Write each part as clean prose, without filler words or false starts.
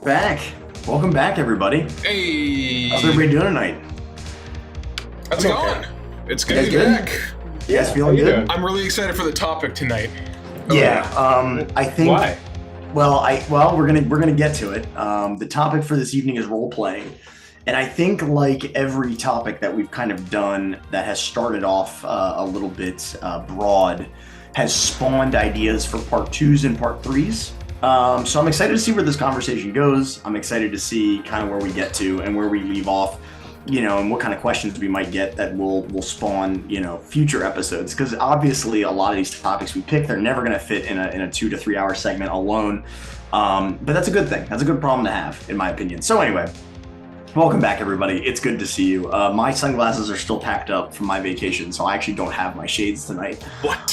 Back. Welcome back, everybody. Hey. How's everybody doing tonight? How's it going? It's good to be good? back. You guys feeling good? I'm really excited for the topic tonight. I think. Why? Well, we're gonna get to it. The topic for this evening is role playing, and I think like every topic that we've kind of done that has started off a little bit broad, has spawned ideas for part 2s and part 3s. So I'm excited to see where this conversation goes. I'm excited to see kind of where we get to and where we leave off, and what kind of questions we might get that will spawn, future episodes. Because obviously a lot of these topics we pick, they're never going to fit in a 2 to 3 hour segment alone. But that's a good thing. That's a good problem to have, in my opinion. So anyway, welcome back, everybody. It's good to see you. My sunglasses are still packed up from my vacation, so I actually don't have my shades tonight. What?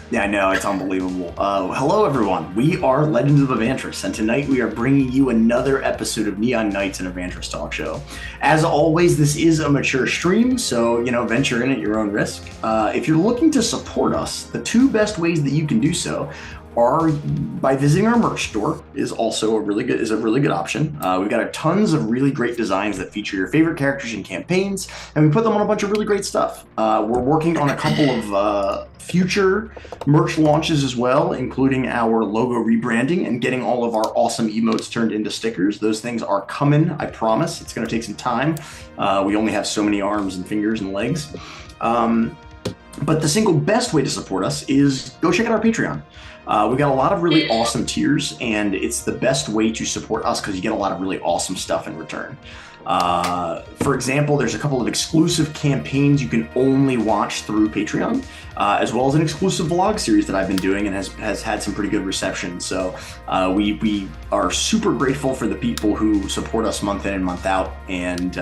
Yeah, I know, it's unbelievable. Hello, everyone. We are Legends of Avantris, and tonight we are bringing you another episode of Neon Nights and Avantris Talk Show. As always, this is a mature stream, so, venture in at your own risk. If you're looking to support us, the 2 best ways that you can do so are by visiting our merch store is also a really good option. We've got tons of really great designs that feature your favorite characters and campaigns, and we put them on a bunch of really great stuff. We're working on a couple of future merch launches as well, including our logo rebranding and getting all of our awesome emotes turned into stickers. Those things are coming, I promise. It's going to take some time. We only have so many arms and fingers and legs. But the single best way to support us is go check out our Patreon. We've got a lot of really awesome tiers, and it's the best way to support us because you get a lot of really awesome stuff in return. For example, there's a couple of exclusive campaigns you can only watch through Patreon, as well as an exclusive vlog series that I've been doing and has had some pretty good reception. So we are super grateful for the people who support us month in and month out. And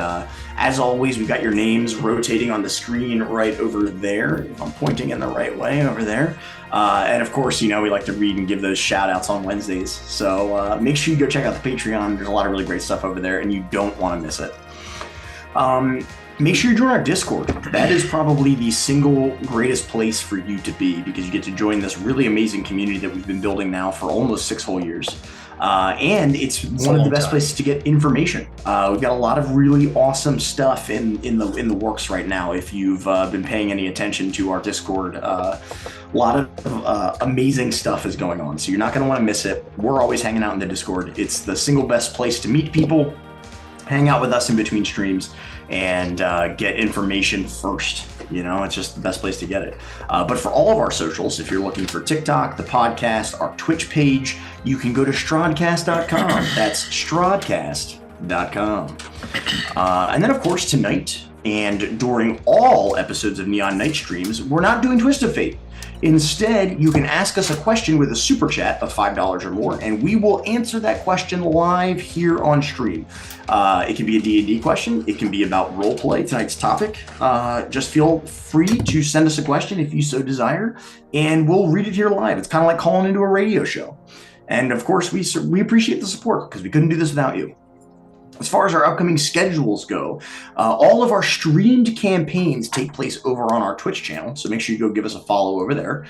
as always, we've got your names rotating on the screen right over there, if I'm pointing in the right way over there. And of course, we like to read and give those shout outs on Wednesdays. So make sure you go check out the Patreon. There's a lot of really great stuff over there, and you don't want to miss it. Make sure you join our Discord. That is probably the single greatest place for you to be, because you get to join this really amazing community that we've been building now for almost 6 whole years. And it's one of the best places to get information. We've got a lot of really awesome stuff in the works right now. If you've been paying any attention to our Discord, a lot of amazing stuff is going on. So you're not going to want to miss it. We're always hanging out in the Discord. It's the single best place to meet people. hang out with us in between streams and get information first. It's just the best place to get it. But for all of our socials, if you're looking for TikTok, the podcast, our Twitch page, you can go to strodcast.com. That's strodcast.com. And then, of course, tonight and during all episodes of Neon Night streams, we're not doing Twist of Fate. Instead, you can ask us a question with a super chat of $5 or more, and we will answer that question live here on stream. It can be a D&D question. It can be about roleplay, tonight's topic. Just feel free to send us a question if you so desire, and we'll read it here live. It's kind of like calling into a radio show. And of course, we appreciate the support because we couldn't do this without you. As far as our upcoming schedules go, all of our streamed campaigns take place over on our Twitch channel, so make sure you go give us a follow over there.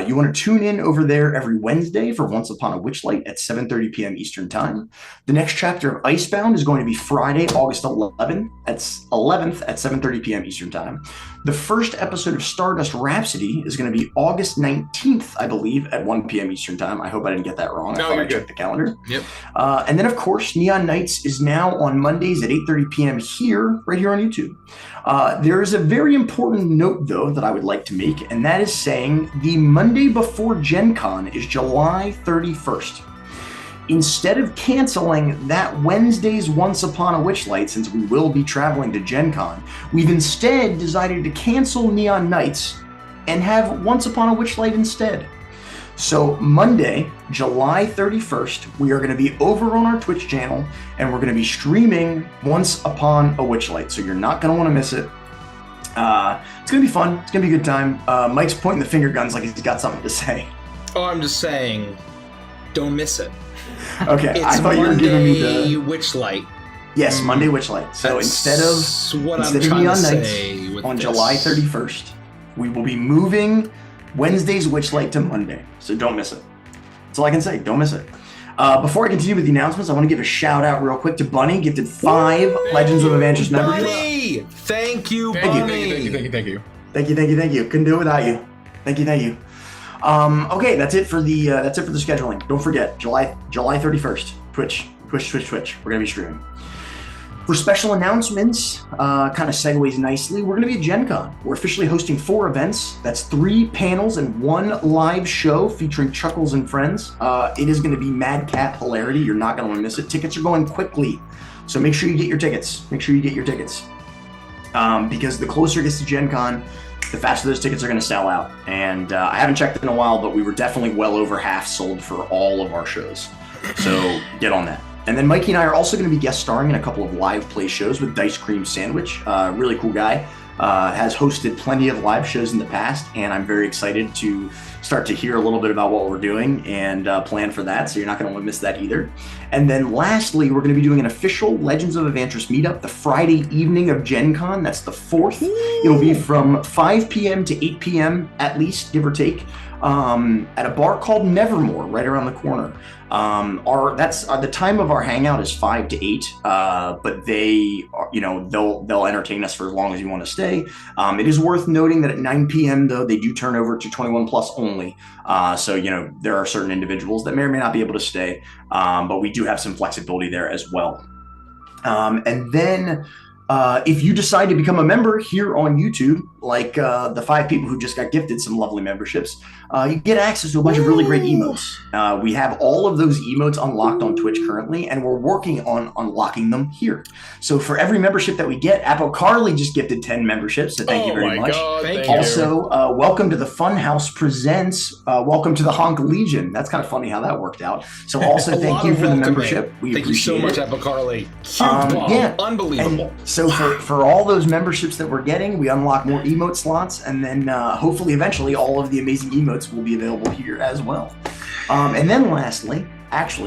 You want to tune in over there every Wednesday for Once Upon a Witchlight at 7:30 p.m. Eastern Time. The next chapter of Icebound is going to be Friday, August 11th at 7:30 p.m. Eastern Time. The first episode of Stardust Rhapsody is going to be August 19th, I believe, at 1 p.m. Eastern Time. I hope I didn't get that wrong. No, I thought I checked the calendar. Yep. And then, of course, Neon Nights is now on Mondays at 8:30 p.m. right here on YouTube. There is a very important note, though, that I would like to make, and that is saying the Monday before Gen Con is July 31st. Instead of canceling that Wednesday's Once Upon a Witchlight, since we will be traveling to Gen Con, we've instead decided to cancel Neon Nights and have Once Upon a Witchlight instead. So Monday, July 31st, we are going to be over on our Twitch channel, and we're going to be streaming Once Upon a Witchlight. So you're not going to want to miss it. It's going to be fun. It's going to be a good time. Mike's pointing the finger guns like he's got something to say. Oh, I'm just saying, don't miss it. Okay, it's I thought Monday you were giving me the Witchlight. Yes, Monday Witchlight. So instead of Neon Nights on July 31st, we will be moving Wednesday's Witchlight to Monday. So don't miss it. That's all I can say. Don't miss it. Before I continue with the announcements, I want to give a shout out real quick to Bunny, gifted 5 Legends of Avantris memberships. Bunny! Thank you, Bunny. Thank you. Thank you. Couldn't do it without you. Thank you. Okay, that's it for the scheduling. Don't forget, July 31st, Twitch. We're gonna be streaming. For special announcements, kind of segues nicely, we're gonna be at Gen Con. We're officially hosting 4 events. That's 3 panels and 1 live show featuring Chuckles and Friends. It is gonna be madcap hilarity. You're not gonna wanna miss it. Tickets are going quickly, so make sure you get your tickets. Because the closer it gets to Gen Con, the faster those tickets are going to sell out. And I haven't checked in a while, but we were definitely well over half sold for all of our shows. So get on that. And then Mikey and I are also going to be guest starring in a couple of live play shows with Dice Cream Sandwich. Really cool guy. Has hosted plenty of live shows in the past, and I'm very excited to start to hear a little bit about what we're doing and plan for that, so you're not going to want to miss that either. And then lastly, we're going to be doing an official Legends of Avantris meetup the Friday evening of Gen Con. That's the 4th. It'll be from 5 p.m. to 8 p.m. at least, give or take, at a bar called Nevermore right around the corner. The time of our hangout is 5 to 8, but they'll entertain us for as long as you want to stay. It is worth noting that at 9 p.m. though, they do turn over to 21 plus only. So there are certain individuals that may or may not be able to stay, but we do have some flexibility there as well. And then if you decide to become a member here on YouTube, like the 5 people who just got gifted some lovely memberships, you get access to a bunch of really great emotes. We have all of those emotes unlocked on Twitch currently, and we're working on unlocking them here. So for every membership that we get, Apocarly just gifted 10 memberships, so thank you very much. Thank you. Also, welcome to the Funhouse Presents. Welcome to the Honk Legion. That's kind of funny how that worked out. So also thank you for the membership. Thank you so much, Apocarly. Unbelievable. And so for all those memberships that we're getting, we unlock more emote slots, and then hopefully eventually all of the amazing emotes will be available here as well. And then lastly, if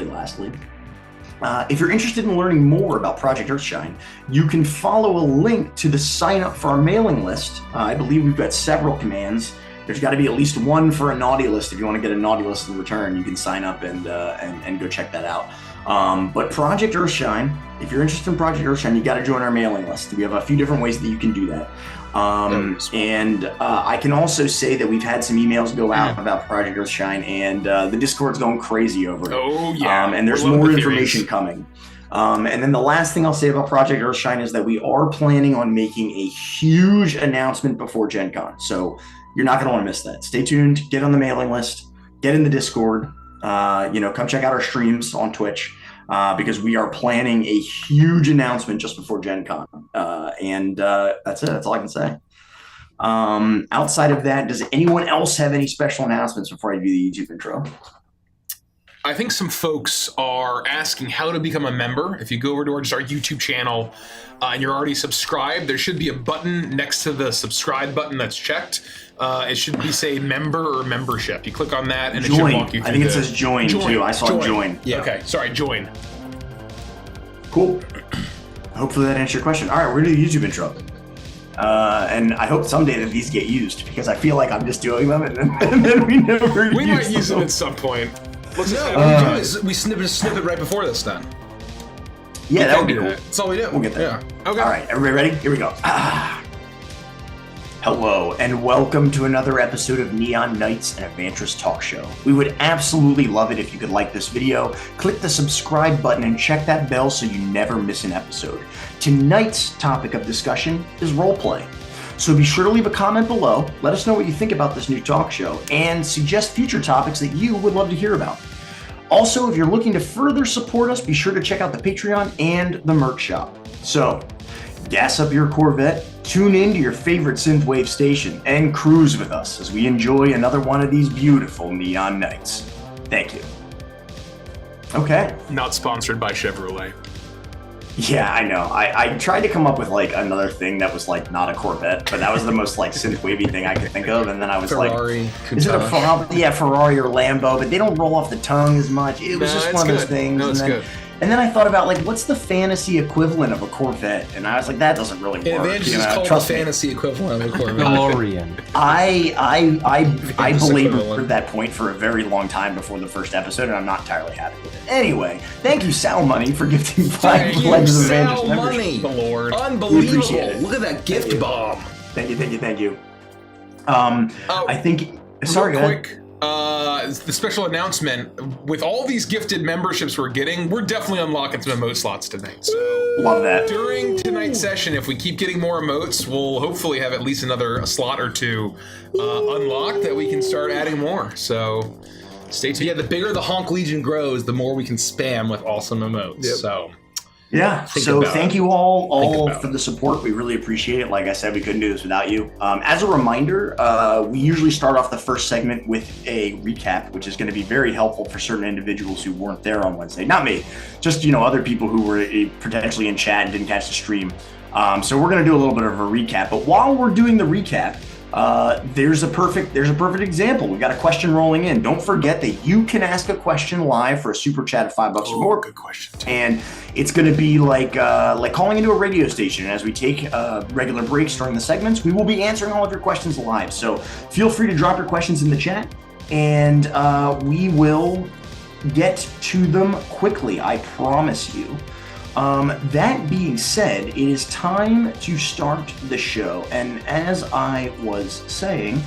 you're interested in learning more about Project Earthshine, you can follow a link to the sign up for our mailing list. I believe we've got several commands. There's got to be at least one for a naughty list. If you want to get a naughty list in return, you can sign up and go check that out. But Project Earthshine, if you're interested in Project Earthshine, you got to join our mailing list. We have a few different ways that you can do that. I can also say that we've had some emails go out about Project Earthshine, and the Discord's going crazy over it. Oh, yeah. And there's more information coming. And then the last thing I'll say about Project Earthshine is that we are planning on making a huge announcement before Gen Con. So you're not going to want to miss that. Stay tuned, get on the mailing list, get in the Discord, come check out our streams on Twitch, because we are planning a huge announcement just before Gen Con. That's it. That's all I can say. Outside of that, does anyone else have any special announcements before I do the YouTube intro? I think some folks are asking how to become a member. If you go over to our YouTube channel and you're already subscribed, there should be a button next to the subscribe button that's checked. It should be say member or membership. You click on that and it should walk you through. I think it says join too. I saw join. Yeah. Okay. Sorry, join. Cool. Hopefully that answers your question. All right, we're going to do the YouTube intro. And I hope someday that these get used, because I feel like I'm just doing them and then we never use them. We might use them at some point. What we do is we snip it right before this then. Yeah, that would be cool. That's all we do. We'll get there. Yeah. Okay. All right, everybody ready? Here we go. Hello, and welcome to another episode of Neon Knights and Avantris Talk Show. We would absolutely love it if you could like this video, click the subscribe button, and check that bell so you never miss an episode. Tonight's topic of discussion is roleplay. So be sure to leave a comment below, let us know what you think about this new talk show, and suggest future topics that you would love to hear about. Also, if you're looking to further support us, be sure to check out the Patreon and the merch shop. So, gas up your Corvette, tune in to your favorite synthwave station, and cruise with us as we enjoy another one of these beautiful neon nights. Thank you. Okay. Not sponsored by Chevrolet. Yeah, I know. I tried to come up with like another thing that was like not a Corvette, but that was the most like synth-wavy thing I could think of. And then I was Ferrari, like, is it a Ferrari or Lambo? But they don't roll off the tongue as much. It was just one of those things. No, it's good. And then I thought about like, what's the fantasy equivalent of a Corvette? And I was like, that doesn't really work. Advantage is called the fantasy equivalent of a Corvette. DeLorean. I belabored that point for a very long time before the first episode, and I'm not entirely happy with it. Anyway, thank you, Sal Money, for gifting 5 Pledges of Avantris membership. The Lord. Unbelievable. Look at that gift bomb. Thank you. I think. Sorry, go ahead. The special announcement, with all these gifted memberships we're getting, we're definitely unlocking some emote slots tonight. So love that. During tonight's session, if we keep getting more emotes, we'll hopefully have at least another slot or two unlocked that we can start adding more. So stay tuned. Yeah, the bigger the Honk Legion grows, the more we can spam with awesome emotes. Yep. So yeah, so thank you all for the support. We really appreciate it. Like I said, we couldn't do this without you. As a reminder, we usually start off the first segment with a recap, which is going to be very helpful for certain individuals who weren't there on Wednesday. Not me, just other people who were potentially in chat and didn't catch the stream. So we're going to do a little bit of a recap. But while we're doing the recap, there's a perfect example. We've got a question rolling in. Don't forget that you can ask a question live for a super chat of $5 or more. Good question. And it's going to be like calling into a radio station. And as we take regular breaks during the segments, we will be answering all of your questions live. So feel free to drop your questions in the chat, and we will get to them quickly. I promise you. That being said, it is time to start the show. And as I was saying,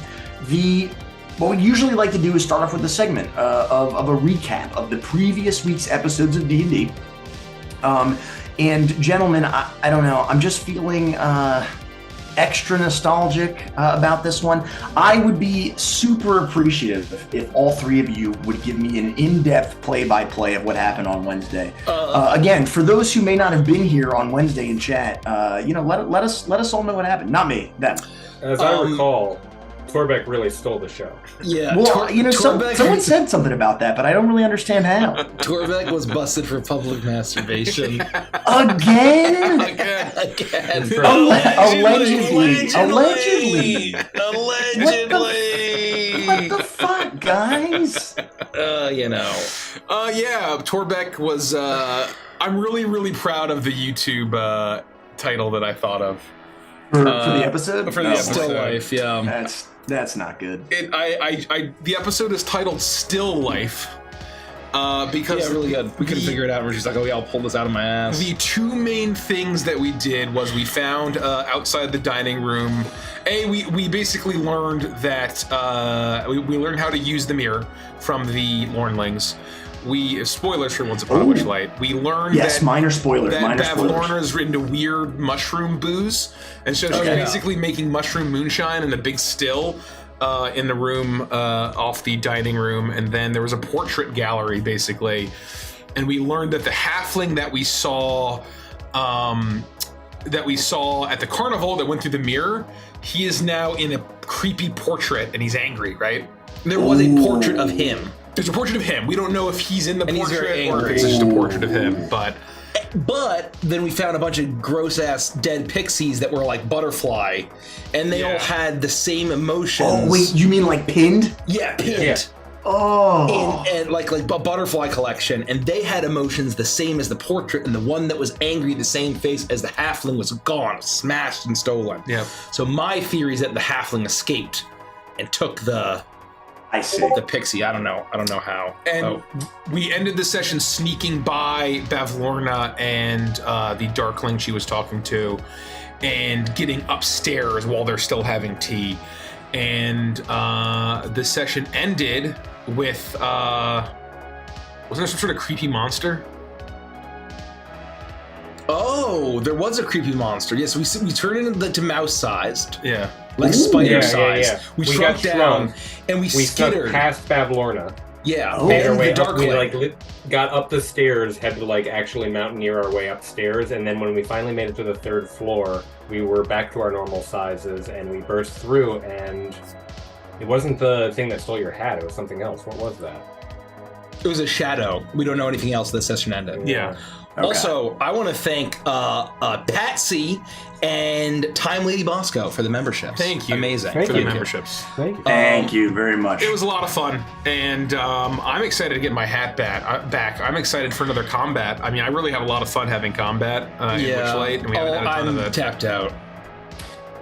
what we usually like to do is start off with a segment of a recap of the previous week's episodes of D&D. And gentlemen, I don't know, I'm just feeling extra nostalgic about this one. I would be super appreciative if all three of you would give me an in-depth play-by-play of what happened on Wednesday. Again, for those who may not have been here on Wednesday in chat, let us all know what happened. Not me, them. As I recall, Torbeck really stole the show. Yeah. Well, someone said something about that, but I don't really understand how. Torbeck was busted for public masturbation. Again? Allegedly. What the fuck, guys? Yeah, Torbeck was, I'm really, really proud of the YouTube title that I thought of. For the episode? For the episode. Still Life, yeah. That's not good. The episode is titled Still Life. Because really good. We couldn't figure it out. We're just like, oh yeah, I'll pull this out of my ass. The two main things that we did was we found outside the dining room. We basically learned that we learned how to use the mirror from the Lornlings. spoilers for Once Upon a Witchlight. We learned that minor spoilers. That minor Bavlorna's into weird mushroom booze, and so she's basically making mushroom moonshine in a big still in the room off the dining room, and then there was a portrait gallery basically, and we learned that the halfling that we saw at the carnival that went through the mirror, he is now in a creepy portrait, and he's angry, right? There was a portrait of him. There's a portrait of him. We don't know if he's in the portrait or if it's just a portrait of him, But then we found a bunch of gross-ass dead pixies that were like butterfly, and they all had the same emotions. Oh, wait, you mean like pinned? Yeah, pinned. Yeah. Oh. And like a butterfly collection, and they had emotions the same as the portrait, and the one that was angry, the same face as the halfling, was gone, smashed and stolen. Yeah. So my theory is that the halfling escaped and took the pixie. I don't know how. And we ended the session sneaking by Bavlorna and the Darkling she was talking to, and getting upstairs while they're still having tea. And the session ended with wasn't there some sort of creepy monster? Oh, there was a creepy monster. Yes, we turned it into mouse-sized. Yeah. Like spider-sized. Yeah. We shrunk down and we skittered snuck past Bavlorna. Yeah, and the Darkling. We got up the stairs, had to actually mountaineer our way upstairs, and then when we finally made it to the 3rd floor, we were back to our normal sizes, and we burst through, and it wasn't the thing that stole your hat, it was something else. What was that? It was a shadow. We don't know anything else. The session ended. Yeah. Okay. Also, I want to thank Patsy and Time Lady Bosco for the memberships. Thank you. Amazing. For the memberships. Thank you very much. It was a lot of fun, and I'm excited to get my hat back. I'm excited for another combat. I mean, I really have a lot of fun having combat in Witchlight, and we haven't had a ton of it. I'm tapped out.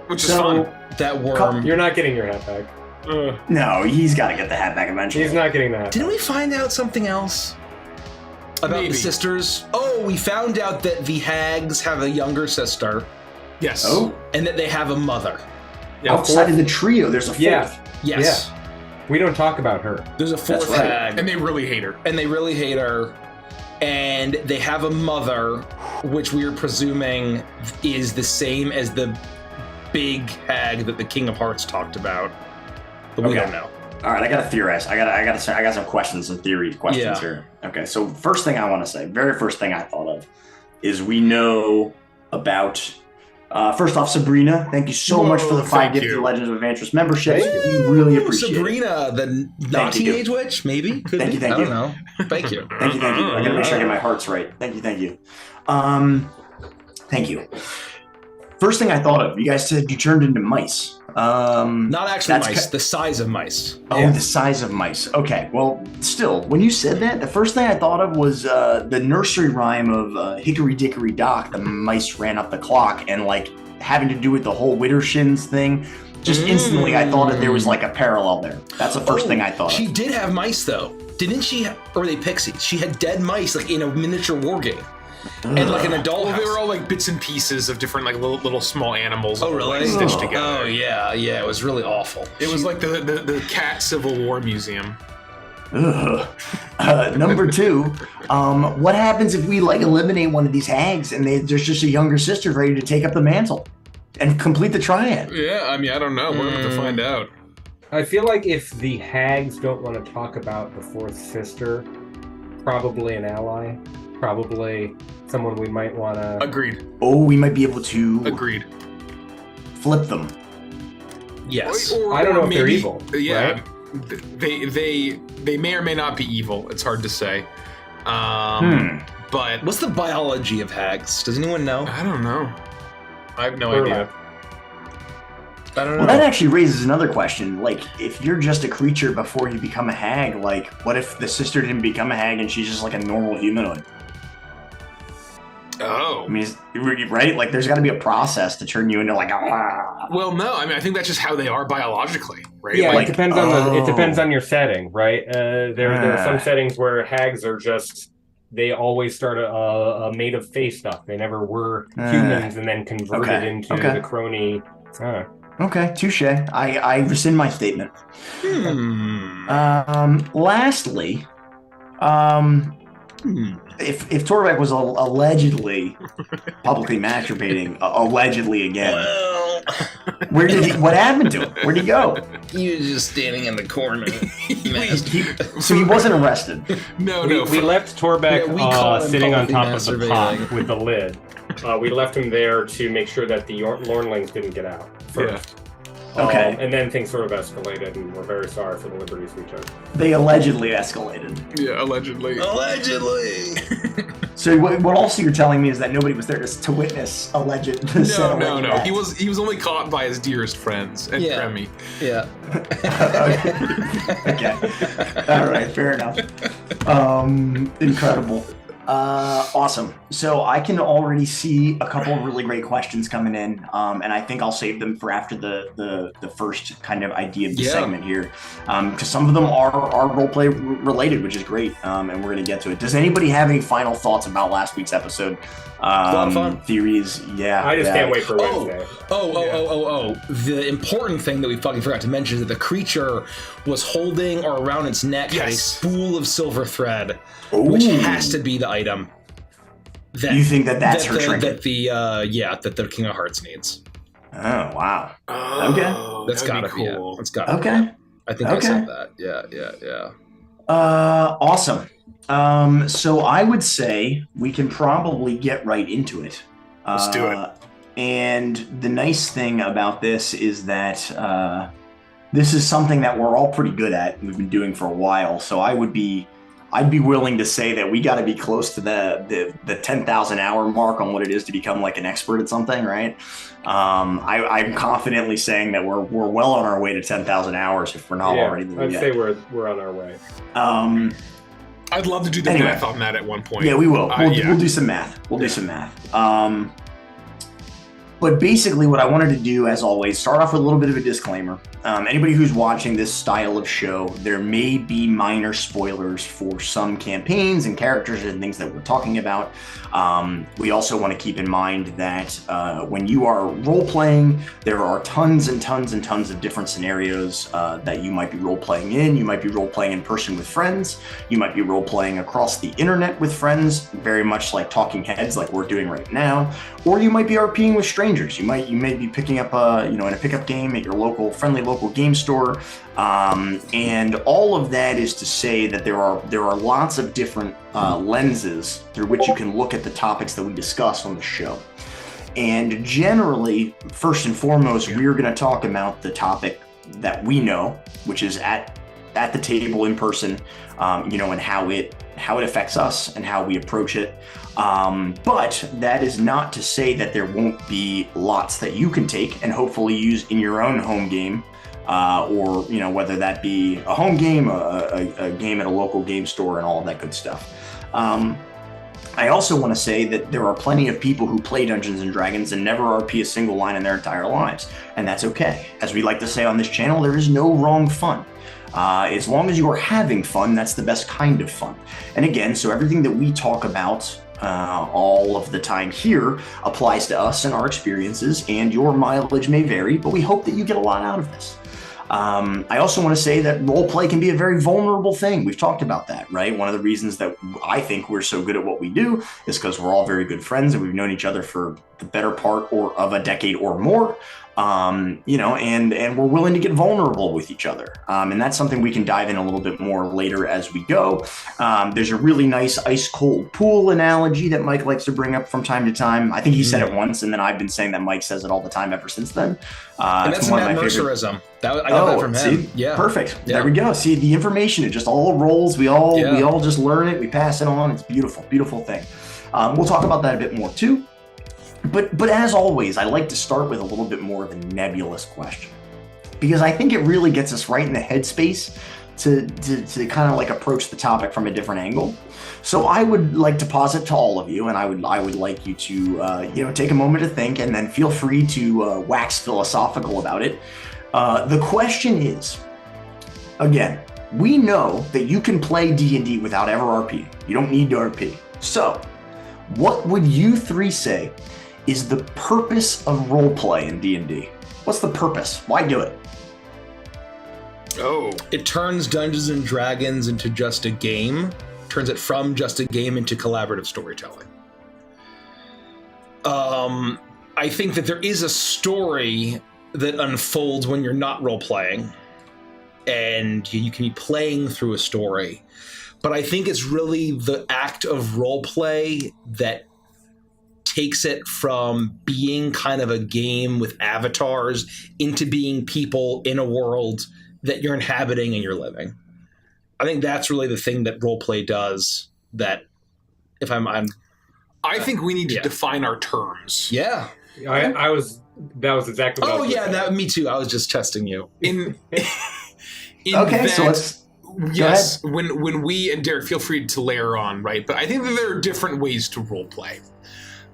Which is fun. That worm. You're not getting your hat back. No, he's got to get the hat back eventually. He's not getting the hat Didn't we find out something else? About the sisters? Oh, we found out that the hags have a younger sister. Yes. Oh. And that they have a mother. Yeah, outside of the trio, there's a 4th. Yes. Yeah. We don't talk about her. There's a 4th hag. And they really hate her. And they have a mother, which we are presuming is the same as the big hag that the King of Hearts talked about. But we don't know. All right, I gotta theorize. I got some questions, some theory questions here. Okay, so very first thing I thought of is we know about. First off, Sabrina, thank you so much for the 5 Gifted Legends of Avantris memberships. We really appreciate Sabrina, it. the not teenage witch, maybe. Thank you. I don't know. Thank you. Thank you. I gotta make sure I get my hearts right. Thank you. Thank you. First thing I thought of, you guys said you turned into mice. Not actually mice, the size of mice. Oh, the size of mice. Okay, well, still, when you said that, the first thing I thought of was the nursery rhyme of Hickory Dickory Dock, the mice ran up the clock, and having to do with the whole Widdershins thing. Just instantly, I thought that there was a parallel there. That's the first thing I thought She of. did have mice, though. Didn't she? Or were they pixies? She had dead mice, in a miniature war game. And an adult house. They were all bits and pieces of different little small animals. Oh, really? Stitched together. Oh, yeah. It was really awful. It was like the Cat Civil War Museum. Number 2, what happens if we eliminate one of these hags and there's just a younger sister ready to take up the mantle and complete the triad? Yeah, I mean, I don't know. We're going to find out. I feel like if the hags don't want to talk about the 4th sister, probably an ally. Probably someone we might want to... Agreed. Oh, we might be able to... Agreed. Flip them. Yes. I don't know if they're evil. Yeah. Right? They may or may not be evil. It's hard to say. But... What's the biology of hags? Does anyone know? I don't know. I have no idea. I don't know. Well, that actually raises another question. If you're just a creature before you become a hag, what if the sister didn't become a hag and she's just a normal humanoid? Oh. I mean, right? There's got to be a process to turn you into Well, no. I mean, I think that's just how they are biologically, right? Yeah, it depends on it depends on your setting, right? There are some settings where hags are just they always start a made of fae stuff. They never were humans and then converted into the crony. Okay, touche. I rescind my statement. Hmm. Lastly, If Torbeck was allegedly publicly masturbating, allegedly again, Well, what happened to him? Where'd he go? he was just standing in the corner. So he wasn't arrested. No, We left Torbeck Yeah, we caught him sitting on top of the masturbating. pot with the lid. We left him there to make sure that the Lornlings didn't get out first. Okay. And then things sort of escalated, and we're very sorry for the liberties we took. They allegedly escalated. Yeah, allegedly. Allegedly. So what also you're telling me is that nobody was there to witness alleged. No. He was only caught by his dearest friends and Remy. Yeah. Okay. All right. Fair enough. Incredible. Awesome. So I can already see a couple of really great questions coming in, and I think I'll save them for after the first kind of idea of the segment here, because some of them are roleplay related, which is great, and we're going to get to it. Does anybody have any final thoughts about last week's episode? Fun. Theories? Yeah. I just can't wait for Wednesday. The important thing that we fucking forgot to mention is that the creature was holding, or around its neck, had a spool of silver thread, which has to be the item. That, you think that's her trinket? That the King of Hearts needs. Oh, wow. Okay. That's gotta be cool. it. That's gotta be Okay. it. I think I said that. Yeah. Awesome. So I would say we can probably get right into it. Let's do it. And the nice thing about this is that this is something that we're all pretty good at. We've been doing for a while. So I'd be willing to say that we got to be close to the 10,000 hour mark on what it is to become like an expert at something, right? I'm confidently saying that we're well on our way to 10,000 hours if we're not already there I'd yet. say we're on our way. I'd love to do the math on that at one point. Yeah, we will. We'll do some math. We'll do some math. But basically what I wanted to do, as always, start off with a little bit of a disclaimer. Anybody who's watching this style of show, there may be minor spoilers for some campaigns and characters and things that we're talking about. We also want to keep in mind that when you are role-playing, there are tons and tons and tons of different scenarios that you might be role-playing in. You might be role-playing in person with friends. You might be role-playing across the internet with friends, very much like talking heads like we're doing right now. Or you might be RPing with strangers. You may be picking up in a pickup game at your friendly local game store, and all of that is to say that there are lots of different lenses through which you can look at the topics that we discuss on the show. And generally, first and foremost, we're going to talk about the topic that we know, which is at the table in person, and how it affects us and how we approach it. But that is not to say that there won't be lots that you can take and hopefully use in your own home game, or whether that be a home game, a game at a local game store, and all of that good stuff. I also want to say that there are plenty of people who play Dungeons and Dragons and never RP a single line in their entire lives, and that's okay. As we like to say on this channel, there is no wrong fun. As long as you are having fun, that's the best kind of fun. And again, so everything that we talk about all of the time here applies to us and our experiences, and your mileage may vary, but we hope that you get a lot out of this. I also want to say that roleplay can be a very vulnerable thing. We've talked about that, right? One of the reasons that I think we're so good at what we do is because we're all very good friends and we've known each other for the better part of a decade or more. And we're willing to get vulnerable with each other. And that's something we can dive in a little bit more later as we go. There's a really nice ice cold pool analogy that Mike likes to bring up from time to time. I think he said it once, and then I've been saying that Mike says it all the time ever since then. And that's one of my Mercerism. I got that from him. See? Yeah. Perfect. Yeah. There we go. See, the information, it just all rolls. We all just learn it. We pass it on. It's beautiful, beautiful thing. We'll talk about that a bit more too. But as always, I like to start with a little bit more of a nebulous question, because I think it really gets us right in the headspace to kind of like approach the topic from a different angle. So I would like to posit to all of you, and I would like you to take a moment to think, and then feel free to wax philosophical about it. The question is, again, we know that you can play D&D without ever RP. You don't need to RP. So what would you three say is the purpose of roleplay in D&D? What's the purpose? Why do it? It turns Dungeons and Dragons into just a game turns it from just a game into collaborative storytelling. I think that there is a story that unfolds when you're not role-playing, and you can be playing through a story. But I think it's really the act of role-play that takes it from being kind of a game with avatars into being people in a world that you're inhabiting and you're living. I think that's really the thing that roleplay does. That if I think we need to define our terms. Yeah, That was exactly what I was that me too. I was just testing you. In Okay, that, so let's yes, when we, and Derek, feel free to layer on, right? But I think that there are different ways to role play.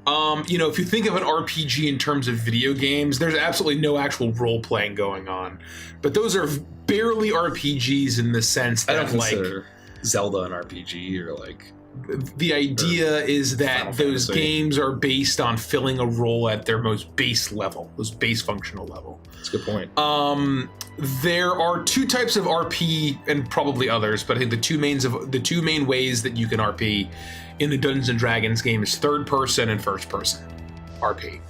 If you think of an RPG in terms of video games, there's absolutely no actual role playing going on. But those are barely RPGs in the sense that, I don't consider Zelda an RPG or the idea is that those games are based on filling a role at their most base level, most base functional level. That's a good point. There are two types of RP, and probably others, but I think the two main ways that you can RP in the Dungeons and Dragons game is third person and first person RP.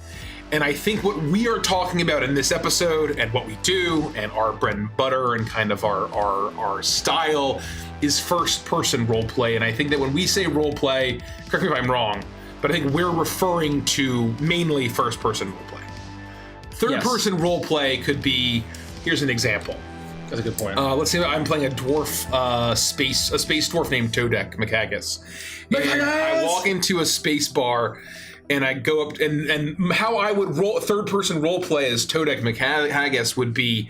And I think what we are talking about in this episode, and what we do, and our bread and butter, and kind of our style, is first person roleplay. And I think that when we say roleplay, correct me if I'm wrong, but I think we're referring to mainly first person roleplay. Third person roleplay could be, here's an example. That's a good point. Let's say I'm playing a dwarf, space dwarf named Todek Makagis. And I walk into a space bar, and I go up, and how I would third person roleplay as Todek Makagis would be,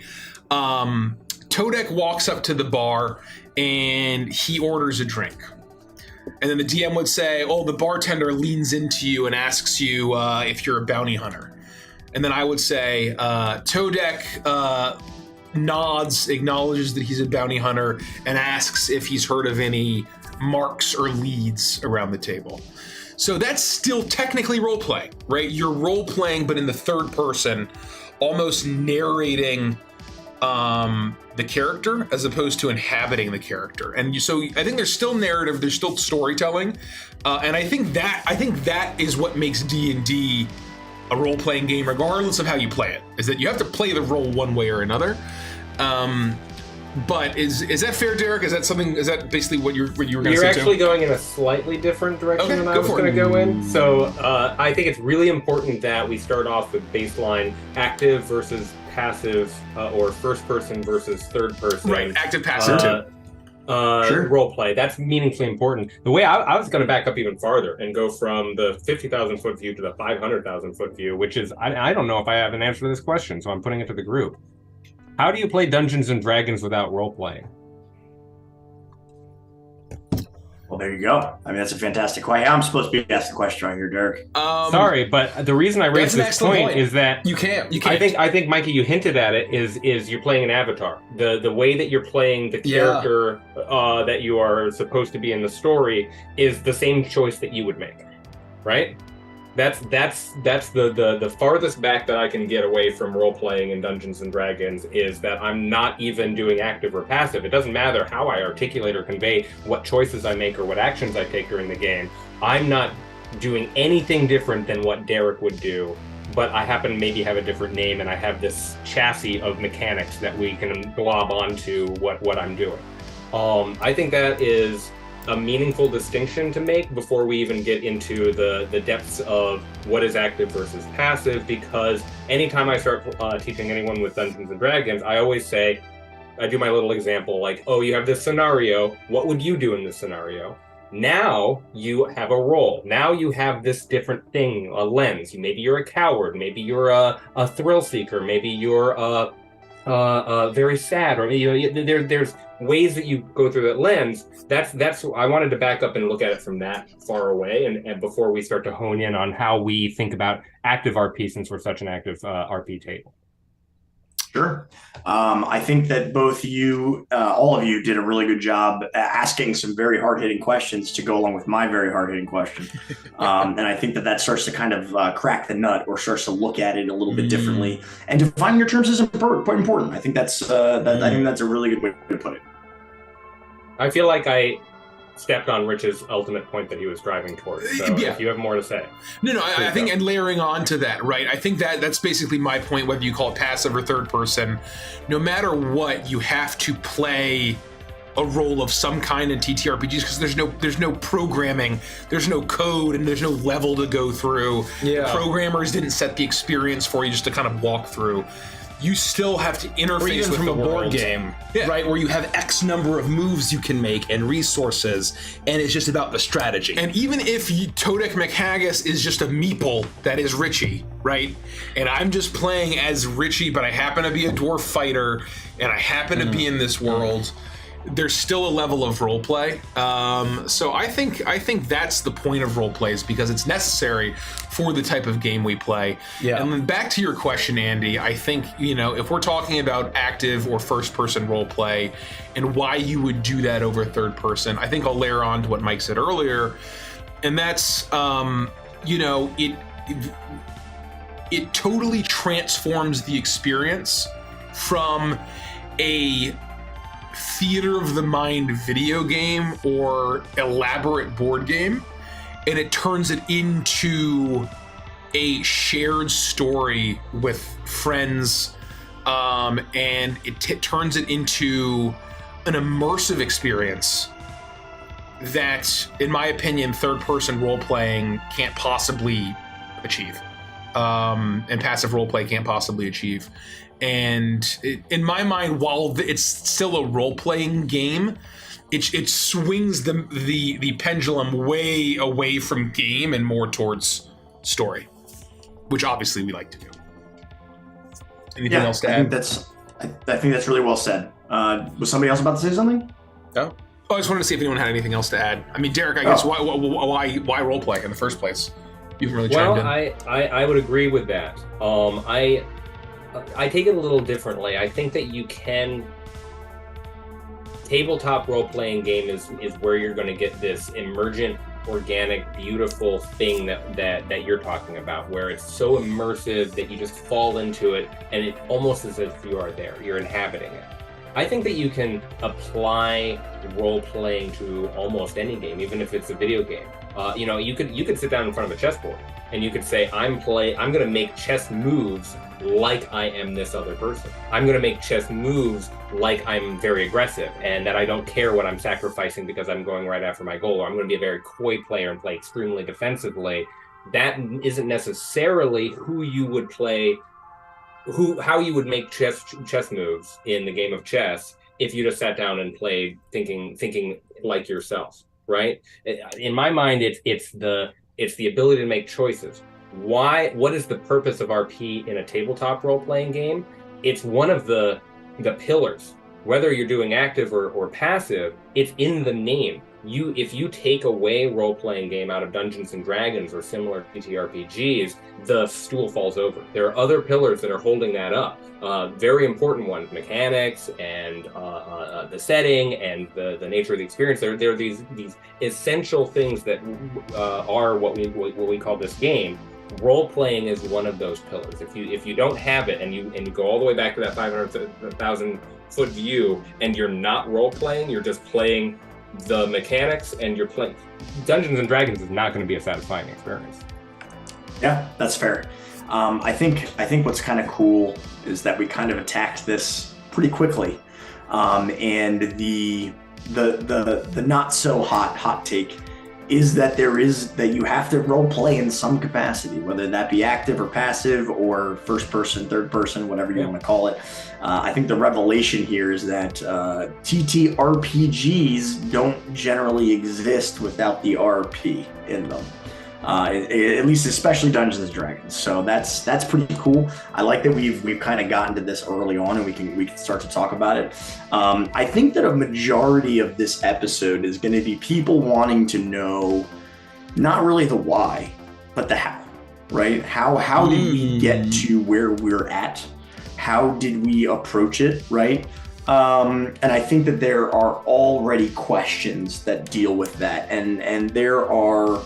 Todek walks up to the bar and he orders a drink. And then the DM would say, the bartender leans into you and asks you if you're a bounty hunter. And then I would say, Todek nods, acknowledges that he's a bounty hunter, and asks if he's heard of any marks or leads around the table. So that's still technically role-playing, right? You're role-playing, but in the third person, almost narrating the character as opposed to inhabiting the character. And so I think there's still narrative, there's still storytelling, and I think that is what makes D&D a role-playing game, regardless of how you play it, is that you have to play the role one way or another. But is that fair, Derek? Is that basically what you were going to say? You're actually going in a slightly different direction than I was going to go in. So I think it's really important that we start off with baseline active versus passive, or first person versus third person. Right, active, passive too. Sure. Role play. That's meaningfully important. The way I was going to back up even farther and go from the 50,000 foot view to the 500,000 foot view, which is, I don't know if I have an answer to this question, so I'm putting it to the group. How do you play Dungeons and Dragons without role playing? Well, there you go. I mean, that's a fantastic question. I'm supposed to be asked the question right here, Derek. Sorry, but the reason I raised this point is that you can't. I think, Mikey, you hinted at it. Is you're playing an avatar. The way that you're playing the character that you are supposed to be in the story is the same choice that you would make, right? That's the farthest back that I can get away from role playing in Dungeons and Dragons, is that I'm not even doing active or passive. It doesn't matter how I articulate or convey what choices I make or what actions I take during the game. I'm not doing anything different than what Derek would do, but I happen to maybe have a different name, and I have this chassis of mechanics that we can glob onto what I'm doing. I think that is a meaningful distinction to make before we even get into the depths of what is active versus passive, because anytime I start teaching anyone with Dungeons and Dragons, I always say, I do my little example, like, you have this scenario, what would you do in this scenario? Now you have a role. Now you have this different thing, a lens. Maybe you're a coward, maybe you're a thrill seeker, maybe you're very sad, or there's ways that you go through that lens. That's I wanted to back up and look at it from that far away, and before we start to hone in on how we think about active RP, since we're such an active RP table. Sure. I think that both you, all of you, did a really good job asking some very hard-hitting questions to go along with my very hard-hitting question. And I think that starts to kind of crack the nut, or starts to look at it a little bit differently. And defining your terms is quite important. I think that's I think that's a really good way to put it. I feel like I stepped on Rich's ultimate point that he was driving towards. So if you have more to say. No, I think, and layering on to that, right? I think that's basically my point, whether you call it passive or third person. No matter what, you have to play a role of some kind in TTRPGs because there's no programming, there's no code, and there's no level to go through. Yeah. Programmers didn't set the experience for you just to kind of walk through. You still have to interface with from the a board world. game, right? Where you have X number of moves you can make and resources, and it's just about the strategy. And even if Todek McHaggis is just a meeple that is Richie, right? And I'm just playing as Richie, but I happen to be a dwarf fighter, and I happen to be in this world. There's still a level of role play. So I think that's the point of role play, is because it's necessary for the type of game we play. Yeah. And then back to your question, Andy, I think, if we're talking about active or first person role play and why you would do that over third person, I think I'll layer on to what Mike said earlier. And that's, it totally transforms the experience from a theater of the mind video game or elaborate board game, and it turns it into a shared story with friends, and it turns it into an immersive experience that, in my opinion, third-person role-playing can't possibly achieve, and passive role-play can't possibly achieve. And in my mind, while it's still a role-playing game, it swings the pendulum way away from game and more towards story, which obviously we like to do. Anything else to add? I think that's really well said. Was somebody else about to say something? No. Oh, I just wanted to see if anyone had anything else to add. I mean, Derek, I guess why role-play in the first place? You haven't really chimed in. I would agree with that. I take it a little differently. I think that you can... Tabletop role-playing game is where you're going to get this emergent, organic, beautiful thing that you're talking about, where it's so immersive that you just fall into it, and it almost as if you are there. You're inhabiting it. I think that you can apply role-playing to almost any game, even if it's a video game. You could sit down in front of a chessboard and you could say, I'm going to make chess moves like I am this other person. I'm going to make chess moves like I'm very aggressive and that I don't care what I'm sacrificing because I'm going right after my goal, or I'm going to be a very coy player and play extremely defensively. That isn't necessarily who you would play, how you would make chess moves in the game of chess if you just sat down and played thinking like yourself, right? In my mind, it's the ability to make choices. What is the purpose of RP in a tabletop role-playing game? It's one of the pillars. Whether you're doing active or passive, it's in the name. If you take away role-playing game out of Dungeons and Dragons or similar TTRPGs, the stool falls over. There are other pillars that are holding that up. Very important ones: mechanics and the setting and the nature of the experience. There are these essential things that are what we call this game. Role-playing is one of those pillars. If you don't have it and you go all the way back to that 500,000 foot view and you're not role-playing, you're just playing the mechanics and you're playing Dungeons and Dragons, is not going to be a satisfying experience. Yeah, that's fair. I think what's kind of cool is that we kind of attacked this pretty quickly, and the not so hot take is that you have to role play in some capacity, whether that be active or passive or first person, third person, whatever you want to call it. I think the revelation here is that TTRPGs don't generally exist without the RP in them. At least, especially Dungeons and Dragons. So that's pretty cool. I like that we've kind of gotten to this early on, and we can start to talk about it. I think that a majority of this episode is going to be people wanting to know not really the why, but the how. Right? How did we get to where we're at? How did we approach it? Right? And I think that there are already questions that deal with that, and there are.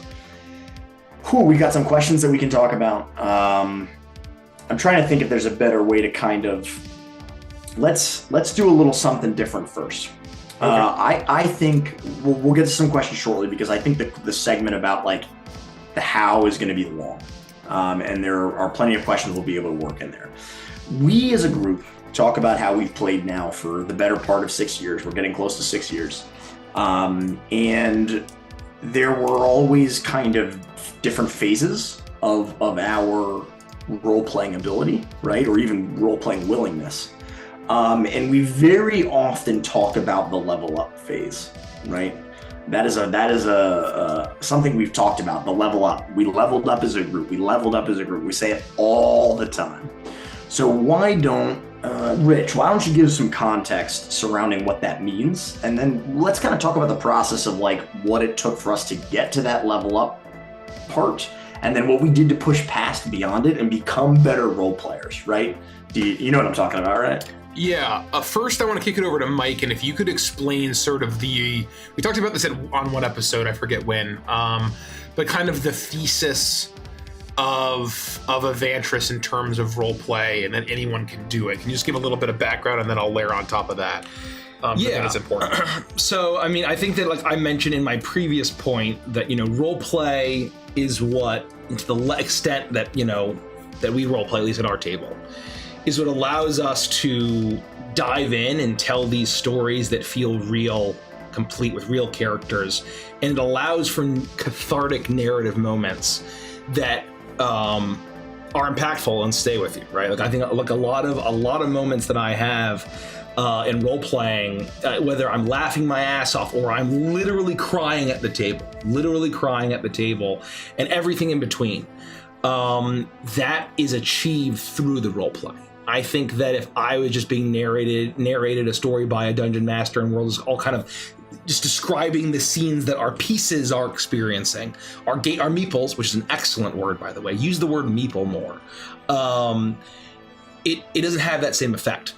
We got some questions that we can talk about. I'm trying to think if there's a better way to kind of let's do a little something different first. I think we'll get to some questions shortly, because I think the segment about like the how is going to be long, and there are plenty of questions we'll be able to work in there. We as a group talk about how we've played now for the better part of 6 years. We're getting close to 6 years, and there were always kind of different phases of our role-playing ability, right, or even role-playing willingness. And we very often talk about the level up phase, right? That is something we've talked about, the level up. We leveled up as a group. We say it all the time. So why don't, Rich, why don't you give some context surrounding what that means? And then let's kind of talk about the process of like what it took for us to get to that level up part, and then what we did to push past beyond it and become better role players, right? You know what I'm talking about, right? Yeah. First, I want to kick it over to Mike, and if you could explain sort of we talked about this on one episode, I forget when, but kind of the thesis of Avantris in terms of role play, and then anyone can do it. Can you just give a little bit of background, and then I'll layer on top of that? I think it's important. So, I mean, I think that, like I mentioned in my previous point, that, you know, role play is what, to the extent that, you know, that we role play, at least at our table, is what allows us to dive in and tell these stories that feel real, complete with real characters, and it allows for cathartic narrative moments that are impactful and stay with you, right? Like I think, like a lot of moments that I have in role playing, whether I'm laughing my ass off or I'm literally crying at the table, and everything in between, that is achieved through the role play. I think that if I was just being narrated a story by a dungeon master, and we're all kind of just describing the scenes that our pieces are experiencing, our meeples, which is an excellent word, by the way, use the word meeple more, it doesn't have that same effect.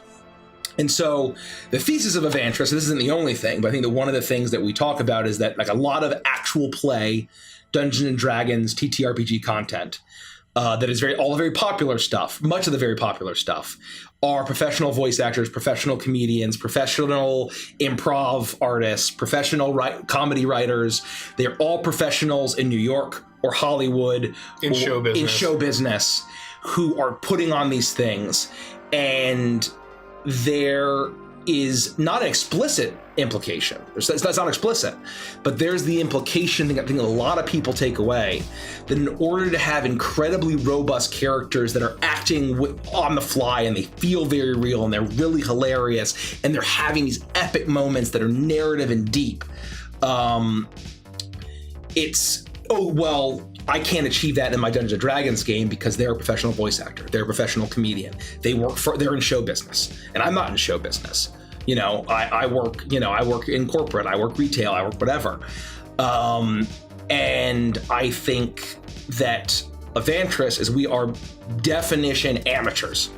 And so the thesis of Avantris, this isn't the only thing, but I think that one of the things that we talk about is that, like, a lot of actual play, Dungeons and Dragons, TTRPG content, that is all the very popular stuff, much of the very popular stuff, are professional voice actors, professional comedians, professional improv artists, professional comedy writers. They're all professionals in New York or Hollywood, in show business, who are putting on these things. And there is not an explicit implication. That's not explicit, but there's the implication that I think a lot of people take away, that in order to have incredibly robust characters that are acting on the fly and they feel very real and they're really hilarious and they're having these epic moments that are narrative and deep, it's, oh, well, I can't achieve that in my Dungeons & Dragons game because they're a professional voice actor. They're a professional comedian. They're in show business, and I'm not in show business. You know, I work in corporate, I work retail, I work whatever. And I think that Avantris is, we are definition amateurs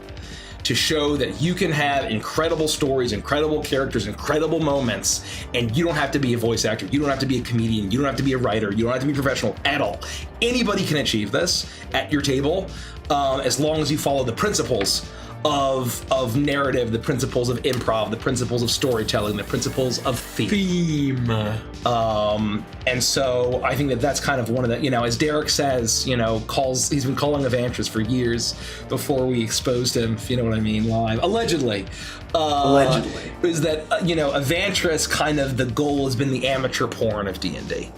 to show that you can have incredible stories, incredible characters, incredible moments, and you don't have to be a voice actor, you don't have to be a comedian, you don't have to be a writer, you don't have to be professional at all. Anybody can achieve this at your table, as long as you follow the principles of narrative, the principles of improv, the principles of storytelling, the principles of theme. And so I think that that's kind of one of the, you know, as Derek says, you know, he's been calling Avantris for years before we exposed him, if you know what I mean, live. Allegedly. Is that, you know, Avantris, kind of the goal has been the amateur porn of D&D.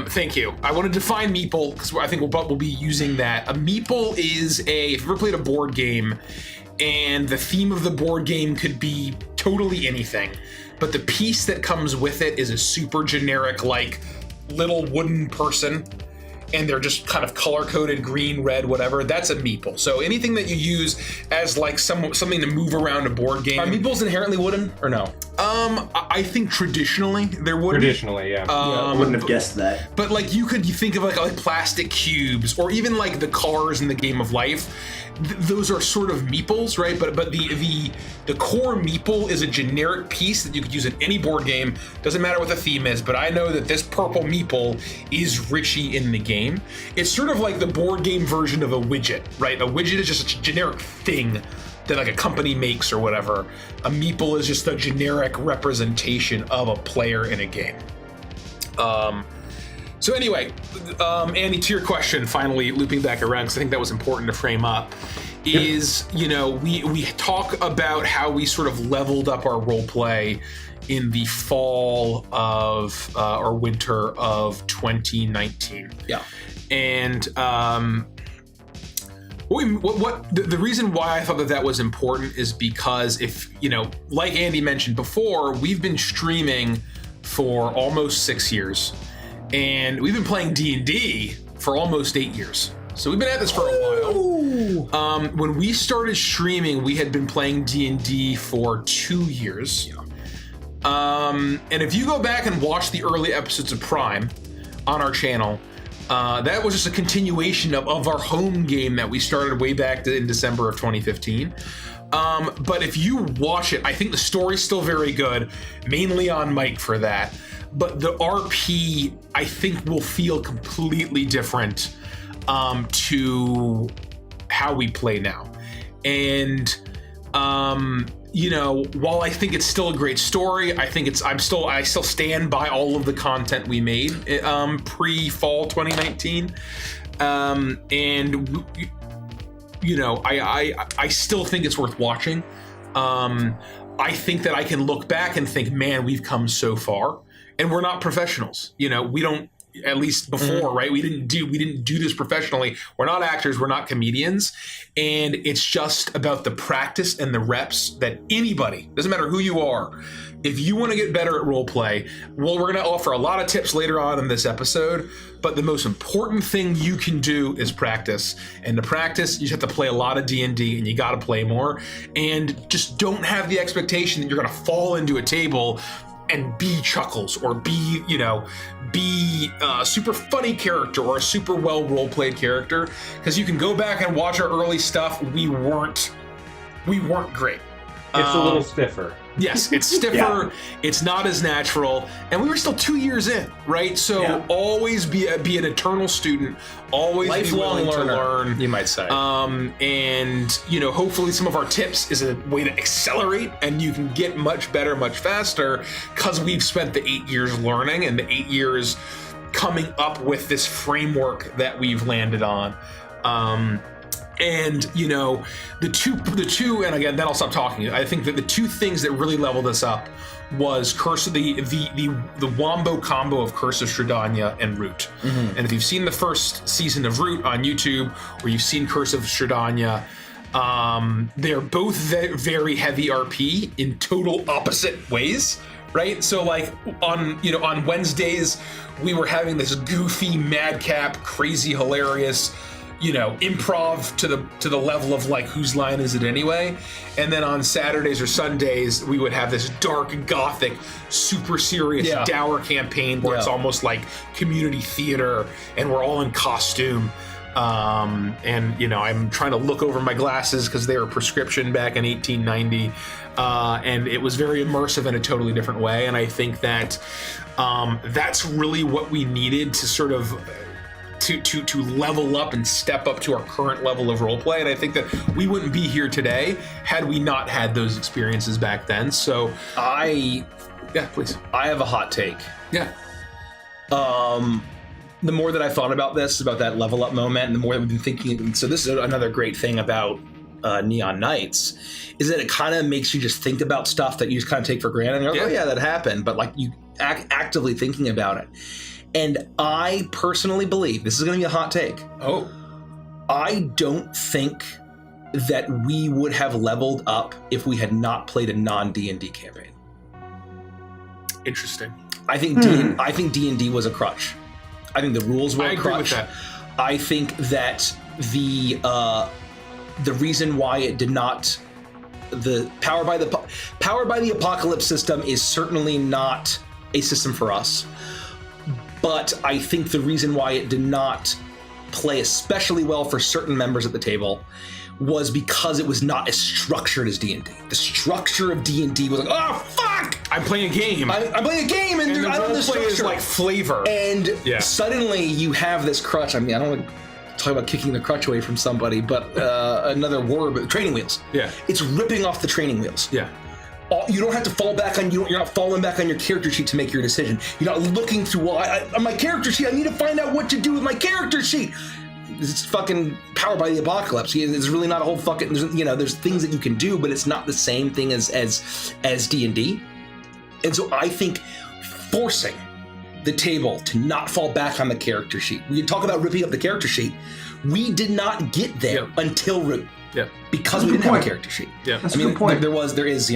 Thank you. I want to define meeple because I think we'll be using that. A meeple is if you've ever played a board game and the theme of the board game could be totally anything, but the piece that comes with it is a super generic, like, little wooden person, and they're just kind of color-coded, green, red, whatever, that's a meeple. So anything that you use as, like, something to move around a board game. Are meeples inherently wooden, or no? I think traditionally they're wooden. Traditionally, yeah. I wouldn't have guessed that. But, like, you think of like plastic cubes, or even like the cars in the Game of Life. Those are sort of meeples, right? But the core meeple is a generic piece that you could use in any board game. Doesn't matter what the theme is, but I know that this purple meeple is Richie in the game. It's sort of like the board game version of a widget, right? A widget is just a generic thing like a company makes or whatever. A meeple is just a generic representation of a player in a game. So anyway, Andy, to your question, finally looping back around, because I think that was important to frame up, is, you know, we talk about how we sort of leveled up our role play in the fall of or winter of 2019. Yeah. And the reason why I thought that was important is because, if, you know, like Andy mentioned before, we've been streaming for almost 6 years. And we've been playing D&D for almost 8 years. So we've been at this for a while. When we started streaming, we had been playing D&D for 2 years. And if you go back and watch the early episodes of Prime on our channel, that was just a continuation of our home game that we started way back in December of 2015. But if you watch it, I think the story's still very good, mainly on Mike for that. But the RP, I think, will feel completely different to how we play now. And, you know, while I think it's still a great story, I still stand by all of the content we made pre-fall 2019. And, you know, I still think it's worth watching. I think that I can look back and think, man, we've come so far. And we're not professionals, you know. We don't, at least before, right? We didn't do this professionally. We're not actors. We're not comedians, and it's just about the practice and the reps that anybody, doesn't matter who you are, if you want to get better at role play. Well, we're going to offer a lot of tips later on in this episode, but the most important thing you can do is practice. And to practice, you just have to play a lot of D&D, and you got to play more. And just don't have the expectation that you're going to fall into a table and be Chuckles or be a super funny character or a super well role-played character, because you can go back and watch our early stuff. We weren't great. It's a little stiffer. Yes, it's stiffer. Yeah. It's not as natural, and we were still 2 years in, right? So always be an eternal student. Always lifelong be willing learner, to learn, you might say. And you know, hopefully, some of our tips is a way to accelerate, and you can get much better, much faster, because we've spent the 8 years learning and the 8 years coming up with this framework that we've landed on. And you know, the two, and again, then I'll stop talking. I think that the two things that really leveled us up was the wombo combo of Curse of Strahdanya and Root. Mm-hmm. And if you've seen the first season of Root on YouTube, or you've seen Curse of Strahdanya, they're both very heavy RP in total opposite ways. Right? So like on Wednesdays, we were having this goofy, madcap, crazy, hilarious, you know, improv to the level of like, whose line is it anyway? And then on Saturdays or Sundays, we would have this dark, gothic, super serious, dour campaign where it's almost like community theater, and we're all in costume. And you know, I'm trying to look over my glasses because they were prescription back in 1890, and it was very immersive in a totally different way. And I think that that's really what we needed to sort of to level up and step up to our current level of role play. And I think that we wouldn't be here today had we not had those experiences back then. So please. I have a hot take. Yeah. The more that I thought about this, about that level up moment, and the more that we've been thinking, so this is another great thing about Neon Nights, is that it kind of makes you just think about stuff that you just kind of take for granted. And you're like, oh yeah, that happened. But like, you actively thinking about it. And I personally believe, this is going to be a hot take. Oh. I don't think that we would have leveled up if we had not played a non-D&D campaign. Interesting. I think D&D was a crutch. I think the rules were a crutch. I agree with that. I think that the reason why it did not, the Power by the Apocalypse system is certainly not a system for us. But I think the reason why it did not play especially well for certain members at the table was because it was not as structured as D&D. The structure of D&D was like, oh, fuck! I'm playing a game. I'm playing a game, and the I don't know the role play structure. is like flavor. And suddenly you have this crutch. I mean, I don't talk about kicking the crutch away from somebody, but another word, but training wheels. Yeah. It's ripping off the training wheels. Yeah. You don't have to fall back on you're not falling back on your character sheet to make your decision. You're not looking through on my character sheet. I need to find out what to do with my character sheet. It's fucking Powered by the Apocalypse. There's really not a whole fucking there's things that you can do, but it's not the same thing as D&D. And so I think forcing the table to not fall back on the character sheet. We talk about ripping up the character sheet. We did not get there until Root. Yeah. Because we didn't have a character sheet. Yeah. That's a good point. There is,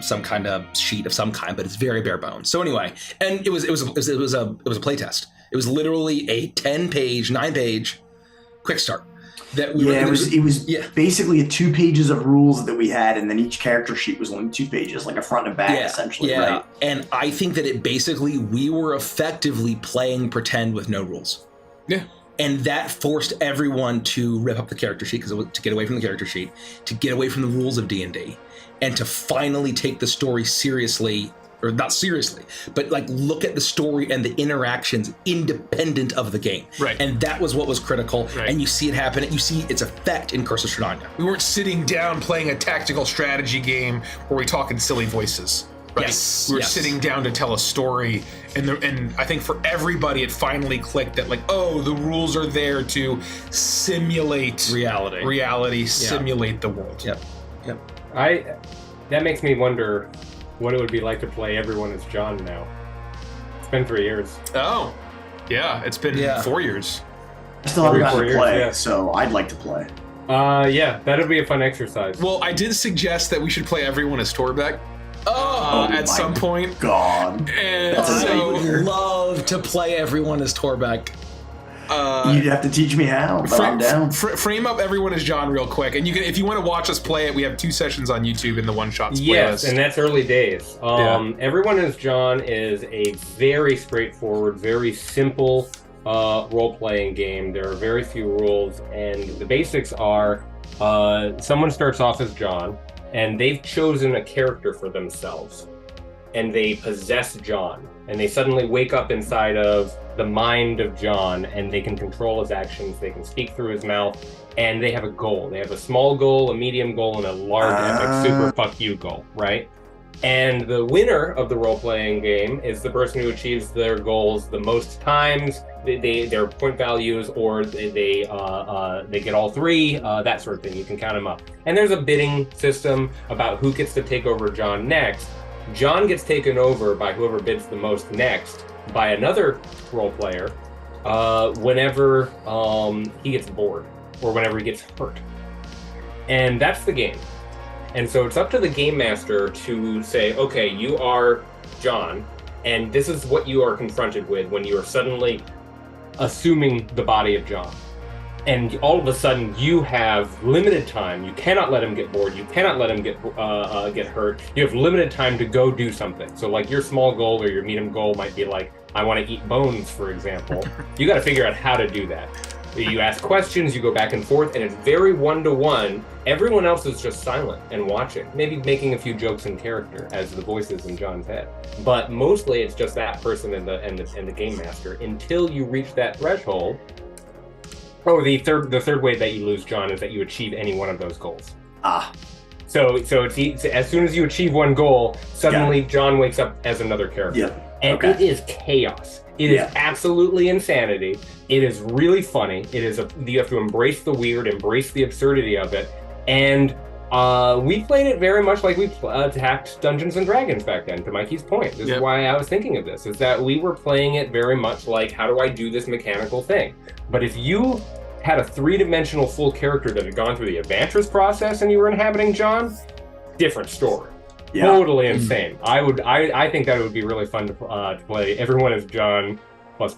some kind of sheet of some kind, but it's very bare bones. So anyway, and it was a play test. It was literally a 9-page quick start. That it was basically 2 pages of rules that we had, and then each character sheet was only 2 pages, like a front and back, essentially. Yeah. Right? And I think that we were effectively playing pretend with no rules. Yeah. And that forced everyone to rip up the character sheet, to get away from the character sheet, to get away from the rules of D&D, and to finally take the story seriously, or not seriously, but like look at the story and the interactions independent of the game. Right. And that was what was critical. Right. And you see it happen. You see its effect in Curse of Strahd. We weren't sitting down playing a tactical strategy game where we talk in silly voices. Right? Yes. We were sitting down to tell a story, and I think for everybody it finally clicked that the rules are there to simulate reality, simulate the world. Yep. That makes me wonder what it would be like to play everyone as John now. It's been 3 years. Oh, yeah, it's been 4 years. I still haven't gotten to play, so I'd like to play. That'd be a fun exercise. Well, I did suggest that we should play everyone as Torbeck. At some point. God. And I would love to play everyone as Torbeck. You'd have to teach me how, but I'm down. Frame up everyone as John real quick, and you can, if you want to watch us play it, we have 2 sessions on YouTube in the One Shots playlist. Yes, and that's early days. Everyone as John is a very straightforward, very simple role-playing game. There are very few rules, and the basics are someone starts off as John, and they've chosen a character for themselves, and they possess John, and they suddenly wake up inside of the mind of John, and they can control his actions, they can speak through his mouth, and they have a goal. They have a small goal, a medium goal, and a large epic super fuck you goal, right? And the winner of the role-playing game is the person who achieves their goals the most times, their point values, or they get all 3, that sort of thing. You can count them up. And there's a bidding system about who gets to take over John next. John gets taken over by whoever bids the most next by another role player whenever he gets bored or whenever he gets hurt. And that's the game. And so it's up to the game master to say, okay, you are John, and this is what you are confronted with when you are suddenly assuming the body of John. And all of a sudden, you have limited time. You cannot let him get bored. You cannot let him get hurt. You have limited time to go do something. So like your small goal or your medium goal might be like, I want to eat bones, for example. You got to figure out how to do that. You ask questions, you go back and forth, and it's very one-to-one. Everyone else is just silent and watching, maybe making a few jokes in character as the voices in John's head. But mostly it's just that person and the game master until you reach that threshold. Oh, the third way that you lose John is that you achieve any one of those goals. So it's as soon as you achieve one goal, suddenly John wakes up as another character. Yep. And it is chaos. It is absolutely insanity. It is really funny. You have to embrace the weird, embrace the absurdity of it. And we played it very much like we attacked Dungeons and Dragons back then, to Mikey's point. This is why I was thinking of this, is that we were playing it very much like, how do I do this mechanical thing? But if you had a 3-dimensional full character that had gone through the Avantris process and you were inhabiting John, different story. Yeah. Totally insane. I think that it would be really fun to play everyone as John ++.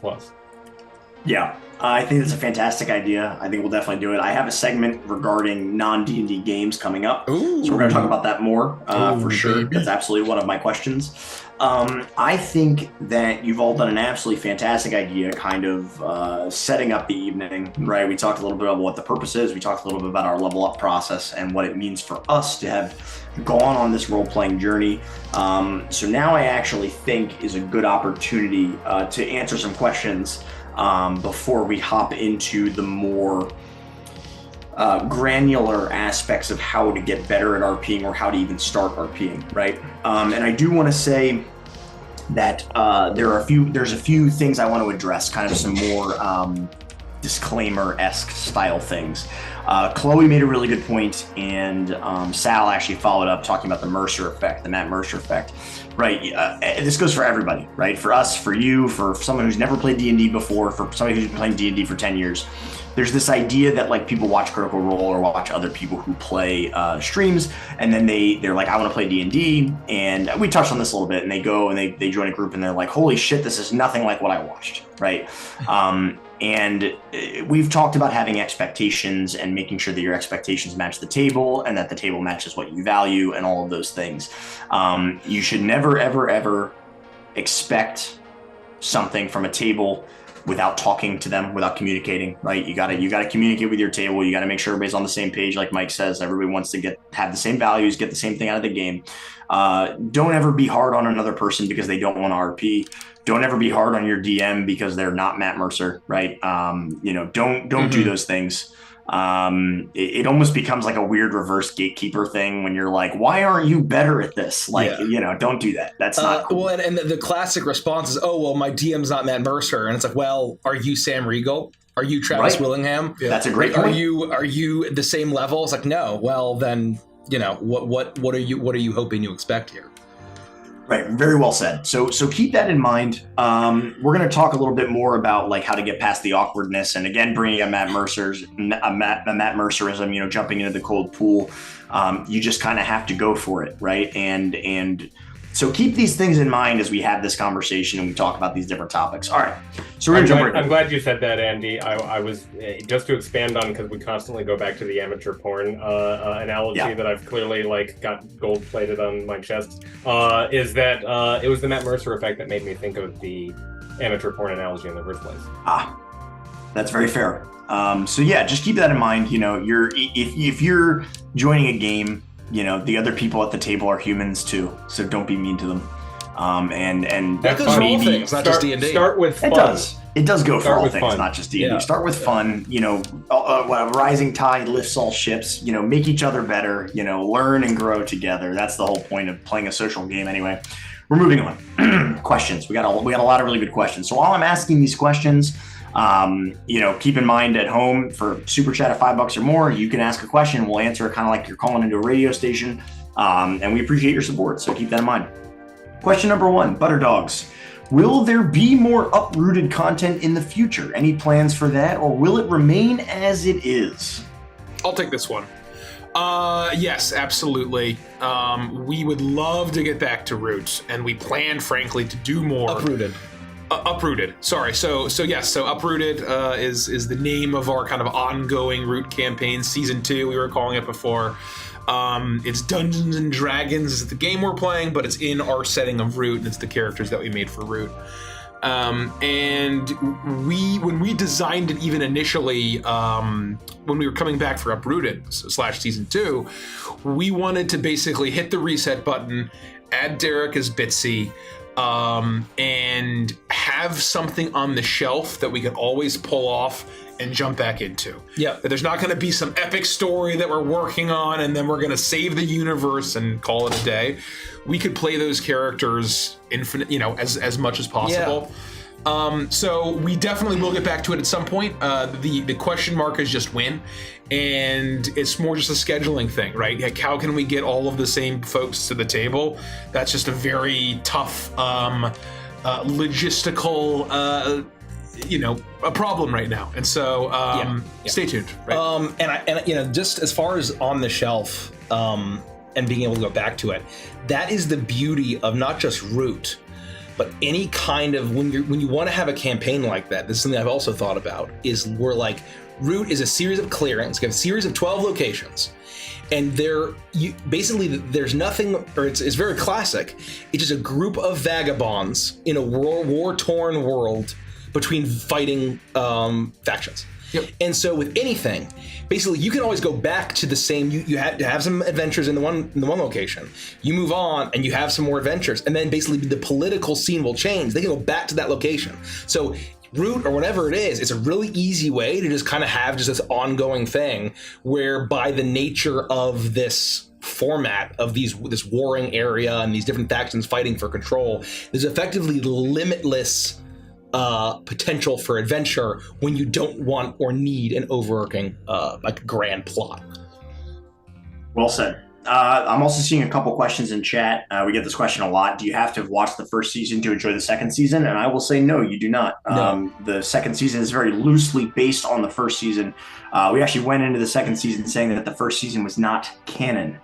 Yeah, I think that's a fantastic idea. I think we'll definitely do it. I have a segment regarding non-D&D games coming up, so we're going to talk about that more for sure. Baby. That's absolutely one of my questions. I think that you've all done an absolutely fantastic idea, kind of setting up the evening, right? We talked a little bit about what the purpose is. We talked a little bit about our level up process and what it means for us to have gone on this role-playing journey. So now I actually think is a good opportunity to answer some questions before we hop into the more granular aspects of how to get better at RPing or how to even start RPing, right? And I do want to say that there's a few things I want to address, kind of some more disclaimer-esque style things. Chloe made a really good point, and Sal actually followed up talking about the Mercer effect, the Matt Mercer effect, right? This goes for everybody, right? For us, for you, for someone who's never played D&D before, for somebody who's been playing D&D for 10 years. There's this idea that like people watch Critical Role or watch other people who play streams, and then they're like, I want to play D&D, and we touched on this a little bit, and they go and they join a group and they're like, holy shit, this is nothing like what I watched, right? And we've talked about having expectations and making sure that your expectations match the table and that the table matches what you value and all of those things. You should never, ever, ever expect something from a table without talking to them, without communicating, right? You gotta communicate with your table. You gotta make sure everybody's on the same page. Like Mike says, everybody wants to have the same values, get the same thing out of the game. Don't ever be hard on another person because they don't want to RP. Don't ever be hard on your DM because they're not Matt Mercer, right? Don't do those things. It almost becomes like a weird reverse gatekeeper thing when you're like, why aren't you better at this? Like, don't do that. That's not cool. Well, and the classic response is, oh, well, my DM's not Matt Mercer. And it's like, well, are you Sam Riegel? Are you Travis Willingham? Yeah. That's a great point. Are you at the same level? It's like, no. Well, then, what are you hoping to expect here? Right. Very well said. So keep that in mind. We're going to talk a little bit more about like how to get past the awkwardness, and again, bringing a Matt Mercerism, jumping into the cold pool. You just kind of have to go for it. Right. And so keep these things in mind as we have this conversation and we talk about these different topics. All right. So I'm glad you said that, Andy. I was just to expand on, because we constantly go back to the amateur porn analogy that I've clearly got gold plated on my chest. Is that it was the Matt Mercer effect that made me think of the amateur porn analogy in the first place. That's very fair. So yeah, just keep that in mind. If you're joining a game, the other people at the table are humans too, so don't be mean to them. And that goes for all things, not just D&D. Start with fun. It does go for all things, fun. not just D&D. Yeah. Start with fun. Rising tide lifts all ships. Make each other better. Learn and grow together. That's the whole point of playing a social game. Anyway, we're moving on. Questions. We got a lot of really good questions. So while I'm asking these questions, keep in mind at home, for super chat at $5 or more, you can ask a question. We'll answer it kind of like you're calling into a radio station. And we appreciate your support. So keep that in mind. Question number 1, Butterdogs. Will there be more Uprooted content in the future? Any plans for that, or will it remain as it is? I'll take this one. Yes, absolutely. We would love to get back to Root, and we plan, frankly, to do more. Uprooted. Sorry. So Uprooted is the name of our kind of ongoing Root campaign, season 2. We were calling it before. It's Dungeons and Dragons is the game we're playing, but it's in our setting of Root, and it's the characters that we made for Root. And when we designed it, even initially, when we were coming back for Uprooted / season 2, we wanted to basically hit the reset button, add Derek as Bitsy, and have something on the shelf that we could always pull off and jump back into. Yeah. That there's not going to be some epic story that we're working on and then we're going to save the universe and call it a day. We could play those characters infinite, as much as possible. Yeah. So we definitely will get back to it at some point. The question mark is just when, and it's more just a scheduling thing, right? Like, how can we get all of the same folks to the table? That's just a very tough logistical a problem right now, and so stay tuned. Right? And just as far as on the shelf and being able to go back to it, that is the beauty of not just Root, but any kind of when you want to have a campaign like that. This is something I've also thought about. Is we're like, Root is a series of clearings, a series of 12 locations. And there's nothing, or it's very classic. It's just a group of vagabonds in a war-torn world between fighting factions. Yep. And so with anything, basically you can always go back to the same, you have to have some adventures in the one location. You move on and you have some more adventures, and then basically the political scene will change. They can go back to that location. So Root or whatever it is, it's a really easy way to just kind of have just this ongoing thing where by the nature of this format of this warring area and these different factions fighting for control, there's effectively limitless potential for adventure when you don't want or need an overarching like grand plot. Well said. I'm also seeing a couple questions in chat. We get this question a lot. Do you have to have watched the first season to enjoy the second season? And I will say, no, you do not. No. The second season is very loosely based on the first season. We actually went into the second season saying that the first season was not canon.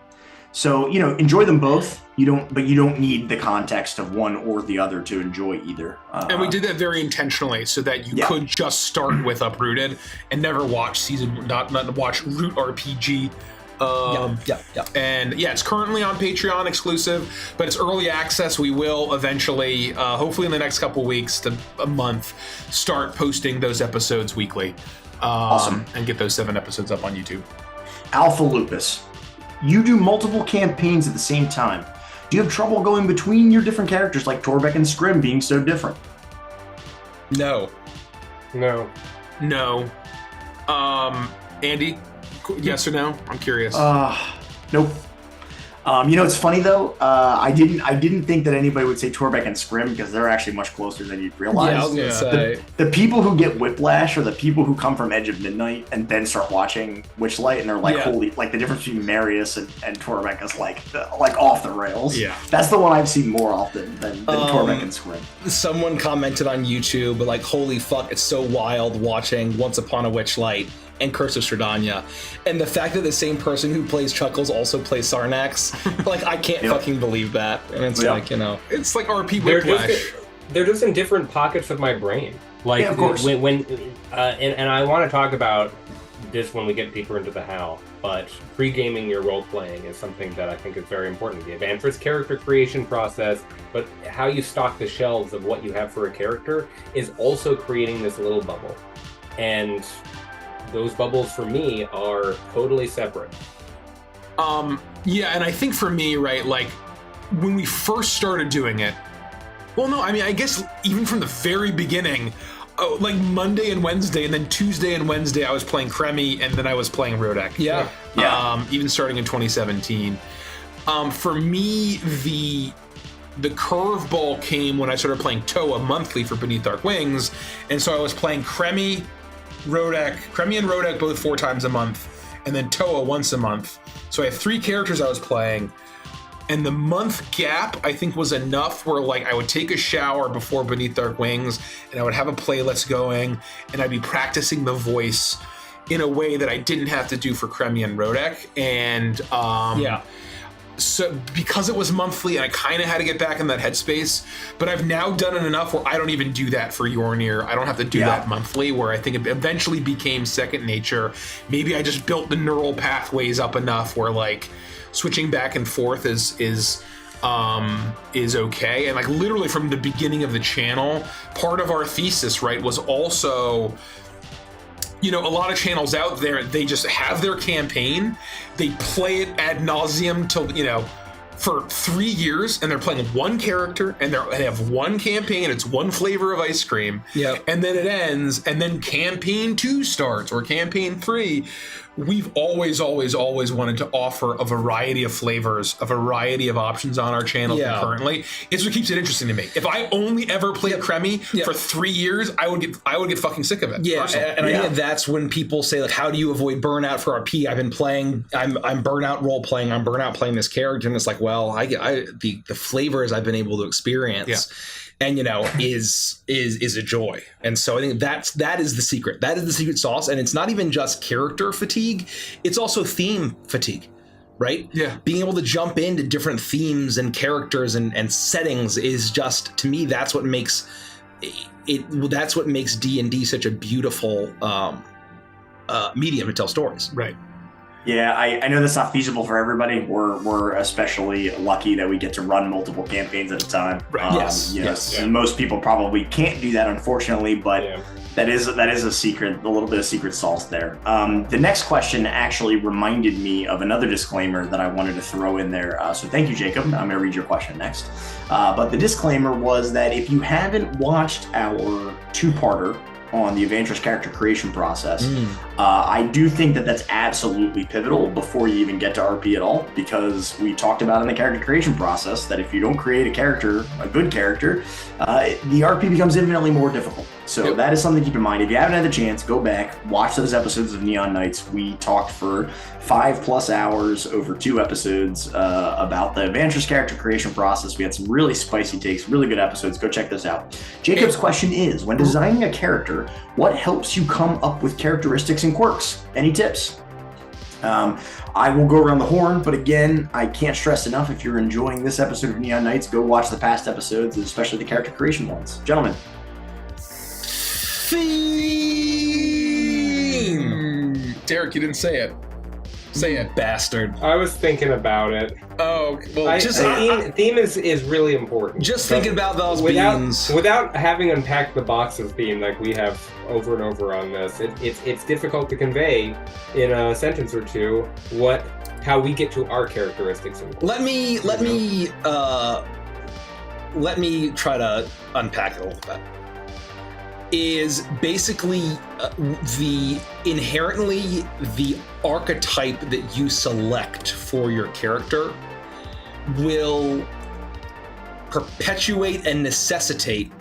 So, enjoy them both. But you don't need the context of one or the other to enjoy either. And we did that very intentionally so that you could just start with Uprooted and never watch not watch Root RPG. And it's currently on Patreon exclusive, but it's early access. We will eventually, hopefully in the next couple weeks to a month, start posting those episodes weekly. Awesome. And get those 7 episodes up on YouTube. Alpha Lupus, you do multiple campaigns at the same time. Do you have trouble going between your different characters like Torbeck and Scrim being so different? No. Andy, yes or no? I'm curious. Nope. It's funny though. I didn't think that anybody would say Torbeck and Scrim because they're actually much closer than you'd realize. Yeah, I was gonna say. The people who get whiplash are the people who come from Edge of Midnight and then start watching Witchlight and they're like, holy, like the difference between Marius and Torbeck is like off the rails. Yeah. That's the one I've seen more often than Torbeck and Scrim. Someone commented on YouTube, like, holy fuck, it's so wild watching Once Upon a Witchlight and Curse of Strahdanya, and the fact that the same person who plays Chuckles also plays Sarnax, like, I can't fucking believe that. And it's like, it's like RP Whiplash. They're just in different pockets of my brain. Like, of course. And I want to talk about this when we get deeper into the how, but pre-gaming your role-playing is something that I think is very important. The Avantris character creation process, but how you stock the shelves of what you have for a character is also creating this little bubble. And those bubbles for me are totally separate. And I think for me, right, like when we first started doing it, I guess even from the very beginning, like Monday and Wednesday, and then Tuesday and Wednesday, I was playing Kremi, and then I was playing Rodek. Yeah. Even starting in 2017. For me, the curveball came when I started playing Toa monthly for Beneath Dark Wings, and so I was playing Kremi and Rodek both 4 times a month, and then Toa once a month. So I have 3 characters I was playing, and the month gap I think was enough where like I would take a shower before Beneath Dark Wings, and I would have a playlist going, and I'd be practicing the voice in a way that I didn't have to do for Kremi and Rodek. And so because it was monthly, I kind of had to get back in that headspace, but I've now done it enough where I don't even do that for Yornir. I don't have to do that monthly, where I think it eventually became second nature. Maybe I just built the neural pathways up enough where like switching back and forth is okay. And like literally from the beginning of the channel, part of our thesis, right, was also, a lot of channels out there, they just have their campaign, they play it ad nauseum till, for 3 years, and they're playing one character, and they have one campaign, it's one flavor of ice cream, and then it ends, and then campaign 2 starts, or campaign 3. We've always wanted to offer a variety of flavors, a variety of options on our channel concurrently. It's what keeps it interesting to me. If I only ever played Kremi for 3 years, I would get fucking sick of it. Yeah, and I think that's when people say, like, how do you avoid burnout for RP? I've been playing, I'm burnout role playing, I'm burnout playing this character, and it's like, well, the flavors I've been able to experience. And is a joy. And so I think that is the secret. That is the secret sauce. And it's not even just character fatigue, it's also theme fatigue, right? Yeah. Being able to jump into different themes and characters and settings is just, to me, that's what makes that's what makes D&D such a beautiful medium to tell stories. Right. Yeah, I know that's not feasible for everybody. We're especially lucky that we get to run multiple campaigns at a time. Right. Yes. Most people probably can't do that, unfortunately, but that is a secret, a little bit of secret sauce there. The next question actually reminded me of another disclaimer that I wanted to throw in there. So thank you, Jacob. I'm going to read your question next. But the disclaimer was that if you haven't watched our two-parter on the Avantris character creation process, I do think that that's absolutely pivotal before you even get to RP at all, because we talked about in the character creation process that if you don't create a character, a good character, the RP becomes infinitely more difficult. So that is something to keep in mind. If you haven't had the chance, go back, watch those episodes of Neon Knights. We talked for 5+ hours over 2 episodes about the Avantris character creation process. We had some really spicy takes, really good episodes. Go check those out. Jacob's question is, when designing a character, what helps you come up with characteristics and quirks? Any tips? I will go around the horn, but again, I can't stress enough, if you're enjoying this episode of Neon Knights, go watch the past episodes, especially the character creation ones. Gentlemen. Theme. Derek, you didn't say it. Say it. Bastard. I was thinking about it. Oh, well, Theme is really important. Just thinking about those beans. Without having unpacked the box of theme like we have over and over on this, it's difficult to convey in a sentence or two how we get to our characteristics. Let me try to unpack it a little bit. Is basically the archetype that you select for your character will perpetuate and necessitate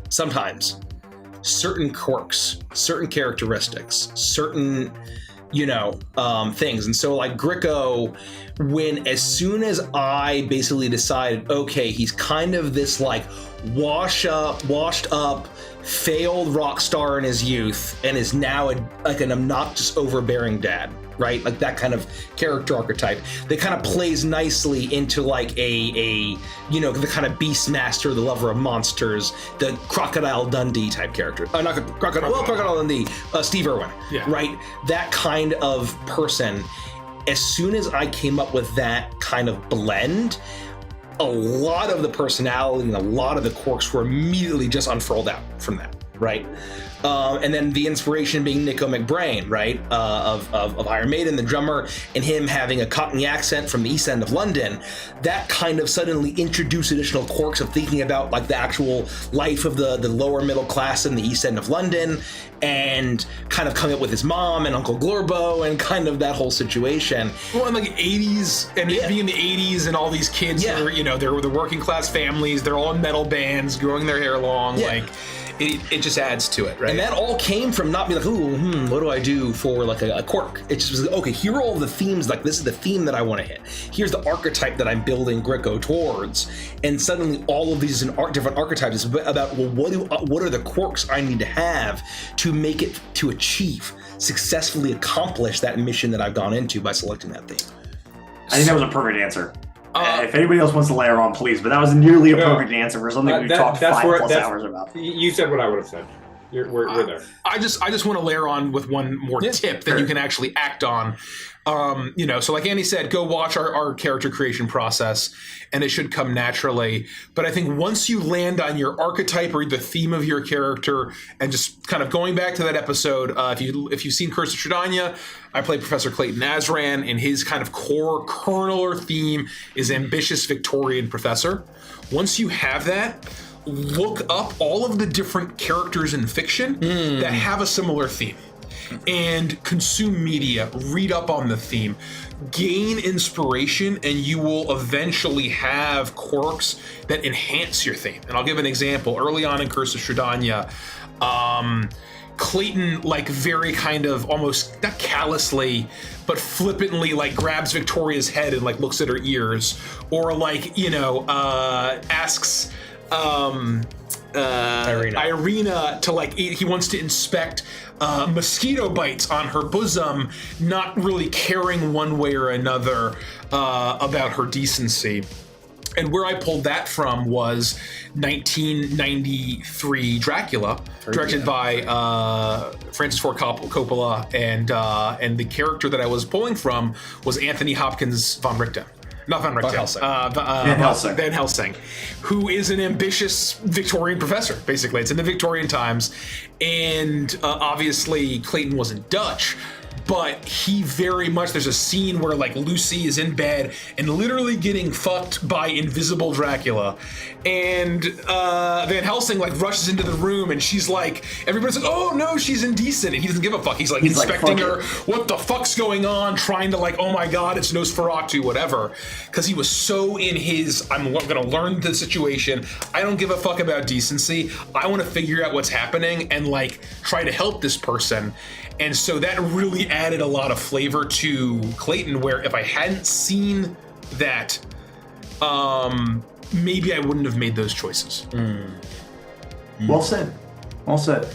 sometimes certain quirks, certain characteristics, certain things. And so like Gricko, as soon as I basically decided, okay, he's kind of this like washed up failed rock star in his youth and is now an obnoxious overbearing dad, right? Like that kind of character archetype that kind of plays nicely into like the kind of Beastmaster, the lover of monsters, the Crocodile Dundee type character. Not Crocodile Dundee, Steve Irwin, right? That kind of person. As soon as I came up with that kind of blend, a lot of the personality and a lot of the quirks were immediately just unfurled out from that, right? And then the inspiration being Nico McBrain, right? Of Iron Maiden, the drummer, and him having a Cockney accent from the East End of London. That kind of suddenly introduced additional quirks of thinking about like the actual life of the lower middle class in the East End of London, and kind of coming up with his mom and Uncle Glurbo and kind of that whole situation. Well, in like 80s, and being in the 80s, and all these kids, they were the working class families, they're all in metal bands, growing their hair long, like it just adds to it, right? And that all came from not being like, what do I do for like a quirk? It just was like, okay, here are all the themes, like this is the theme that I want to hit. Here's the archetype that I'm building Gricko towards. And suddenly all of these different archetypes is about, well, what are the quirks I need to have to make it, to successfully accomplish that mission that I've gone into by selecting that theme. I think that was a perfect answer. If anybody else wants to layer on, please. But that was nearly a perfect answer for something we've talked 5+ hours about. You said what I would have said. We're there. I just want to layer on with one more tip that you can actually act on. So like Andy said, go watch our character creation process, and it should come naturally. But I think once you land on your archetype or the theme of your character, and just kind of going back to that episode, if you've seen Curse of Tridania, I play Professor Clayton Azran, and his kind of core kernel or theme is ambitious Victorian professor. Once you have that, look up all of the different characters in fiction that have a similar theme, and consume media, read up on the theme, gain inspiration, and you will eventually have quirks that enhance your theme. And I'll give an example. Early on in Curse of Tridania, Clayton, like, very kind of almost not callously, but flippantly, like, grabs Victoria's head and like looks at her ears, or like, asks Irina to, like, he wants to inspect mosquito bites on her bosom, not really caring one way or another about her decency. And where I pulled that from was 1993 Dracula, directed by Francis Ford Coppola, and the character that I was pulling from was Anthony Hopkins von Richten. Not Van Richten. Van Helsing, who is an ambitious Victorian professor, basically. It's in the Victorian times. And obviously, Clayton wasn't Dutch, but he very much, there's a scene where like Lucy is in bed and literally getting fucked by invisible Dracula, and Van Helsing like rushes into the room, and she's like, everybody's like, oh no, she's indecent, and he doesn't give a fuck. He's inspecting her, what the fuck's going on, trying to like, oh my god, it's Nosferatu, whatever, because he was so in his, I'm gonna learn the situation, I don't give a fuck about decency, I want to figure out what's happening and like try to help this person. And so that really added a lot of flavor to Clayton, where if I hadn't seen that, maybe I wouldn't have made those choices. Well said. Well said.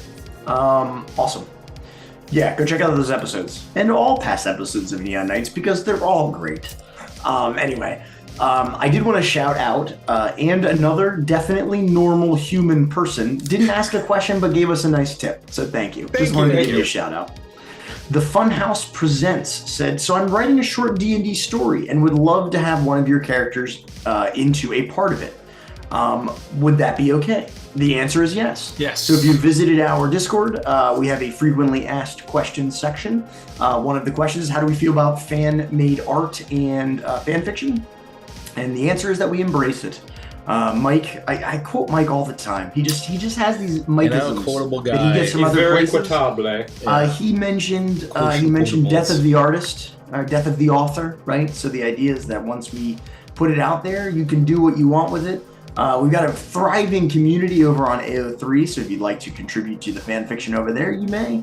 Awesome. Yeah, go check out those episodes. And all past episodes of Neon Nights, because they're all great. Anyway, I did want to shout out, and another definitely normal human person didn't ask a question but gave us a nice tip. So thank you. Just wanted to give you a shout out. The Funhouse Presents said, so I'm writing a short D&D story and would love to have one of your characters into a part of it. Would that be okay? The answer is yes. Yes. So if you visited our Discord, we have a frequently asked questions section. One of the questions is, how do we feel about fan-made art and fan fiction? And the answer is that we embrace it. Mike, I quote Mike all the time. He just has these Mikeisms quotable guy. that he gets from He's other very places. quotable. He mentioned death of the artist, or death of the author, right? So the idea is that once we put it out there, you can do what you want with it. We've got a thriving community over on AO3, so if you'd like to contribute to the fan fiction over there, you may.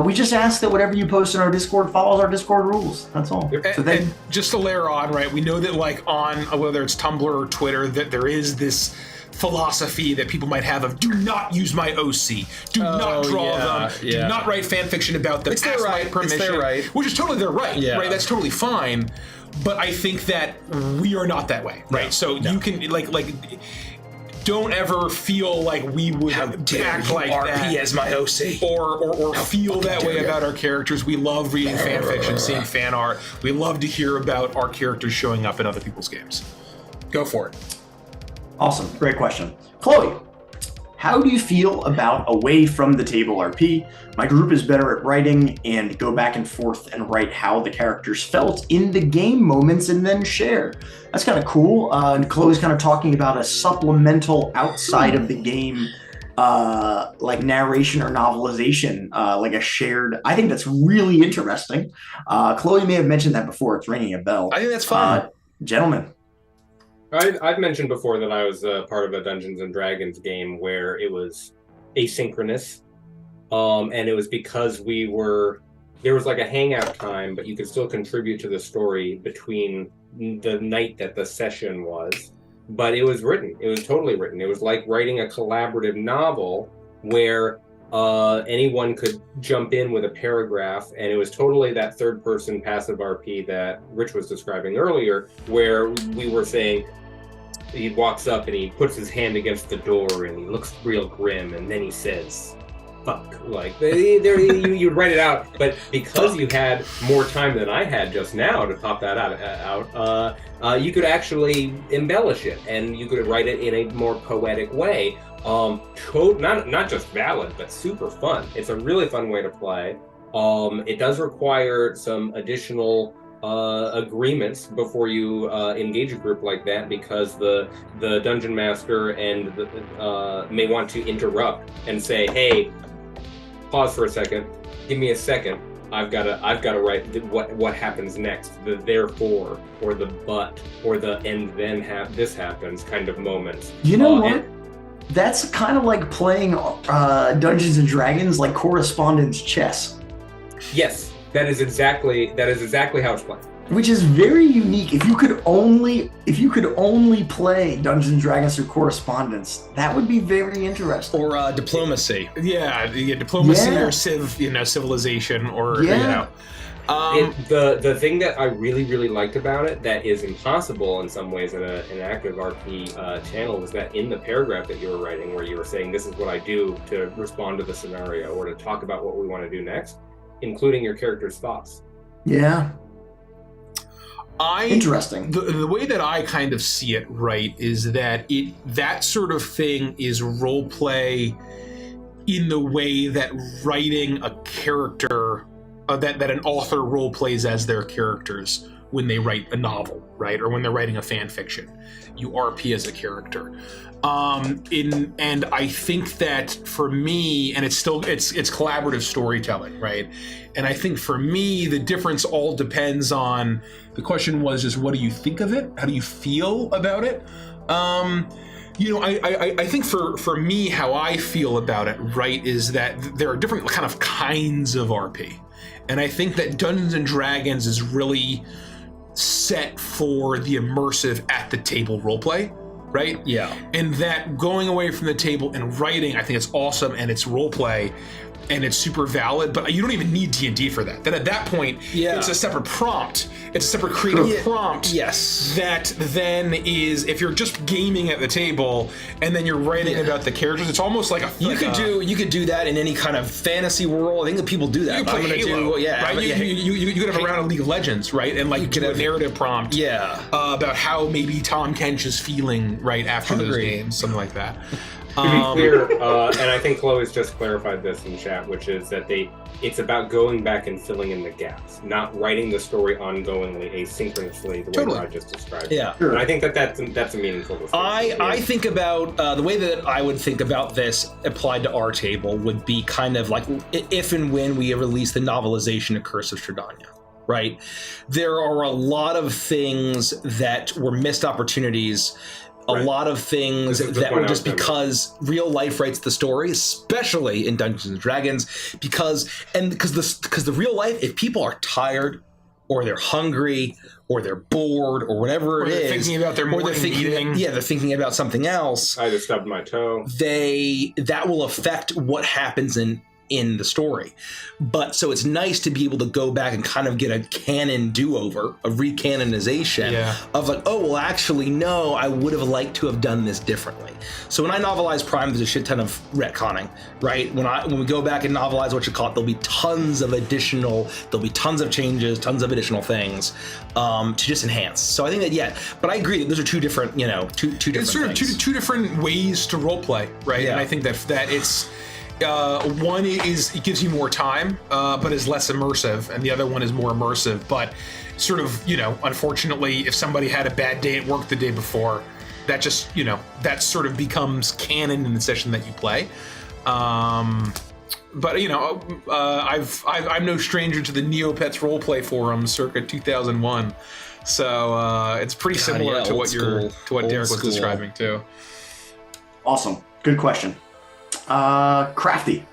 We just ask that whatever you post in our Discord follows our Discord rules. That's all. And just to layer on, right, we know that like on, whether it's Tumblr or Twitter, that there is this philosophy that people might have of, do not use my OC, do not draw them, do not write fan fiction about them, it's their right, my permission, it's their right. Which is totally their right, right? That's totally fine. But I think that we are not that way, right? You can like don't ever feel like we would act like RP that as my OC, or feel that way about our characters. We love reading fan fiction, seeing fan art. We love to hear about our characters showing up in other people's games. Go for it. Awesome, great question, Chloe. How do you feel about away from the table RP? My group is better at writing and go back and forth and write how the characters felt in the game moments and then share. That's kind of cool. And Chloe's kind of talking about a supplemental outside of the game, like narration or novelization, like a shared. I think that's really interesting. Chloe may have mentioned that before. It's ringing a bell. I think that's fun. Gentlemen. I've mentioned before that I was part of a Dungeons and Dragons game where it was asynchronous, and it was because there was like a hangout time, but you could still contribute to the story between the night that the session was. But it was written. It was totally written. It was like writing a collaborative novel where anyone could jump in with a paragraph, and it was totally that third-person passive RP that Rich was describing earlier, where we were saying, he walks up and he puts his hand against the door and he looks real grim, and then he says, fuck. Like, you'd write it out, but because you had more time than I had just now to pop that out, you could actually embellish it, and you could write it in a more poetic way. Not just valid, but super fun. It's a really fun way to play. It does require some additional agreements before you engage a group like that, because the dungeon master and may want to interrupt and say, "Hey, pause for a second. Give me a second. I've got to write what happens next. The therefore or the but or the and then this happens kind of moments." You know what? That's kind of like playing Dungeons and Dragons, like correspondence chess. Yes, that is exactly how it's played. Which is very unique. If you could only play Dungeons and Dragons through correspondence, that would be very interesting. Or diplomacy. Diplomacy or civilization, or The thing that I really, really liked about it that is impossible in some ways in an active RP channel was that in the paragraph that you were writing where you were saying this is what I do to respond to the scenario or to talk about what we want to do next, including your character's thoughts. Yeah. Interesting. The way that I kind of see it, right, is that that sort of thing is role play in the way that writing a character, that an author role plays as their characters when they write a novel, right, or when they're writing a fan fiction. You RP as a character. And I think that for me, and it's collaborative storytelling, right? And I think for me, the difference all depends on, the question was just what do you think of it? How do you feel about it? I think for me, how I feel about it, right, is that there are different kind of kinds of RP. And I think that Dungeons and Dragons is really set for the immersive at the table roleplay, right? Yeah. And that going away from the table and writing, I think it's awesome and it's roleplay and it's super valid, but you don't even need D&D for that. Then at that point, it's a separate prompt. It's a separate creative prompt. Yes. That then is, if you're just gaming at the table and then you're writing about the characters, it's almost like you could do that in any kind of fantasy world. I think that people do that. You can play Halo, right? You could have a round of League of Legends, right? And like do a narrative prompt about how maybe Tom Kench is feeling right after those games, something like that. To be clear, and I think Chloe's just clarified this in chat, which is that it's about going back and filling in the gaps, not writing the story ongoingly, asynchronously, the way that I just described. Yeah. And I think that's a meaningful distinction. I think about, the way that I would think about this applied to our table would be kind of like if and when we release the novelization of Curse of Strahdanya. Right? There are a lot of things that were missed opportunities. A lot of things that were just because real life writes the story, especially in Dungeons and Dragons, because the real life, if people are tired or they're hungry or they're bored or whatever it is, thinking about their morning meeting. Yeah, they're thinking about something else. I just stubbed my toe. That will affect what happens in the story. But so it's nice to be able to go back and kind of get a canon do-over, a recanonization of like, oh, well, actually, no, I would have liked to have done this differently. So when I novelize Prime, there's a shit ton of retconning, right? When we go back and novelize what you call it, there'll be tons of changes, tons of additional things to just enhance. So I think that, but I agree that those are two different, two different it's sort things. of two different ways to roleplay, right? Yeah. And I think that it's, one is it gives you more time, but is less immersive, and the other one is more immersive, but sort of, unfortunately, if somebody had a bad day at work the day before, that just, that sort of becomes canon in the session that you play. But I'm no stranger to the Neopets roleplay forum circa 2001, so it's pretty similar to what Derek was describing too. Awesome, good question. Crafty.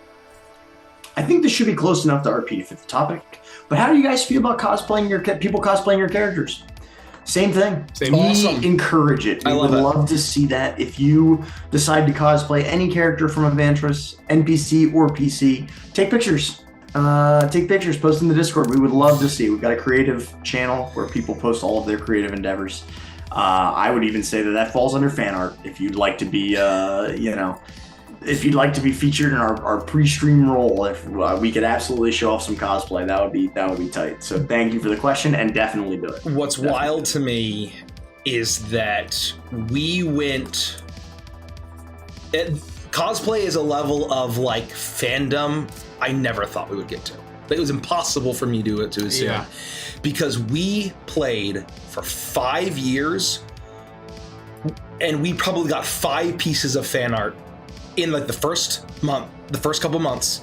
I think this should be close enough to RP to fit the topic, but how do you guys feel about people cosplaying your characters? Same thing. Awesome. Encourage it. We would love to see that. If you decide to cosplay any character from Avantris, NPC or PC, take pictures. Post in the Discord. We would love to see. We've got a creative channel where people post all of their creative endeavors. I would even say that falls under fan art. If you'd like to be, if you'd like to be featured in our pre-stream role, if we could absolutely show off some cosplay, that would be tight. So thank you for the question, and definitely do it. What's wild to me is that we went. Cosplay is a level of like fandom I never thought we would get to. It was impossible for me to assume, because we played for 5 years, and we probably got 5 pieces of fan art in like the first couple months,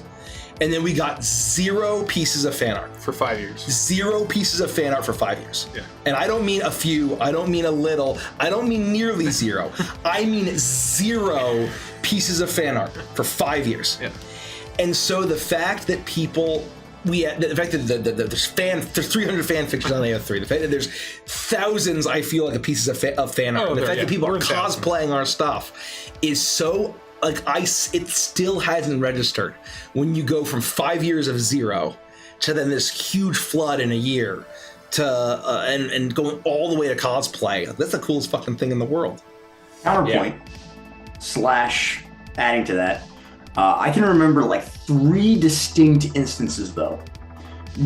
and then we got 0 pieces of fan art for 5 years. 0 pieces of fan art for 5 years. Yeah. And I don't mean a few, I don't mean a little, I don't mean nearly 0. I mean 0 pieces of fan art for 5 years. Yeah. And so the fact that people, the fact that there's 300 fan fictions on AO3, the fact that there's thousands, I feel like, pieces of fan art, and the fact that people are cosplaying our stuff is so, like, it still hasn't registered when you go from 5 years of 0 to then this huge flood in a year to and going all the way to cosplay. That's the coolest fucking thing in the world. Counterpoint / adding to that, I can remember like 3 distinct instances though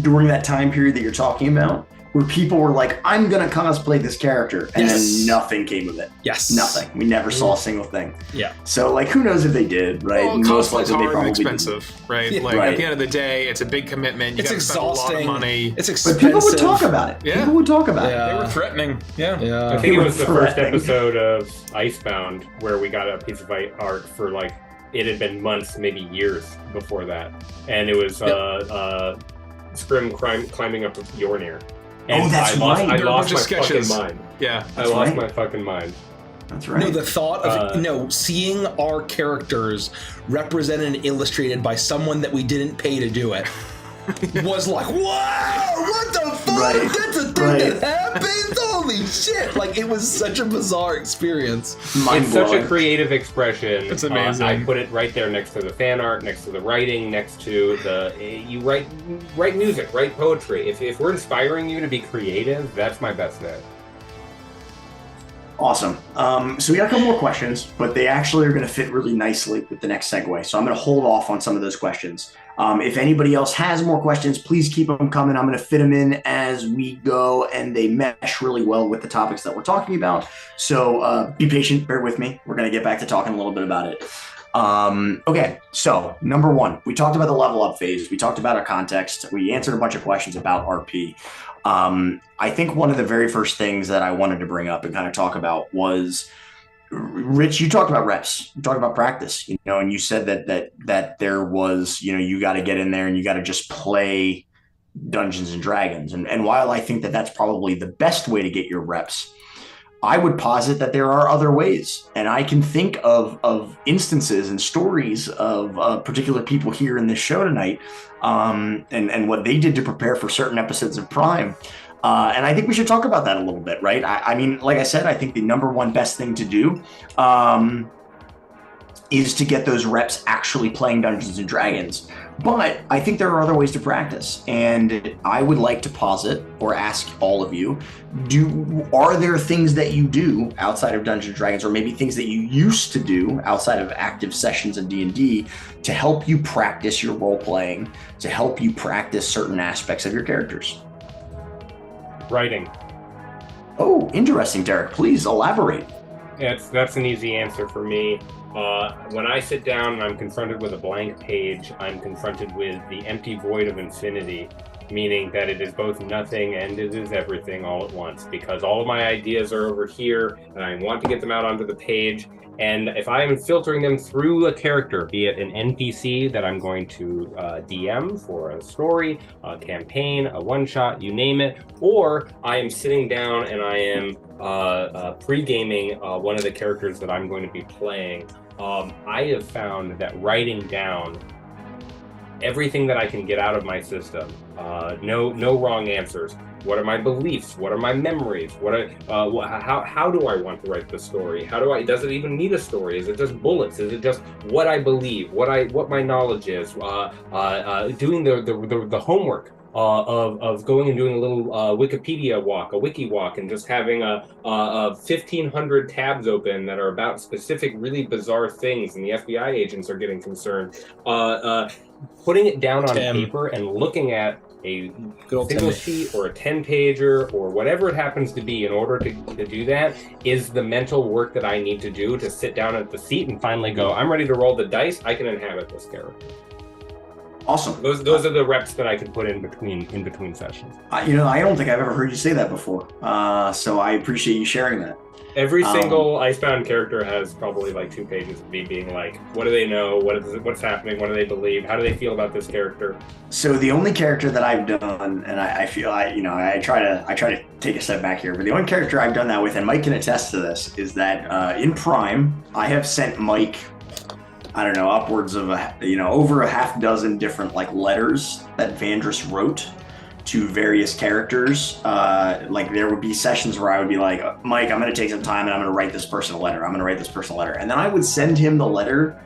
during that time period that you're talking about, where people were like, I'm going to cosplay this character, and then nothing came of it. Yes. Nothing. We never saw a single thing. Yeah. So, like, who knows if they did, right? Well, cosplay's hard and expensive, right? Yeah. Like, Right. at the end of the day, it's a big commitment. You It's gotta spend a exhausting. lot of money. It's But expensive. people would talk about it. Yeah. People would talk about Yeah. They were threatening. Yeah. Yeah. I think it was the first Threatening. episode of Icebound where we got a piece of art for like it had been months, maybe years before that, and it was Scrim climbing up Yornir. And Oh, that's I lost, right. I There were a lost bunch my of sketches. fucking mind. Yeah. I That's lost right. my fucking mind. it. That's right. No, the thought of seeing our characters represented and illustrated by someone that we didn't pay to do it was like, wow, what the fuck? Right. That's a thing Right. that happens? Holy shit. Like, it was such a bizarre experience. It's such a Mind-blowing. creative expression. It's amazing. I put it right there next to the fan art, next to the writing, next to the you write music, write poetry. If we're inspiring you to be creative, that's my best bet. Awesome. So we got a couple more questions, but they actually are going to fit really nicely with the next segue. So I'm going to hold off on some of those questions. If anybody else has more questions, please keep them coming. I'm going to fit them in as we go, and they mesh really well with the topics that we're talking about. So be patient, bear with me. We're going to get back to talking a little bit about it. Okay, so number 1, we talked about the level up phase. We talked about our context. We answered a bunch of questions about RP. I think one of the very first things that I wanted to bring up and kind of talk about was, Rich, you talked about reps, you talked about practice, and you said that there was, you got to get in there and you got to just play Dungeons and Dragons. And while I think that that's probably the best way to get your reps, I would posit that there are other ways. And I can think of instances and stories of particular people here in this show tonight, and what they did to prepare for certain episodes of Prime. And I think we should talk about that a little bit, right? I mean, like I said, I think the number one best thing to do is to get those reps actually playing Dungeons and Dragons. But I think there are other ways to practice. And I would like to posit or ask all of you, are there things that you do outside of Dungeons and Dragons, or maybe things that you used to do outside of active sessions in D&D to help you practice your role playing, to help you practice certain aspects of your characters? Writing. Oh, interesting, Derek. Please elaborate. That's an easy answer for me. When I sit down and I'm confronted with a blank page, I'm confronted with the empty void of infinity, meaning that it is both nothing and it is everything all at once, because all of my ideas are over here and I want to get them out onto the page. And if I am filtering them through a character, be it an NPC that I'm going to DM for a story, a campaign, a one-shot, you name it, or I am sitting down and I am pre-gaming one of the characters that I'm going to be playing, I have found that writing down everything that I can get out of my system, no wrong answers. What are my beliefs? What are my memories? How do I want to write the story? Does it even need a story? Is it just bullets? Is it just what I believe? What my knowledge is? Doing the homework of going and doing a little Wikipedia walk, a wiki walk, and just having a 1,500 tabs open that are about specific, really bizarre things, and the FBI agents are getting concerned. Putting it down on paper and looking at a single sheet or a 10-pager or whatever it happens to be in order to do that is the mental work that I need to do to sit down at the seat and finally go, I'm ready to roll the dice, I can inhabit this character. Awesome. Those are the reps that I can put in between sessions. I don't think I've ever heard you say that before. So I appreciate you sharing that. Every single Icebound character has probably like 2 pages of me being like, what do they know? What's happening? What do they believe? How do they feel about this character? So the only character that I've done, and I feel I try to take a step back here, but the only character I've done that with, and Mike can attest to this, is that in Prime, I have sent Mike, I don't know, upwards of over a half dozen different like letters that Avantris wrote to various characters. Like there would be sessions where I would be like, Mike, I'm going to take some time and I'm going to write this person a letter. I'm going to write this person a letter. And then I would send him the letter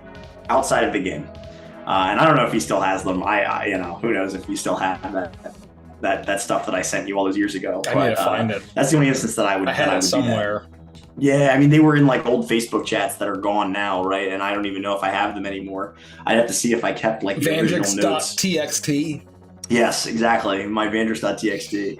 outside of the game. And I don't know if he still has them. I who knows if he still has that stuff that I sent you all those years ago. I need to find it. That's the only instance that I would. I had it somewhere. Yeah, I mean, they were in like old Facebook chats that are gone now, right? And I don't even know if I have them anymore. I'd have to see if I kept like the original notes. Vandrix.txt. Yes, exactly. My Vandrix.txt.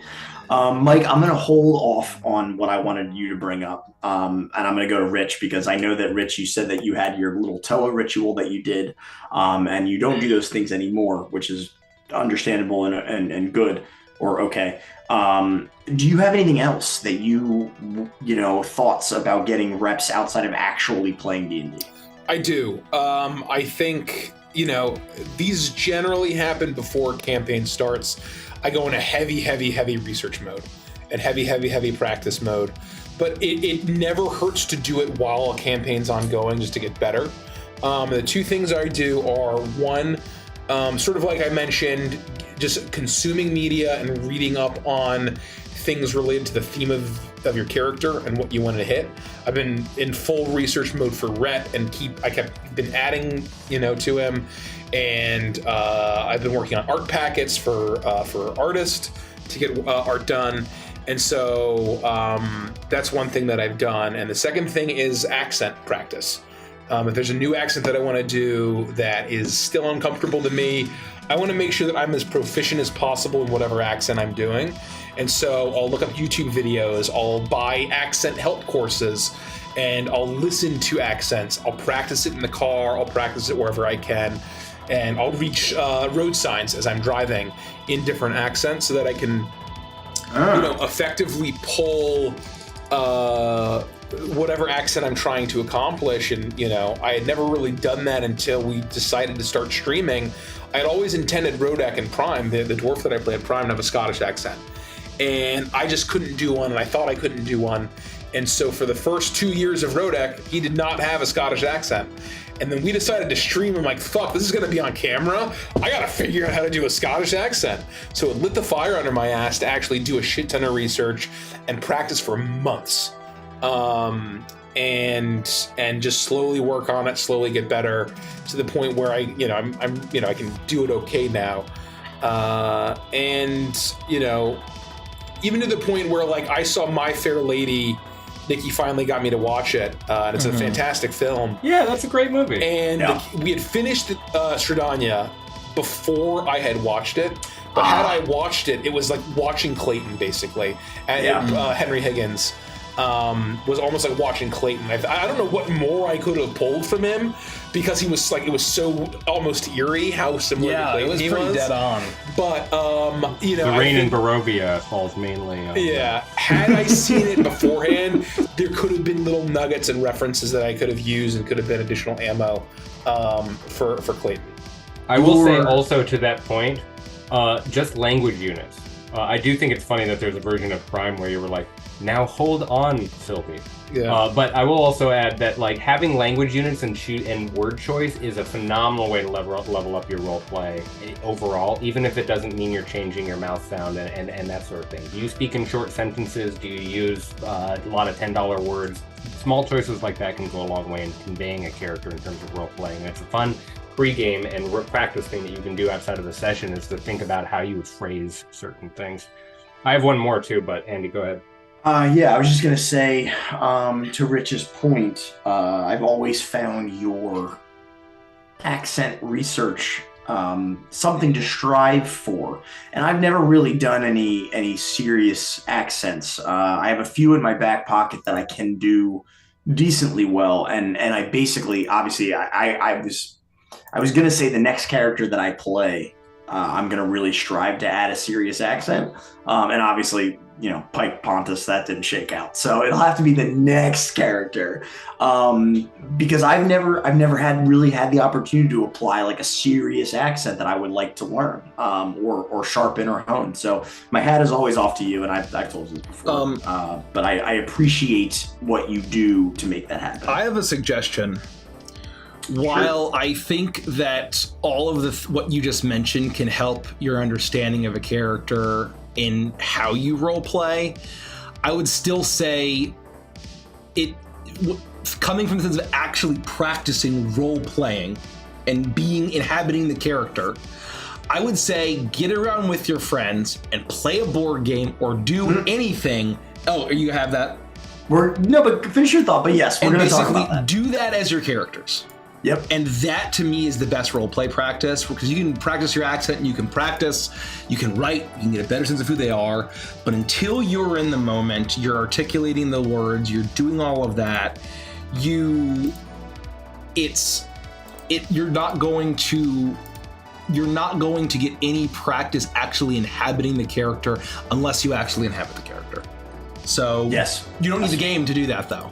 Mike, I'm going to hold off on what I wanted you to bring up. And I'm going to go to Rich because I know that, Rich, you said that you had your little Toa ritual that you did. And you don't do those things anymore, which is understandable and good or okay. Do you have anything else that thoughts about getting reps outside of actually playing D&D? I do. I think, these generally happen before campaign starts. I go in a heavy research mode and heavy practice mode. But it never hurts to do it while a campaign's ongoing just to get better. The two things I do are, one, sort of like I mentioned, just consuming media and reading up on things related to the theme of your character and what you want to hit. I've been in full research mode for Rhett and been adding, to him, and I've been working on art packets for artists to get art done. And so that's one thing that I've done. And the second thing is accent practice. If there's a new accent that I want to do that is still uncomfortable to me, I want to make sure that I'm as proficient as possible in whatever accent I'm doing. And so I'll look up YouTube videos, I'll buy accent help courses, and I'll listen to accents. I'll practice it in the car, I'll practice it wherever I can, and I'll reach road signs as I'm driving in different accents so that I can effectively pull whatever accent I'm trying to accomplish. And I had never really done that until we decided to start streaming. I had always intended Rodak and Prime, the dwarf that I played Prime, to have a Scottish accent, and I just couldn't do one, and I thought I couldn't do one. And so for the first 2 years of Rodak, he did not have a Scottish accent. And then we decided to stream. I'm like, fuck, this is going to be on camera. I got to figure out how to do a Scottish accent. So it lit the fire under my ass to actually do a shit ton of research and practice for months. And just slowly work on it, slowly get better to the point where I can do it okay now. Even to the point where, like, I saw My Fair Lady. Nikki finally got me to watch it, and it's a fantastic film. Yeah, that's a great movie. And we had finished Stradania before I had watched it, but had I watched it, it was like watching Clayton, basically. And Henry Higgins was almost like watching Clayton. I don't know what more I could have pulled from him, because he was like, it was so almost eerie how similar to Clayton he was. Pretty dead on. But the rain in Barovia falls mainly on had I seen it beforehand, there could have been little nuggets and references that I could have used and could have been additional ammo for Clayton. I will say also to that point, just language units. I do think it's funny that there's a version of Prime where you were like, now hold on, Sylvie. Yeah. But I will also add that, like, having language units and word choice is a phenomenal way to level up your role play overall, even if it doesn't mean you're changing your mouth sound and that sort of thing. Do you speak in short sentences? Do you use a lot of $10 words? Small choices like that can go a long way in conveying a character in terms of role playing. It's a fun pre-game and practice thing that you can do outside of the session, is to think about how you would phrase certain things. I have one more too, but Andy, go ahead. I was just going to say, to Rich's point, I've always found your accent research something to strive for. And I've never really done any serious accents. I have a few in my back pocket that I can do decently well. And I basically, obviously, I was going to say the next character that I play, I'm going to really strive to add a serious accent. And obviously, Pike Pontus, that didn't shake out. So it'll have to be the next character. Because I've never really had the opportunity to apply like a serious accent that I would like to learn, or sharpen or hone. So my hat is always off to you, and I've told you this before. But I appreciate what you do to make that happen. I have a suggestion. While I think that all of what you just mentioned can help your understanding of a character in how you role play, I would still say it coming from the sense of actually practicing role playing and inhabiting the character, I would say get around with your friends and play a board game or do anything. Oh, you have that? But finish your thought. But yes, we're going to talk about that. Do that as your characters. Yep. And that to me is the best role play practice, because you can practice your accent, you can write, you can get a better sense of who they are. But until you're in the moment, you're articulating the words, you're doing all of that, you're not going to get any practice actually inhabiting the character unless you actually inhabit the character. So yes, you don't need the game to do that though.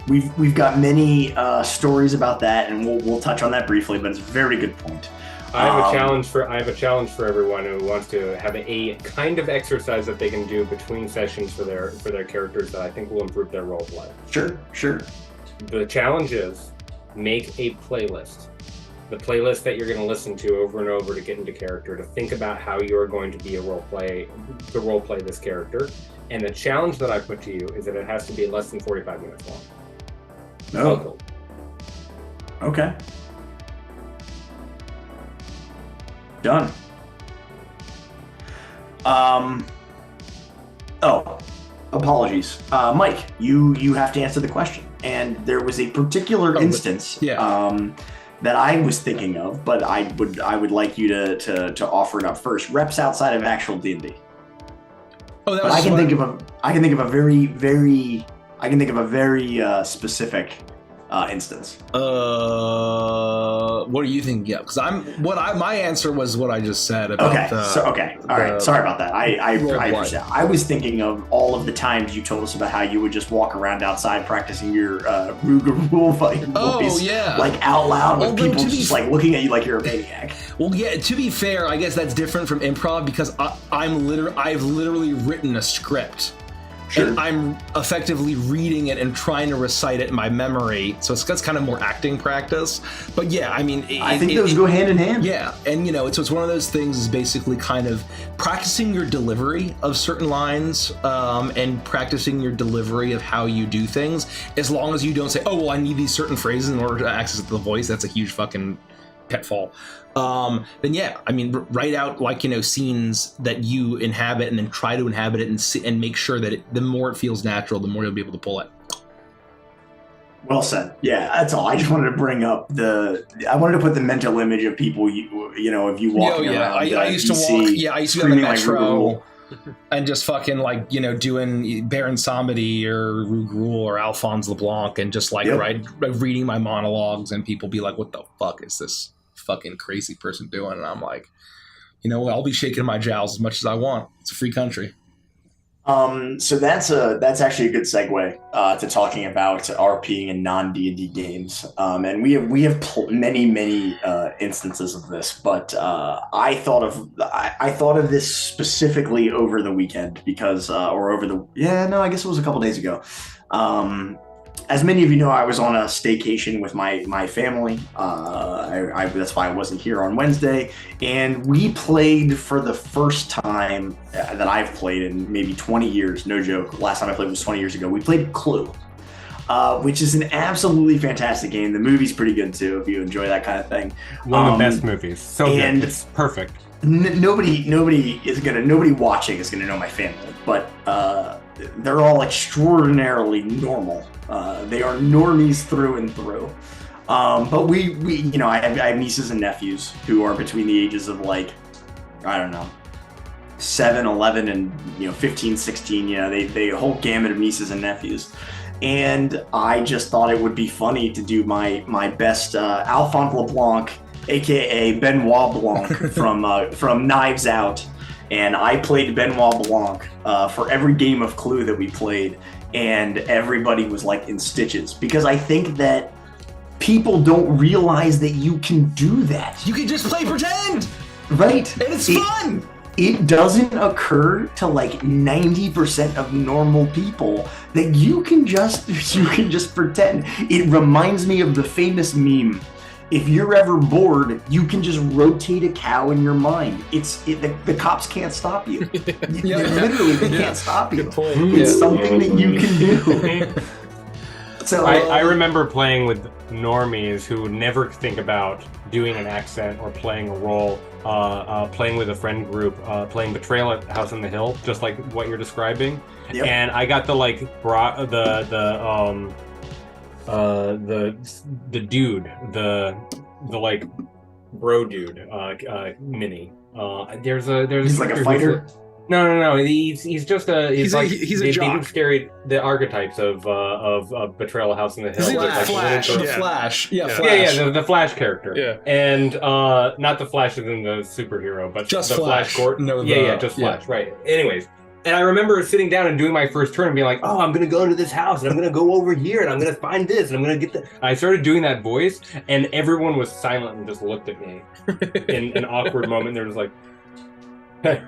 We've got many stories about that, and we'll touch on that briefly. But it's a very good point. I have a challenge for everyone who wants to have a kind of exercise that they can do between sessions for their characters that I think will improve their role play. Sure. The challenge is make a playlist. The playlist that you're going to listen to over and over to get into character, to think about how you're going to be role play this character. And the challenge that I put to you is that it has to be less than 45 minutes long. No. Okay. Done. Apologies. Mike, you have to answer the question. And there was a particular instance that I was thinking of, but I would like you to offer it up first. Reps outside of actual D&D. Oh, that but was I can think of a very specific instance. What are you thinking? Yeah, because my answer was what I just said about all right. Sorry about that. I understand. I was thinking of all of the times you told us about how you would just walk around outside practicing your Ruger rule fighting voice, like out loud with people just like looking at you like you're a maniac. Well, yeah. To be fair, I guess that's different from improv because I've literally written a script. Sure. And I'm effectively reading it and trying to recite it in my memory, so that's kind of more acting practice. But yeah, I mean, I think those go hand in hand. Yeah, and it's one of those things is basically kind of practicing your delivery of certain lines, and practicing your delivery of how you do things. As long as you don't say, "Oh, well, I need these certain phrases in order to access the voice," that's a huge fucking pitfall. Then yeah, I mean, write out scenes that you inhabit, and then try to inhabit it and make sure that the more it feels natural, the more you'll be able to pull it. Well said. Yeah, that's all. I just wanted to bring up I wanted to put the mental image of people, if you walking around. I used to walk. Yeah, I used to be on the metro. And just fucking doing Baron Samedi or Rougrul or Alphonse LeBlanc and just reading my monologues, and people be like, "What the fuck is this fucking crazy person doing?" And I'm like, I'll be shaking my jowls as much as I want. It's a free country. So that's actually a good segue to talking about RPing in non-D&D games. And we have many instances of this, but I thought of this specifically over the weekend because I guess it was a couple days ago. As many of you know, I was on a staycation with my family. That's why I wasn't here on Wednesday. And we played for the first time that I've played in maybe 20 years. No joke. Last time I played was 20 years ago. We played Clue, which is an absolutely fantastic game. The movie's pretty good too, if you enjoy that kind of thing. One of the best movies. So good. It's perfect. Nobody watching is gonna know my family, but they're all extraordinarily normal. They are normies through and through. But I have nieces and nephews who are between the ages of 7, 11, and 15, 16. They a whole gamut of nieces and nephews. And I just thought it would be funny to do my best Alphonse LeBlanc, aka Benoit Blanc from Knives Out. And I played Benoit Blanc for every game of Clue that we played, and everybody was in stitches because I think that people don't realize that you can do that. You can just play pretend, right? And it's fun. It doesn't occur to 90% of normal people that you can just pretend. It reminds me of the famous meme. If you're ever bored, you can just rotate a cow in your mind. The cops can't stop you. Literally, they can't stop you. Good point. It's something that you can do. So I remember playing with normies who would never think about doing an accent or playing a role, playing with a friend group, playing Betrayal at House on the Hill, just like what you're describing. Yep. And I got the dude, the like bro dude, mini. He's like a fighter. No. He's just a. He's a jock. The archetypes of Betrayal at House on the Hill. Is he Flash, like Flash? the Yeah. Flash. Yeah, Yeah. Flash. the Flash character. Yeah. And not the Flash as in the superhero, but Just the Flash. Gordon. No, just Flash. Right. Anyways, and I remember sitting down and doing my first turn and being like, "Oh, I'm gonna go to this house and I'm gonna go over here and I'm gonna find this and I'm gonna get that." I started doing that voice, and everyone was silent and just looked at me in an awkward moment. They're just like, "Hey."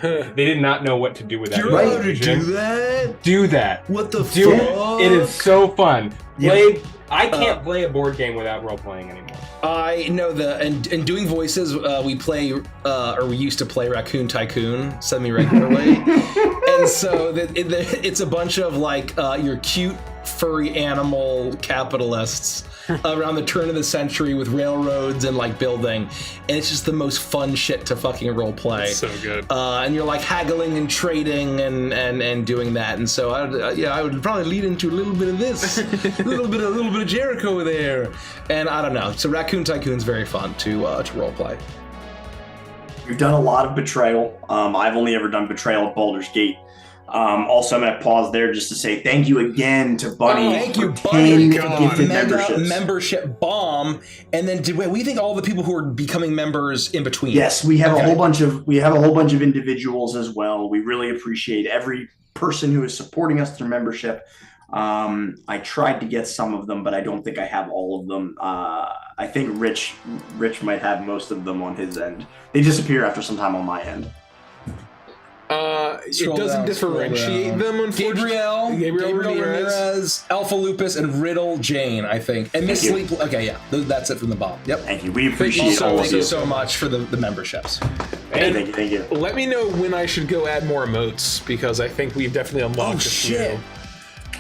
They did not know what to do with that. You're allowed to do that? Do that. What the Do fuck? it. It is so fun. Yeah. I can't play a board game without role playing anymore. I know and doing voices, we play, or we used to play Raccoon Tycoon semi-regularly. And so it's a bunch of like your cute furry animal capitalists around the turn of the century with railroads and like building, and it's just the most fun shit to fucking role play. It's so good. And you're like haggling and trading and doing that, and so I would probably lead into a little bit of this, a little bit of Jericho there, and I don't know. So Raccoon Tycoon's very fun to role play. We've done a lot of Betrayal. I've only ever done Betrayal at Baldur's Gate. Also, I'm going to pause there just to say thank you again to Bunny. Thank you, for Bunny. 10 gifted memberships. Membership bomb. And then we thank all the people who are becoming members in between. Yes, we have a whole bunch of individuals as well. We really appreciate every person who is supporting us through membership. I tried to get some of them, but I don't think I have all of them. I think Rich might have most of them on his end. They disappear after some time on my end. It doesn't differentiate them, unfortunately. Gabriel Ramirez, Alpha Lupus, and Riddle Jane, I think. And Miss Sleep. Okay, yeah, that's it from the bomb. Yep. Thank you. We appreciate all of Thank you you so much for the memberships. Thank you. Let me know when I should go add more emotes, because I think we've definitely unlocked a few.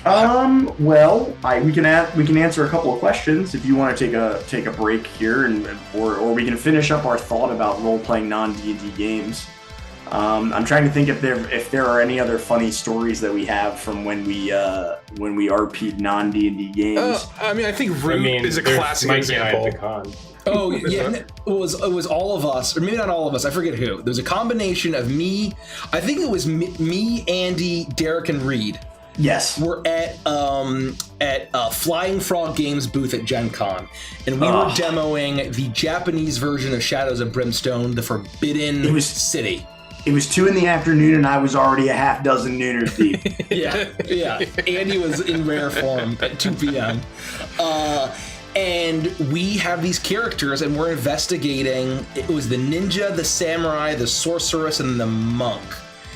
Well, we can answer a couple of questions if you want to take a break here, or we can finish up our thought about role playing non-D&D games. I'm trying to think if there are any other funny stories that we have from when we RP'd non-D&D games. I think Root is a classic example. Oh yeah, it was all of us, or maybe not all of us. I forget who. There was a combination of me. I think it was me, Andy, Derek, and Reed. Yes, we're at Flying Frog Games booth at Gen Con, and we were demoing the Japanese version of Shadows of Brimstone, the Forbidden City. It was 2 p.m, and I was already a half dozen nooners deep. yeah. Andy was in rare form at 2 p.m. And we have these characters, and we're investigating. It was the ninja, the samurai, the sorceress, and the monk.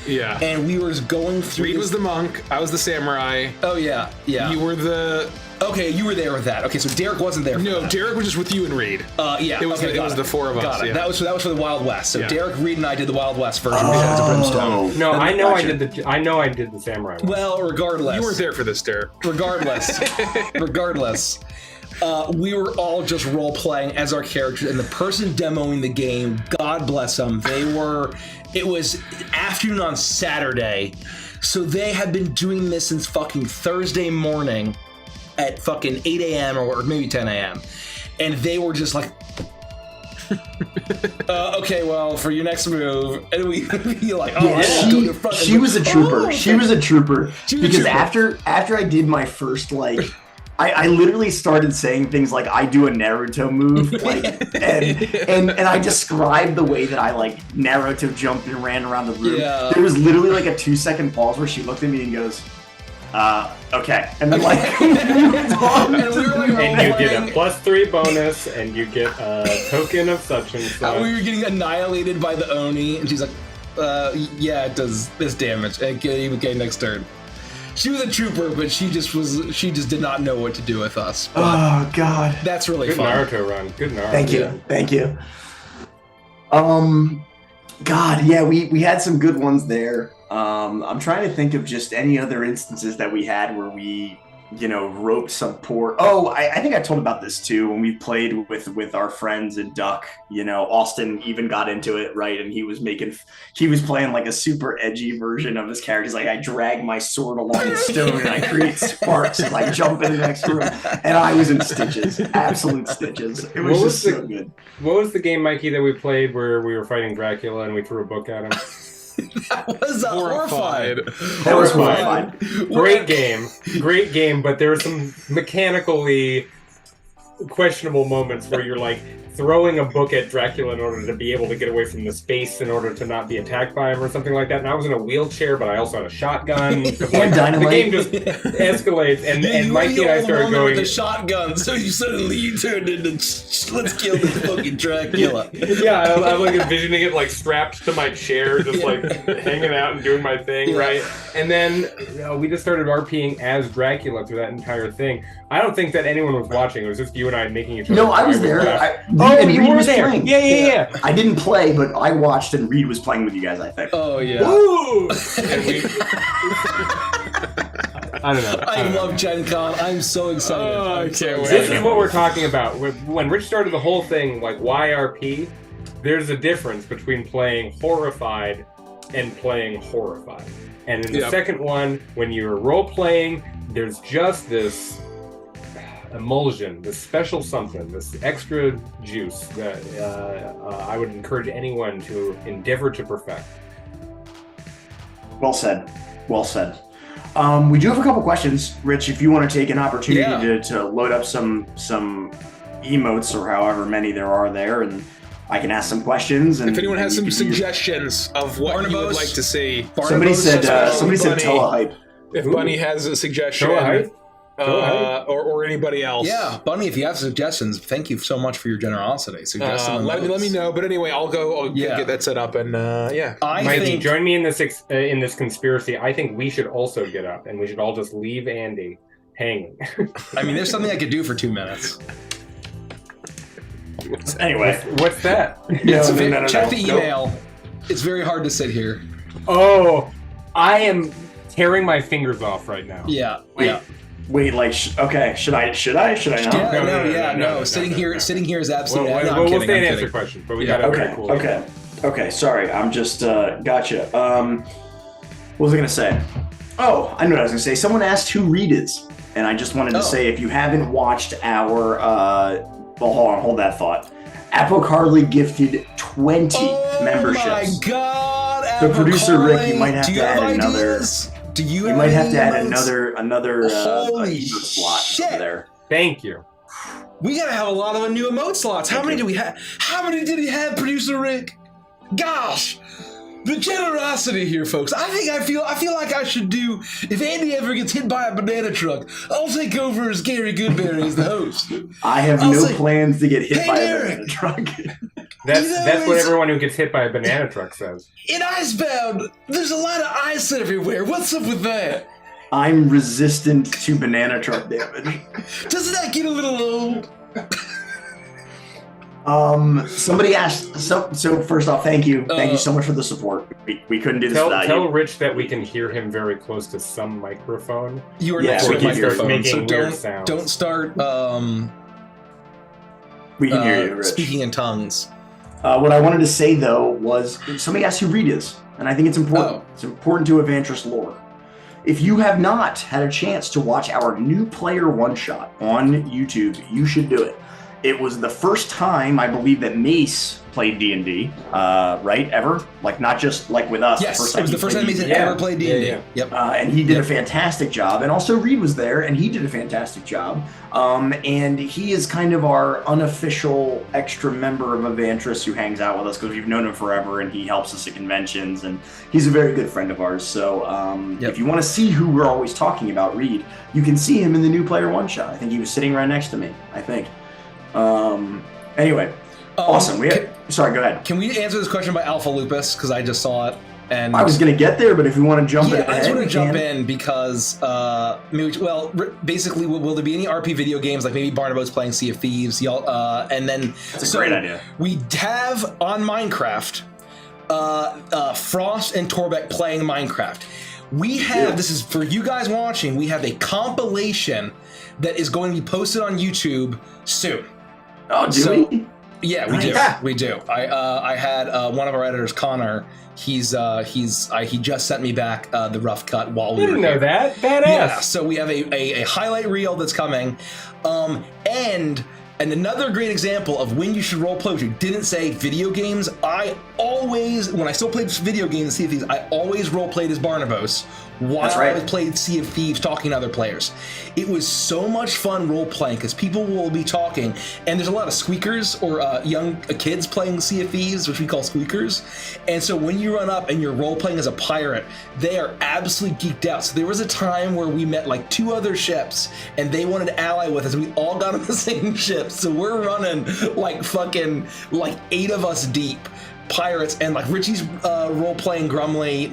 Yeah. And we were going through. Reed was the monk. I was the samurai. Oh yeah. You were the. Okay, you were there with that. Okay, so Derek wasn't there. No, Derek was just with you and Reed. Yeah. It was the four of us. Got it. Yeah. That was for the Wild West. So Derek, Reed, and I did the Wild West version of Shadows of Brimstone. No, I know I did the samurai one. Well, regardless. You weren't there for this, Derek. Regardless. We were all just role playing as our characters, and the person demoing the game, God bless them, it was afternoon on Saturday, so they had been doing this since fucking Thursday morning at fucking 8 a.m. or maybe 10 a.m. And they were just like, okay, well, for your next move, and we like, she was a trooper. She was a trooper because after I did my first I literally started saying things like I do a Naruto move, and I described the way that I Naruto jumped and ran around the room. Yeah. There was literally a 2-second pause where she looked at me and goes, okay, and then and you get a +3 bonus, and you get a token of such and such. We were getting annihilated by the Oni, and she's like, yeah, it does this damage. Okay, next turn. She was a trooper, but she just did not know what to do with us. But oh God, that's really good fun. Naruto run. Good Naruto. Thank you. God, yeah, we had some good ones there. I'm trying to think of just any other instances that we had where we roped some poor. Oh, I think I told about this too when we played with our friends in Duck. Austin even got into it, right? And he was playing like a super edgy version of his character. He's like, I drag my sword along the stone and I create sparks and I jump in the next room. And I was in stitches, absolute stitches. It was just so good. What was the game, Mikey, that we played where we were fighting Dracula and we threw a book at him? That was horrified. That was horrified. Great game, but there were some mechanically questionable moments where you're like throwing a book at Dracula in order to be able to get away from the space in order to not be attacked by him or something like that. And I was in a wheelchair, but I also had a shotgun. And dynamite. The game just escalates, and Mikey and I started going with the shotgun. So you turned into let's kill this fucking Dracula. Yeah, I'm like envisioning it like strapped to my chair, just like hanging out and doing my thing, right? And then we just started RPing as Dracula through that entire thing. I don't think that anyone was watching. It was just you and I making each other. No, I was there. You were there. Playing. Yeah. I didn't play, but I watched, and Reed was playing with you guys, I think. Oh, yeah. Woo! I don't know. I love Gen Con. I'm so excited. This is what we're talking about. When Rich started the whole thing, like, why RP? There's a difference between playing Horrified and playing Horrified. And in the second one, when you're role-playing, there's just this emulsion, this special something, this extra juice that I would encourage anyone to endeavor to perfect. Well said. We do have a couple questions, Rich. If you want to take an opportunity to load up some emotes or however many there are there, and I can ask some questions. And if anyone has some suggestions of what you would like to see, somebody said tell a hype. If Bunny has a suggestion. Or anybody else. Yeah, Bunny, if you have suggestions, thank you so much for your generosity. Let me know. But anyway, I'll get that set up and Mikey, join me in this conspiracy. I think we should also get up and we should all just leave Andy hanging. I mean, there's something I could do for 2 minutes. Anyway, what's that? Check the email. Nope. It's very hard to sit here. Oh, I am tearing my fingers off right now. Yeah. Wait, like, okay, should I not? No. Sitting here is absolutely. We'll stay and answer questions, but we got Okay. Sorry, I'm just gotcha. What was I gonna say? Oh, I know what I was gonna say. Someone asked who Reed is, and I just wanted to say if you haven't watched our, hold that thought. Apocarly gifted 20 memberships. Oh my God! So producer Rick, you might have to add another. You might have to add another slot over there. Thank you. We gotta have a lot of new emote slots. How many do we have? How many did he have, producer Rick? Gosh, the generosity here, folks. I feel like I should do. If Andy ever gets hit by a banana truck, I'll take over as Gary Goodberry as the host. I have plans to get hit by a banana truck. That's what everyone who gets hit by a banana truck says. In Icebound, there's a lot of ice everywhere. What's up with that? I'm resistant to banana truck damage. Doesn't that get a little old? Somebody asked. So first off, thank you so much for the support. We couldn't do this without you. Tell Rich that we can hear him very close to some microphone. You are next to a microphone, so don't start. We can hear you, Rich. Speaking in tongues. What I wanted to say, though, was somebody asked who Reed is, and I think it's important. It's important to Avantris lore. If you have not had a chance to watch our new player one-shot on YouTube, you should do it. It was the first time, I believe, that Mace played D&D, right? Ever? Like, not just, like, with us. Yes, it was the first time Mace had ever played D&D. Yeah. Yep. And he did a fantastic job. And also Reed was there, and he did a fantastic job. And he is kind of our unofficial extra member of Avantris who hangs out with us because we've known him forever, and he helps us at conventions, and he's a very good friend of ours. So if you want to see who we're always talking about, Reed, you can see him in the new player one-shot. I think he was sitting right next to me, I think. Anyway, awesome. Sorry, go ahead. Can we answer this question by Alpha Lupus? Because I just saw it. And I was going to get there, but if we want to jump in, I just want to jump in because, basically, will there be any RP video games like maybe Barnabo's playing Sea of Thieves? And then that's a great idea. We have on Minecraft, Frost and Torbeck playing Minecraft. We have, this is for you guys watching, we have a compilation that is going to be posted on YouTube soon. Oh, do we? Yeah, we do. I had one of our editors, Connor. He just sent me back the rough cut while we were didn't know here. that. Badass. Yeah, so we have a highlight reel that's coming, and another great example of when you should roleplay, which you didn't say, video games. I always, when I still played video games, Sea of Thieves, I always roleplayed as Barnabas while I played Sea of Thieves talking to other players. It was so much fun role-playing because people will be talking, and there's a lot of squeakers or young kids playing Sea of Thieves, which we call squeakers. And so when you run up and you're role-playing as a pirate, they are absolutely geeked out. So there was a time where we met like 2 other ships, and they wanted to ally with us, and we all got on the same ship. So we're running like fucking like 8 of us deep. Pirates, and like Richie's role-playing Grumley,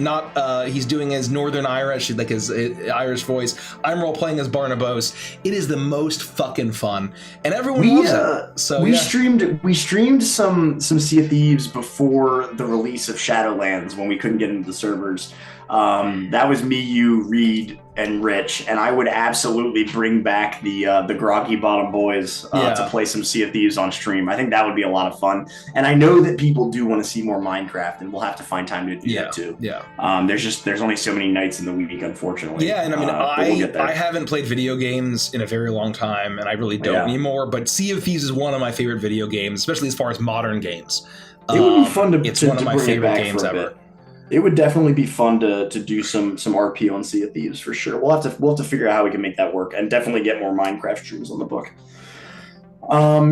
he's doing his Northern Irish, like his Irish voice. I'm role-playing as Barnabas. It is the most fucking fun, and everyone loves it. So we streamed some Sea of Thieves before the release of Shadowlands when we couldn't get into the servers. That was me, you, Reed, and Rich, and I would absolutely bring back the Groggy Bottom Boys to play some Sea of Thieves on stream. I think that would be a lot of fun, and I know that people do want to see more Minecraft, and we'll have to find time to do that too. Yeah. There's only so many nights in the week, unfortunately. Yeah, and I mean, I haven't played video games in a very long time, and I really don't anymore. But Sea of Thieves is one of my favorite video games, especially as far as modern games. It would be fun It's one of my favorite games ever. It would definitely be fun to do some RP on Sea of Thieves for sure. We'll have to figure out how we can make that work, and definitely get more Minecraft streams on the book.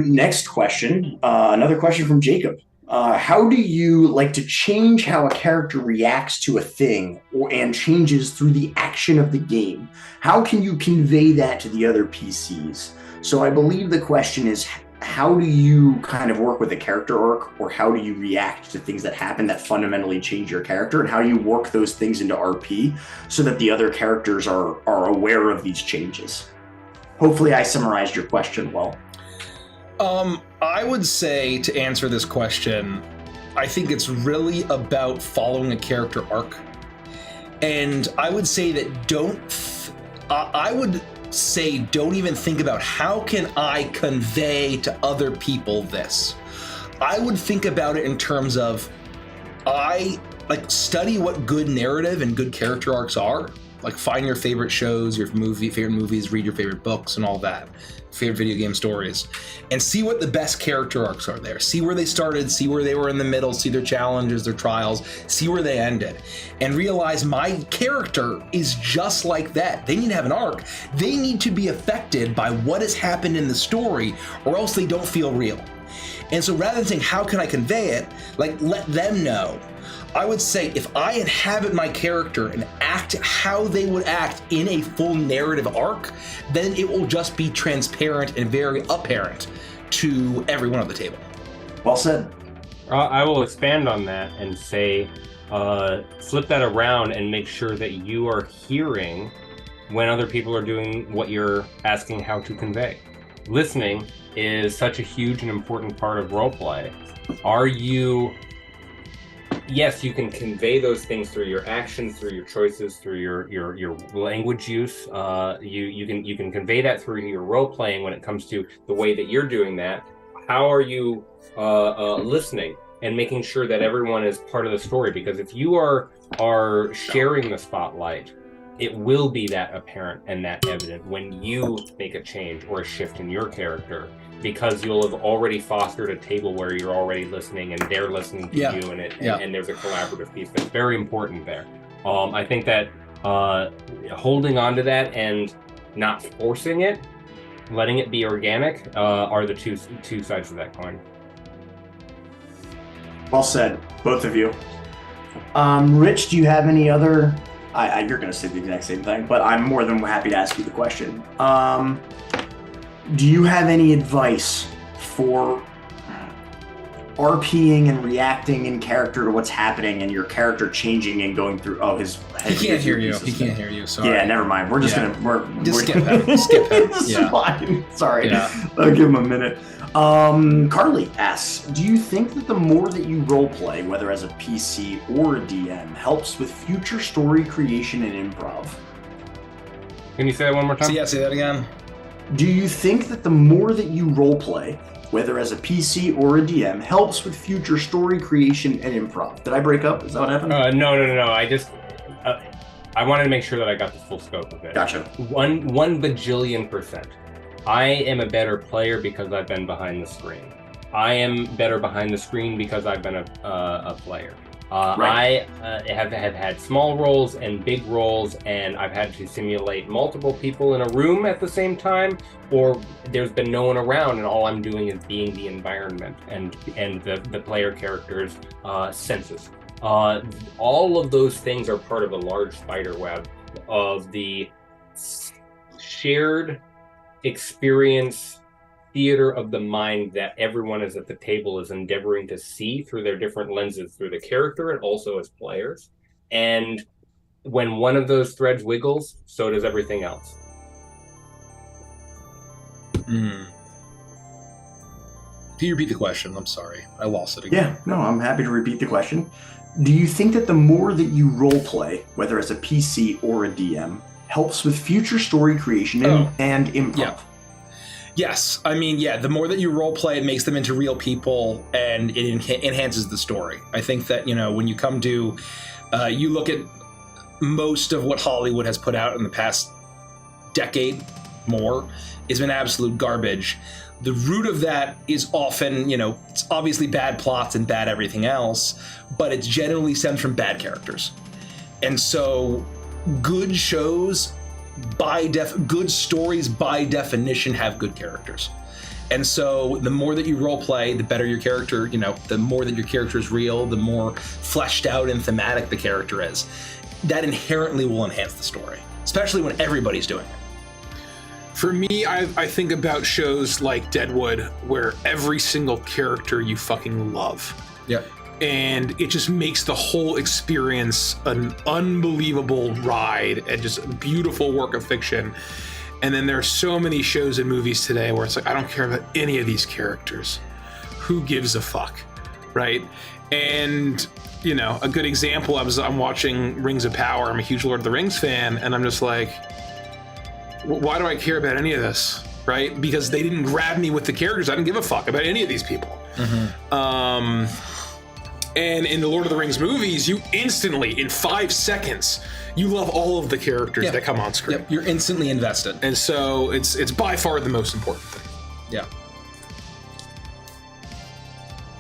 Next question, another question from Jacob. How do you like to change how a character reacts to a thing and changes through the action of the game? How can you convey that to the other PCs? So I believe the question is, how do you kind of work with a character arc, or how do you react to things that happen that fundamentally change your character, and how do you work those things into RP so that the other characters are aware of these changes? Hopefully I summarized your question well. I would say, to answer this question, I think it's really about following a character arc. And I would say that don't even think about how can I convey to other people this. I would think about it in terms of study what good narrative and good character arcs are. Like, find your favorite shows, your favorite movies, read your favorite books and all that, favorite video game stories, and see what the best character arcs are there. See where they started, see where they were in the middle, see their challenges, their trials, see where they ended, and realize my character is just like that. They need to have an arc. They need to be affected by what has happened in the story, or else they don't feel real. And so rather than saying, how can I convey it, like, let them know. I would say, if I inhabit my character and act how they would act in a full narrative arc, then it will just be transparent and very apparent to everyone at the table. Well said. I will expand on that and say, flip that around and make sure that you are hearing when other people are doing what you're asking how to convey. Listening is such a huge and important part of roleplay. Yes, you can convey those things through your actions, through your choices, through your language use. You can convey that through your role playing when it comes to the way that you're doing that. How are you listening and making sure that everyone is part of the story? Because if you are sharing the spotlight, it will be that apparent and that evident when you make a change or a shift in your character, because you'll have already fostered a table where you're already listening and they're listening to you, and there's a collaborative piece that's very important there. I think that holding on to that and not forcing it, letting it be organic, are the two sides of that coin. Well said, both of you. Rich, do you have any other... you're going to say the exact same thing, but I'm more than happy to ask you the question. Do you have any advice for RPing and reacting in character to what's happening and your character changing and going through? Oh, his head. He can't hear you. He can't hear you. Sorry. Yeah, never mind. We're just gonna skip him. Skip him. This is fine. Sorry. I'll give him a minute. Carly asks, do you think that the more that you roleplay, whether as a PC or a DM, helps with future story creation and improv? Can you say that one more time? So, say that again. Do you think that the more that you roleplay, whether as a PC or a DM, helps with future story creation and improv? Did I break up? Is that what happened? No. I just I wanted to make sure that I got the full scope of it. Gotcha. One bajillion%. I am a better player because I've been behind the screen. I am better behind the screen because I've been a player. Right. I have had small roles and big roles, and I've had to simulate multiple people in a room at the same time, or there's been no one around, and all I'm doing is being the environment and the player character's senses. All of those things are part of a large spider web of the shared experience theater of the mind that everyone is at the table is endeavoring to see through their different lenses, through the character and also as players. And when one of those threads wiggles, so does everything else. Can you repeat the question? I'm sorry. I lost it Yeah, again. no, I'm happy to repeat the question. Do you think that the more that you roleplay, whether as a PC or a DM, helps with future story creation and improv? Yeah. Yes. I mean, the more that you role play, it makes them into real people and it enhances the story. I think that, when you come to, you look at most of what Hollywood has put out in the past decade more, has been absolute garbage. The root of that is often, it's obviously bad plots and bad everything else, but it's generally stems from bad characters. And so good shows, good stories by definition have good characters. And so the more that you role play, the better your character, the more that your character is real, the more fleshed out and thematic the character is. That inherently will enhance the story, especially when everybody's doing it. For me, I think about shows like Deadwood, where every single character you fucking love. Yep. And it just makes the whole experience an unbelievable ride and just a beautiful work of fiction. And then there are so many shows and movies today where it's like, I don't care about any of these characters. Who gives a fuck, right? And, a good example, I'm watching Rings of Power. I'm a huge Lord of the Rings fan, and I'm just like, why do I care about any of this, right? Because they didn't grab me with the characters. I didn't give a fuck about any of these people. Mm-hmm. And in the Lord of the Rings movies, you instantly, in 5 seconds, you love all of the characters that come on screen. Yep, you're instantly invested. And so it's by far the most important thing. Yeah.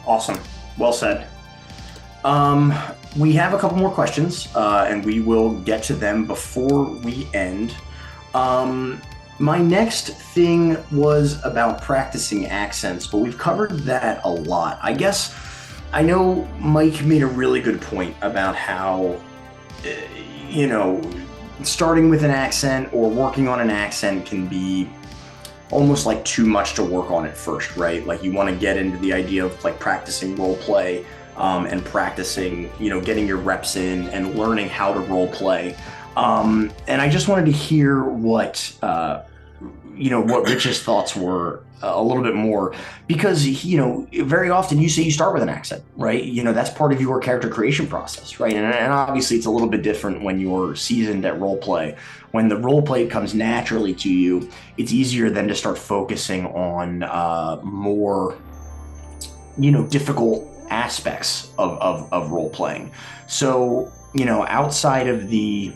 Awesome. Well said. We have a couple more questions, and we will get to them before we end. My next thing was about practicing accents, but we've covered that a lot. I know Mike made a really good point about how, starting with an accent or working on an accent can be almost like too much to work on at first, right? Like you want to get into the idea of like practicing role play, and practicing, getting your reps in and learning how to role play. And I just wanted to hear what Rich's thoughts were a little bit more, because, very often you say you start with an accent, right? That's part of your character creation process, right? And obviously it's a little bit different when you're seasoned at role play. When the role play comes naturally to you, it's easier then to start focusing on more, difficult aspects of role playing. So, outside of the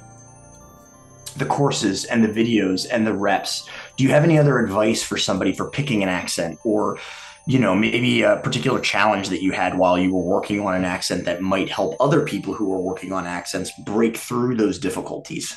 courses and the videos and the reps, do you have any other advice for somebody for picking an accent, or maybe a particular challenge that you had while you were working on an accent that might help other people who are working on accents break through those difficulties?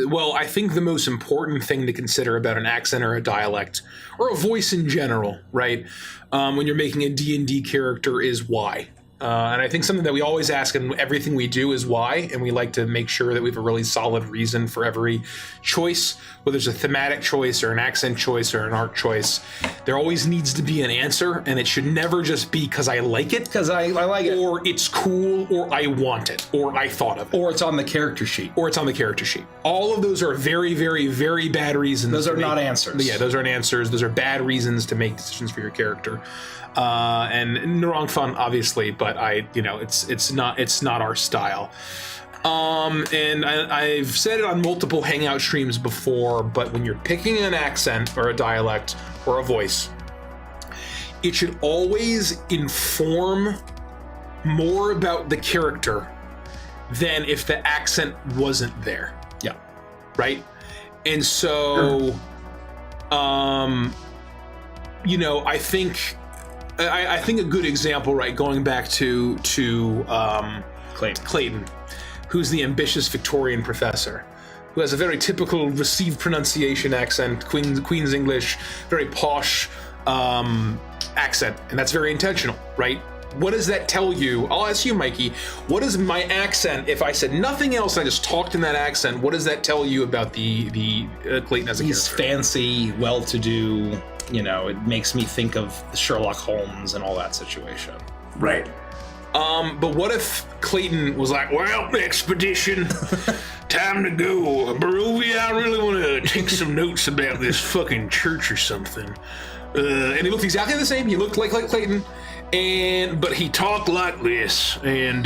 Well, I think the most important thing to consider about an accent or a dialect or a voice in general, right, when you're making a D&D character is why. And I think something that we always ask in everything we do is why, and we like to make sure that we have a really solid reason for every choice, whether it's a thematic choice or an accent choice or an art choice. There always needs to be an answer, and it should never just be because I like it. Because I like it. Or it's cool, or I want it, or I thought of it. Or it's on the character sheet. All of those are very, very, very bad reasons. Those are not answers. Yeah, those aren't answers. Those are bad reasons to make decisions for your character. And no wrong fun, obviously, but it's not our style. And I've said it on multiple Hangout streams before, but when you're picking an accent or a dialect or a voice, it should always inform more about the character than if the accent wasn't there. Yeah. Right? And so, I think a good example, right, going back to Clayton, who's the ambitious Victorian professor, who has a very typical received pronunciation accent, Queen's English, very posh accent, and that's very intentional, right? What does that tell you? I'll ask you, Mikey, what is my accent, if I said nothing else and I just talked in that accent, what does that tell you about the Clayton as a character? He's fancy, well-to-do, it makes me think of Sherlock Holmes and all that situation. Right. But what if Clayton was like, well, expedition, time to go. Barovia, I really want to take some notes about this fucking church or something. And he looked exactly the same. He looked like Clayton, but he talked like this, and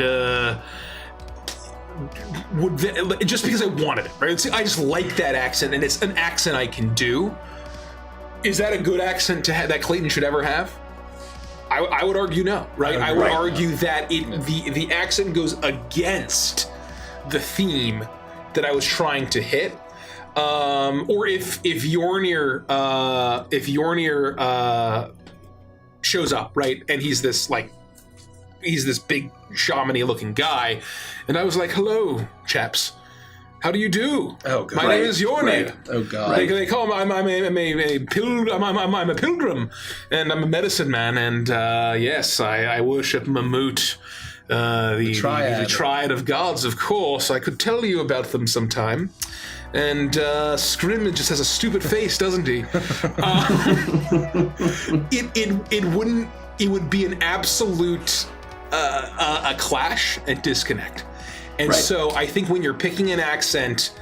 just because I wanted it, right? I just like that accent, and it's an accent I can do. Is that a good accent to have that Clayton should ever have? I would argue no, right? I would argue that the accent goes against the theme that I was trying to hit. Or if Yornir shows up, right, and he's this big shaman-y looking guy, and I was like, "Hello, chaps. How do you do? Oh, God. My name is Yornir." Right. Oh, God. They call me. I'm a pilgrim, and I'm a medicine man, and yes, I worship Mammoth, the triad of gods. Of course, I could tell you about them sometime. And Scrim just has a stupid face, doesn't he? It would be an absolute a clash and disconnect. And so I think when you're picking an accent,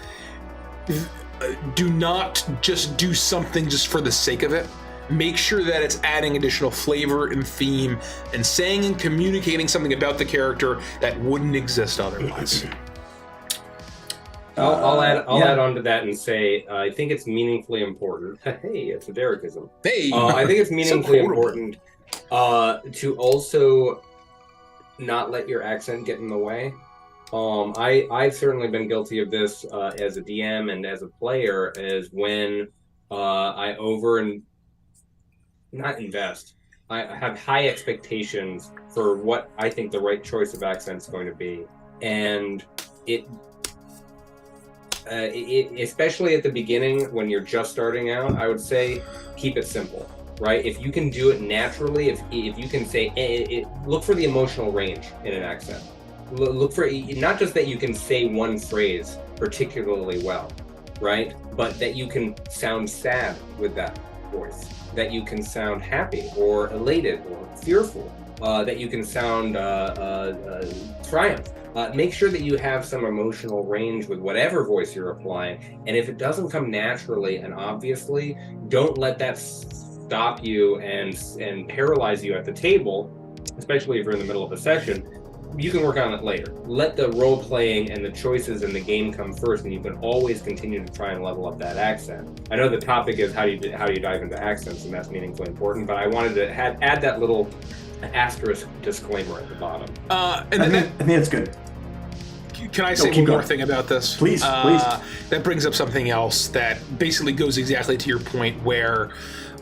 do not just do something just for the sake of it. Make sure that it's adding additional flavor and theme and saying and communicating something about the character that wouldn't exist otherwise. I'll add on to that and say I think it's meaningfully important. Hey, it's a Derekism. Hey, I think it's meaningfully important to also not let your accent get in the way. I've certainly been guilty of this as a DM and as a player, as when I not invest. I have high expectations for what I think the right choice of accent is going to be, and it especially at the beginning when you're just starting out, I would say keep it simple, right? If you can do it naturally, if you can say, look for the emotional range in an accent. Look for not just that you can say one phrase particularly well, right? But that you can sound sad with that voice, that you can sound happy or elated or fearful, that you can sound triumph. Make sure that you have some emotional range with whatever voice you're applying. And if it doesn't come naturally and obviously, don't let that stop you and paralyze you at the table, especially if you're in the middle of a session. You can work on it later. Let the role playing and the choices in the game come first, and you can always continue to try and level up that accent. I know the topic is how do you dive into accents, and that's meaningfully important, but I wanted to add that little asterisk disclaimer at the bottom. I think that's good. Can I say one more thing about this? Please. That brings up something else that basically goes exactly to your point, where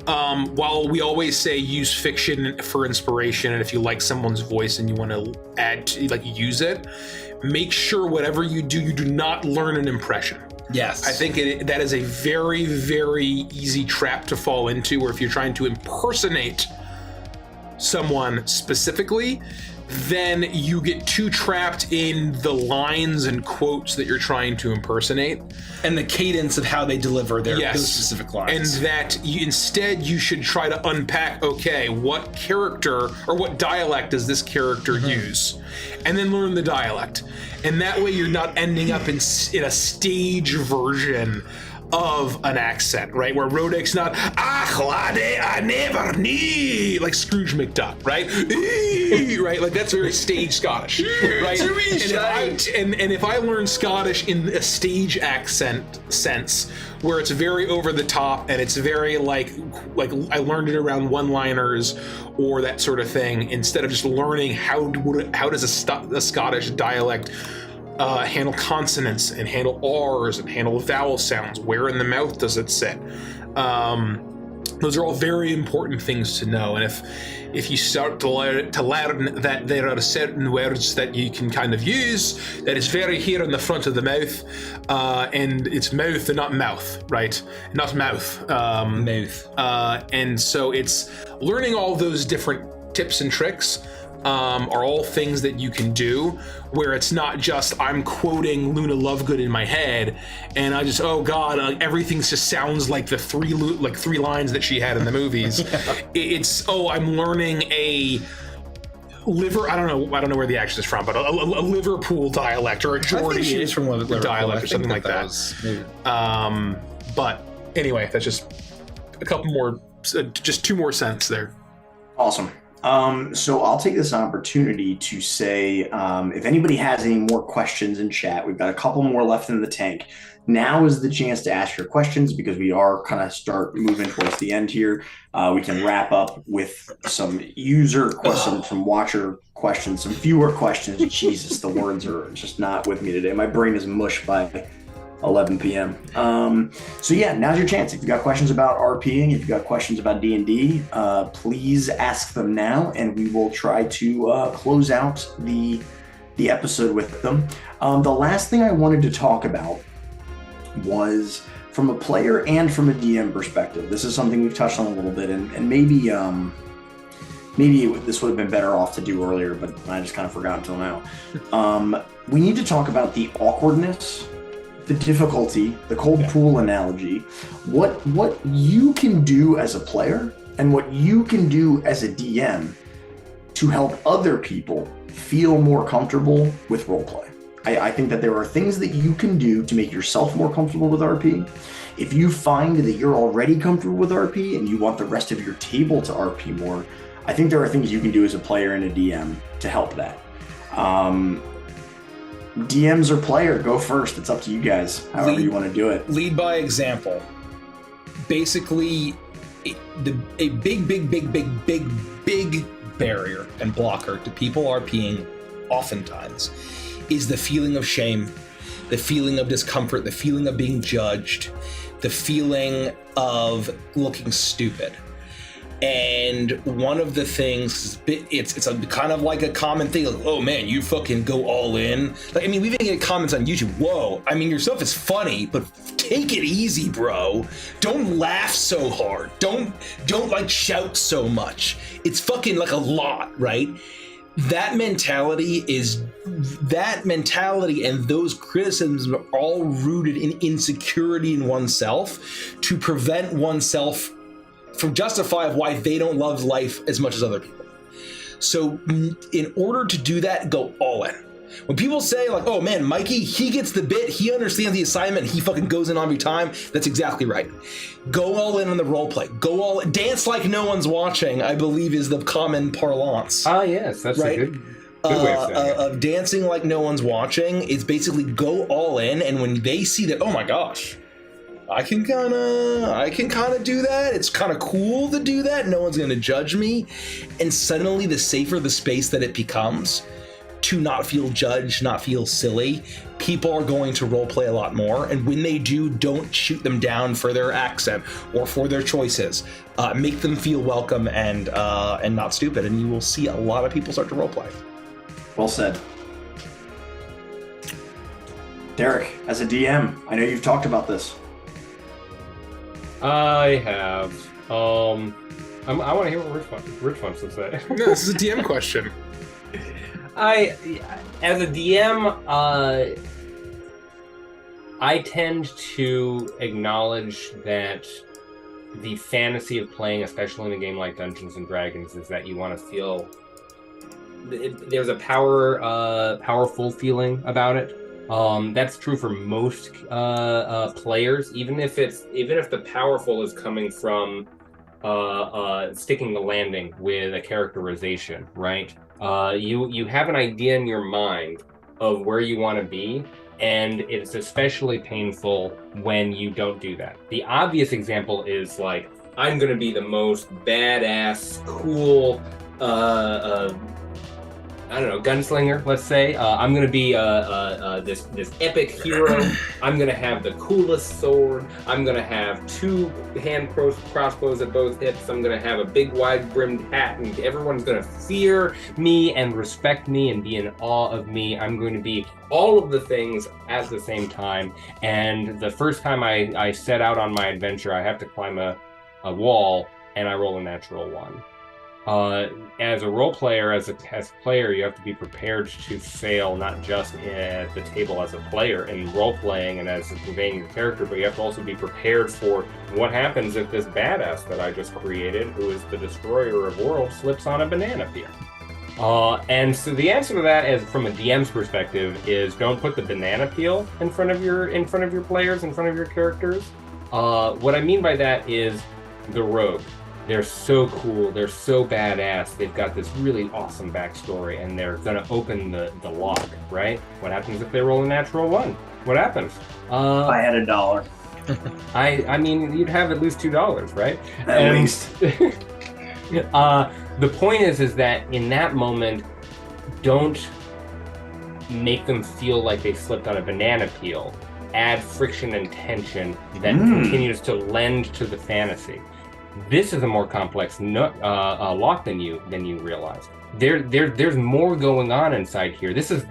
while we always say use fiction for inspiration, and if you like someone's voice and you want to use it, make sure whatever you do not learn an impression. Yes. I think that is a very, very easy trap to fall into, where if you're trying to impersonate someone specifically, then you get too trapped in the lines and quotes that you're trying to impersonate. And the cadence of how they deliver those specific lines. And that instead you should try to unpack, okay, what character or what dialect does this character use? And then learn the dialect. And that way you're not ending up in a stage version of an accent, right? Where Rodek's not, laddie, I never knew, like Scrooge McDuck, right? Right? Like that's very stage Scottish, right? And if I learn Scottish in a stage accent sense, where it's very over the top and it's very like I learned it around one-liners or that sort of thing, instead of just learning how does a Scottish dialect handle consonants and handle R's and handle vowel sounds. Where in the mouth does it sit? Those are all very important things to know. And if you start to learn that there are certain words that you can kind of use that is very here in the front of the mouth, and it's mouth and not mouth, right? Not mouth. Mouth. And so it's learning all those different tips and tricks. Are all things that you can do where it's not just I'm quoting Luna Lovegood in my head and I just everything just sounds like the three lines that she had in the movies. It's I'm learning a I don't know where the accent is from, but a Liverpool dialect or a Geordie from Liverpool dialect or something like that. But anyway, that's just a couple more, just 2 more cents there. Awesome. So I'll take this opportunity to say, if anybody has any more questions in chat, we've got a couple more left in the tank. Now is the chance to ask your questions because we are kind of start moving towards the end here. We can wrap up with some user questions, some watcher questions, some viewer questions. Jesus, the words are just not with me today. My brain is mush by 11 p.m. So yeah, now's your chance. If you've got questions about RPing, if you've got questions about D&D, please ask them now, and we will try to close out the episode with them. The last thing I wanted to talk about was from a player and from a DM perspective. This is something we've touched on a little bit, and maybe this would have been better off to do earlier, but I just kind of forgot until now. We need to talk about the awkwardness, the difficulty, the cold pool analogy, what you can do as a player and what you can do as a DM to help other people feel more comfortable with roleplay. I think that there are things that you can do to make yourself more comfortable with RP. If you find that you're already comfortable with RP and you want the rest of your table to RP more, I think there are things you can do as a player and a DM to help that. DMs or player, go first. It's up to you guys, however you want to do it. Lead by example. Basically, a big barrier and blocker to people RPing oftentimes is the feeling of shame, the feeling of discomfort, the feeling of being judged, the feeling of looking stupid. And one of the things, it's a kind of like a common thing, like, oh man, you fucking go all in. Like, I mean, we've even get comments on YouTube, whoa, I mean, your stuff is funny, but take it easy, bro. Don't laugh so hard. Don't like shout so much. It's fucking like a lot, right? That mentality and those criticisms are all rooted in insecurity in oneself to prevent oneself from justify of why they don't love life as much as other people. So in order to do that, go all in. When people say like, oh man, Mikey, he gets the bit, he understands the assignment, he fucking goes in every time, that's exactly right. Go all in on the role play. Go all in. Dance like no one's watching, I believe is the common parlance. Ah, yes, that's right? A good way of saying it. Of dancing like no one's watching is basically go all in, and when they see that, oh my gosh, I can kind of do that. It's kind of cool to do that. No one's going to judge me. And suddenly the safer the space that it becomes to not feel judged, not feel silly, people are going to roleplay a lot more. And when they do, don't shoot them down for their accent or for their choices. Make them feel welcome and not stupid. And you will see a lot of people start to roleplay. Well said. Derek, as a DM, I know you've talked about this. I have. I want to hear what Rich wants to say. No, this is a DM question. As a DM, I tend to acknowledge that the fantasy of playing, especially in a game like Dungeons and Dragons, is that you want to feel there's a powerful feeling about it. That's true for most players, even if the powerful is coming from sticking the landing with a characterization, right? You have an idea in your mind of where you want to be, and it's especially painful when you don't do that. The obvious example is like, I'm going to be the most badass, cool, I don't know, gunslinger, let's say. I'm going to be this epic hero. I'm going to have the coolest sword. I'm going to have 2 hand crossbows at both hips. I'm going to have a big wide-brimmed hat, and everyone's going to fear me and respect me and be in awe of me. I'm going to be all of the things at the same time. And the first time I set out on my adventure, I have to climb a wall, and I roll a natural 1. As a role player, as a player, you have to be prepared to fail, not just at the table as a player in role playing and as conveying your character, but you have to also be prepared for what happens if this badass that I just created, who is the destroyer of worlds, slips on a banana peel. And so the answer to that, as from a DM's perspective, is don't put the banana peel in front of your players, in front of your characters. What I mean by that is the rogue. They're so cool, they're so badass, they've got this really awesome backstory, and they're gonna open the lock, right? What happens if they roll a natural 1? What happens? I had $1. I mean, you'd have at least $2, right? At least. The point is that in that moment, don't make them feel like they slipped on a banana peel. Add friction and tension that continues to lend to the fantasy. This is a more complex lock than you realize. There's more going on inside here. This is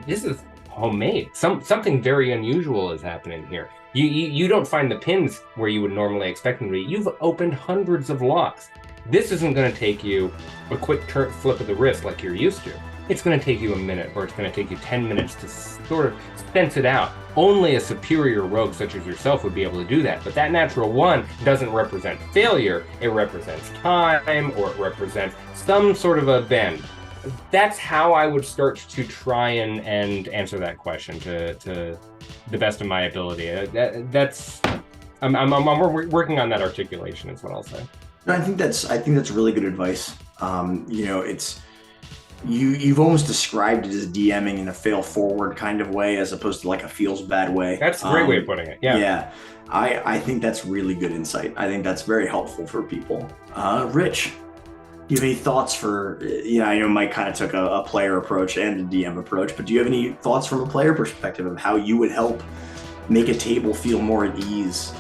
homemade. Something very unusual is happening here. You don't find the pins where you would normally expect them to be. You've opened hundreds of locks. This isn't going to take you a quick flip of the wrist like you're used to. It's going to take you a minute, or it's going to take you 10 minutes to sort of sense it out. Only a superior rogue such as yourself would be able to do that. But that natural 1 doesn't represent failure. It represents time, or it represents some sort of a bend. That's how I would start to try and answer that question to the best of my ability. I'm working on that articulation, is what I'll say. No, I think that's really good advice. It's you've almost described it as DMing in a fail forward kind of way, as opposed to like a feels bad way. That's a great way of putting it. Yeah. Yeah. I think that's really good insight. I think that's very helpful for people. Rich, do you have any thoughts for, I know Mike kind of took a player approach and a DM approach, but do you have any thoughts from a player perspective of how you would help make a table feel more at ease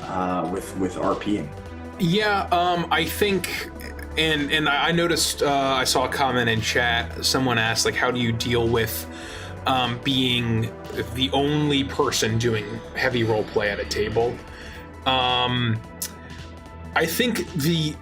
with RPing? Yeah, I think, and I noticed, I saw a comment in chat, someone asked, like, how do you deal with being the only person doing heavy role play at a table? I think the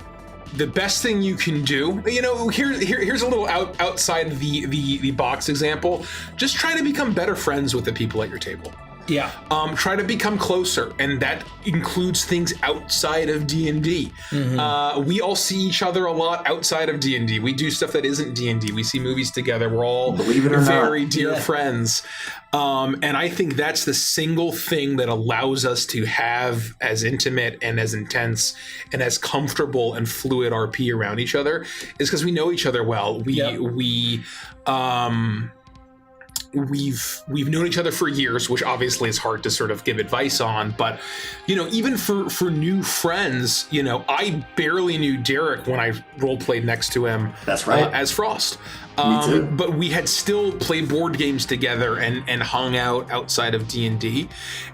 best thing you can do, here's a little outside the box example. Just try to become better friends with the people at your table. Yeah. Try to become closer, and that includes things outside of D&D. Mm-hmm. We all see each other a lot outside of D&D. We do stuff that isn't D&D. We see movies together. We're all very dear friends. And I think that's the single thing that allows us to have as intimate and as intense and as comfortable and fluid RP around each other, is because we know each other well. We've known each other for years, which obviously is hard to sort of give advice on, but even for new friends, I barely knew Derek when I role played next to him. That's right. As Frost. Me too. But we had still played board games together and hung out outside of D&D.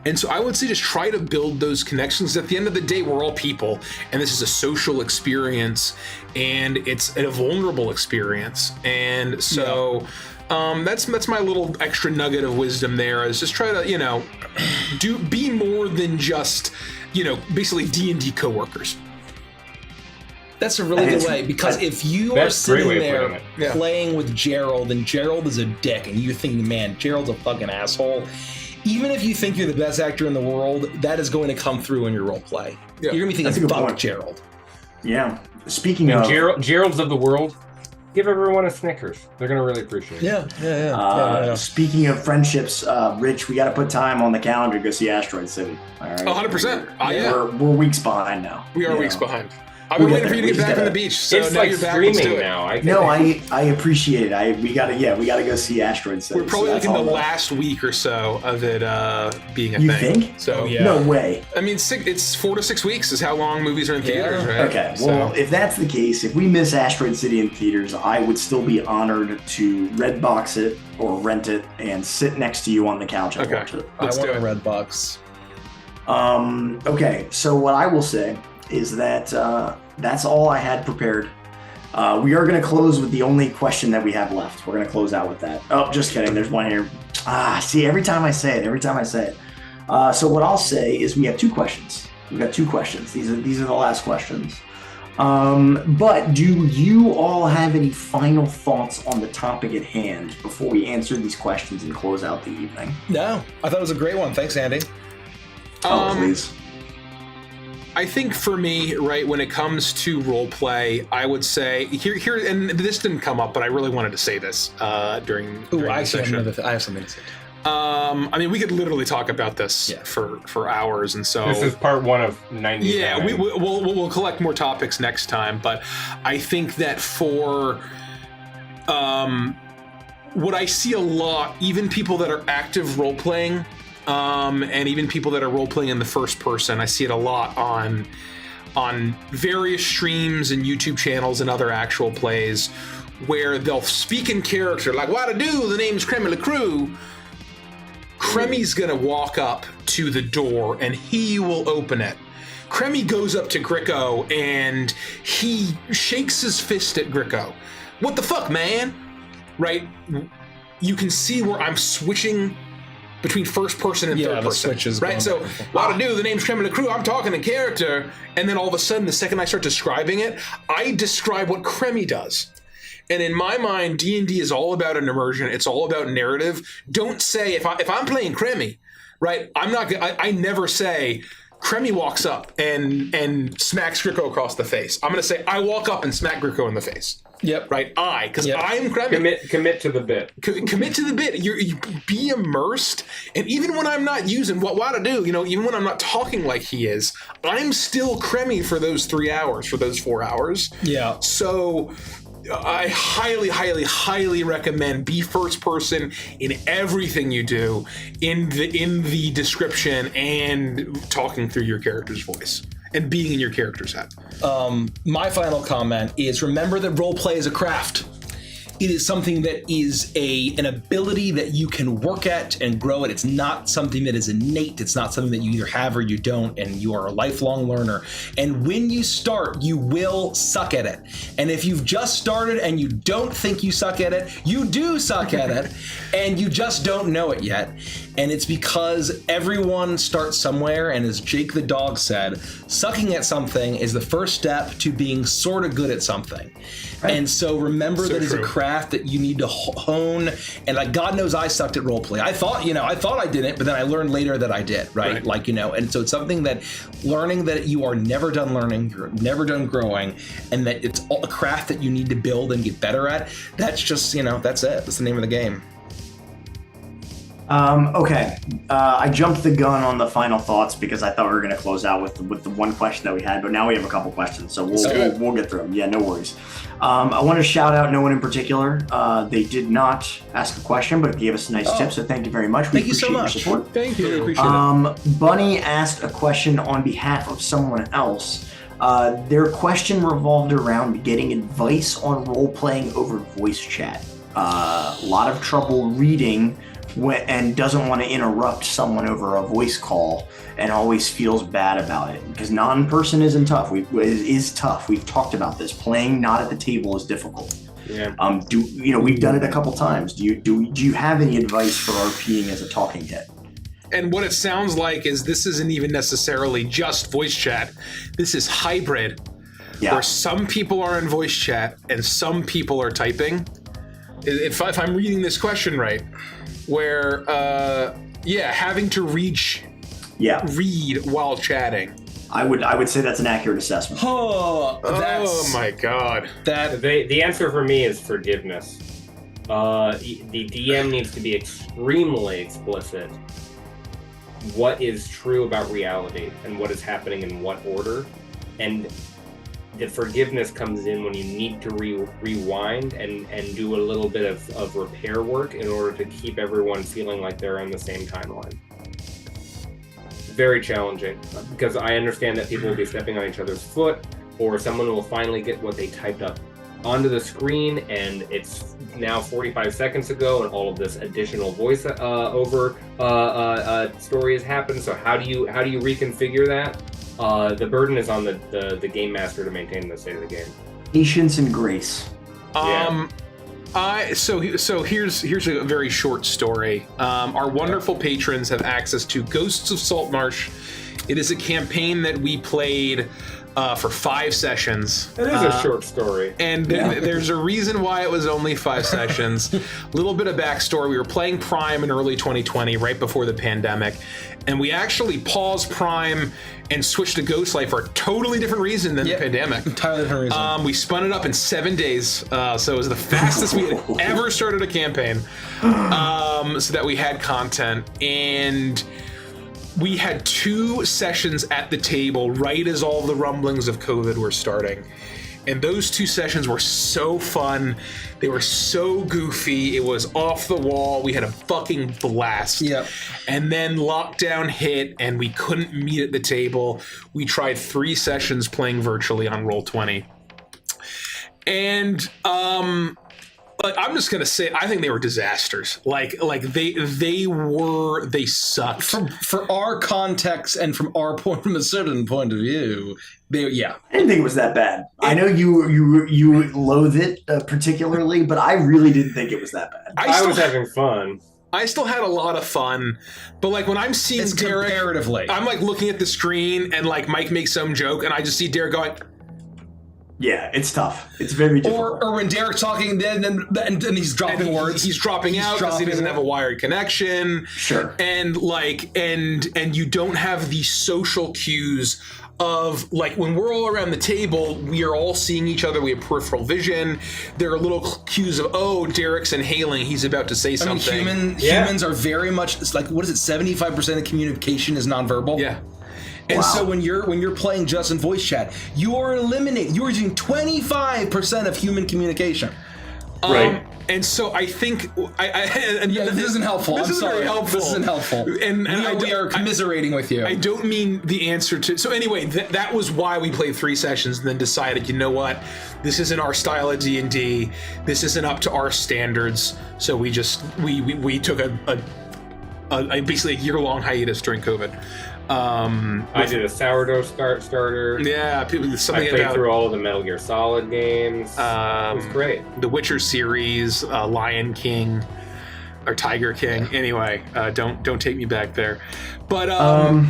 And so I would say just try to build those connections. At the end of the day, we're all people, and this is a social experience, and it's a vulnerable experience. And so that's my little extra nugget of wisdom there, is just try to, be more than just, basically D&D coworkers. That's a really good way, because if you are sitting there playing with Gerald and Gerald is a dick and you're thinking, man, Gerald's a fucking asshole, even if you think you're the best actor in the world, that is going to come through in your role play. Yeah. You're going to be thinking, fuck Gerald. Yeah. Speaking of... Geralds of the world, give everyone a Snickers. They're going to really appreciate it. Yeah. Speaking of friendships, Rich, we got to put time on the calendar to go see Asteroid City. All right? 100%. We're weeks behind now. We are weeks behind. I've been waiting for you to get back from the beach. So it's now like you're back. streaming now. I appreciate it. We gotta go see Asteroid City. We're probably looking the last week or so of it being a thing. You think? So No way. I mean, it's 4 to 6 weeks is how long movies are in theaters, right? Okay. Well, if that's the case, if we miss Asteroid City in theaters, I would still be honored to Redbox it or rent it and sit next to you on the couch and watch it. I want a Redbox. Okay. So what I will say is that that's all I had prepared. We are going to close with the only question that we have left. We're going to close out with that. Oh, just kidding. There's one here. See, every time I say it. So what I'll say is we have 2 questions. We've got 2 questions. These are the last questions. But do you all have any final thoughts on the topic at hand before we answer these questions and close out the evening? No, I thought it was a great one. Thanks, Andy. Oh, please. I think for me, right, when it comes to role play, I would say here, and this didn't come up, but I really wanted to say this during the session. I have something to say. I mean, we could literally talk about this for hours, and so this is part 1 of 90. Yeah, we'll collect more topics next time, but I think that for what I see a lot, even people that are active role playing. And even people that are role-playing in the first person, I see it a lot on various streams and YouTube channels and other actual plays where they'll speak in character, like, what to do, the name's Creme La Crew. Cremmy's gonna walk up to the door and he will open it. Cremmy goes up to Gricko and he shakes his fist at Gricko. What the fuck, man? Right? You can see where I'm switching between first person and third person, switches right? So, what to do? The name's Creme La Crew. I'm talking in character, and then all of a sudden, the second I start describing it, I describe what Cremmy does. And in my mind, D&D is all about an immersion. It's all about narrative. Don't say if I'm playing Cremmy, right? I never say Cremmy walks up and smacks Gricko across the face. I'm going to say I walk up and smack Gricko in the face. Yep. Right. Because I'm Cremmy. Commit to the bit. Commit to the bit. You be immersed, and even when I'm not using what to do, even when I'm not talking like he is, I'm still Cremmy for those 3 hours, for those 4 hours. Yeah. So I highly, highly, highly recommend be first person in everything you do, in the description and talking through your character's voice. And being in your character's head. My final comment is remember that roleplay is a craft. It is something that is an ability that you can work at and grow at. It's not something that is innate. It's not something that you either have or you don't, and you are a lifelong learner. And when you start, you will suck at it. And if you've just started and you don't think you suck at it, you do suck at it, and you just don't know it yet. And it's because everyone starts somewhere, and as Jake the dog said, sucking at something is the first step to being sort of good at something. Right. And so remember that it's a craft that you need to hone. And like God knows I sucked at roleplay. I thought I didn't, but then I learned later that I did, right? And so it's something that learning that you are never done learning, you're never done growing, and that it's a craft that you need to build and get better at. That's just, that's it. That's the name of the game. Okay. I jumped the gun on the final thoughts because I thought we were going to close out with the one question that we had, but now we have a couple questions, so we'll get through them. Yeah, no worries. I want to shout out no one in particular. They did not ask a question, but gave us a nice tip, so thank you very much. Thank you so much. Your support. Thank you. Really appreciate it. Bunny asked a question on behalf of someone else. Their question revolved around getting advice on role-playing over voice chat. A lot of trouble reading and doesn't want to interrupt someone over a voice call and always feels bad about it because non-person is tough. We've talked about this. Playing not at the table is difficult. Yeah. We've done it a couple times. Do you have any advice for RPing as a talking head? And what it sounds like is this isn't even necessarily just voice chat. This is hybrid. where some people are in voice chat and some people are typing. If I'm reading this question right, where having to read while chatting. I would say that's an accurate assessment. Oh my god! The answer for me is forgiveness. The DM needs to be extremely explicit. What is true about reality and what is happening in what order, and the forgiveness comes in when you need to rewind and do a little bit of repair work in order to keep everyone feeling like they're on the same timeline. Very challenging, because I understand that people will be stepping on each other's foot, or someone will finally get what they typed up onto the screen, and it's now 45 seconds ago, and all of this additional voice over story has happened. So how do you reconfigure that? The burden is on the game master to maintain the state of the game. Patience and grace. So here's a very short story. Our wonderful patrons have access to Ghosts of Saltmarsh. It is a campaign that we played for 5 sessions. It is a short story. And there's a reason why it was only 5 sessions. A little bit of backstory. We were playing Prime in early 2020, right before the pandemic. And we actually paused Prime and switched to Ghostlight for a totally different reason than the pandemic. Entirely different reason. We spun it up in 7 days. So it was the fastest we had ever started a campaign. So that we had content. And we had 2 sessions at the table right as all the rumblings of COVID were starting. And those 2 sessions were so fun. They were so goofy. It was off the wall. We had a fucking blast. Yep. And then lockdown hit and we couldn't meet at the table. We tried 3 sessions playing virtually on Roll20. And I'm just gonna say, I think they were disasters. Like they sucked. For our context and from a certain point of view, I didn't think it was that bad. I know you loathe it particularly, but I really didn't think it was that bad. I was having fun. I still had a lot of fun, but like when I'm seeing Derek, comparatively, I'm like looking at the screen and like Mike makes some joke, and I just see Derek going. Yeah, it's tough. It's very difficult. Or when Derek's talking, then he's dropping words. He's dropping out because he doesn't have a wired connection. Sure. And and you don't have the social cues of like when we're all around the table, we are all seeing each other. We have peripheral vision. There are little cues of Derek's inhaling. He's about to say something. Humans are very much. It's like, what is it? 75% of communication is nonverbal. Yeah. And so when you're playing just in voice chat, you are using 25% of human communication. Right. And so I think this isn't helpful. This isn't very helpful. This isn't helpful. And we are commiserating with you. I don't mean the answer to. So anyway, that was why we played 3 sessions and then decided, you know what, this isn't our style of D&D. This isn't up to our standards. So we took a basically a year-long hiatus during COVID. I did a sourdough starter. Yeah, I played through all of the Metal Gear Solid games. It was great. The Witcher series, Lion King, or Tiger King. Anyway, don't take me back there. But I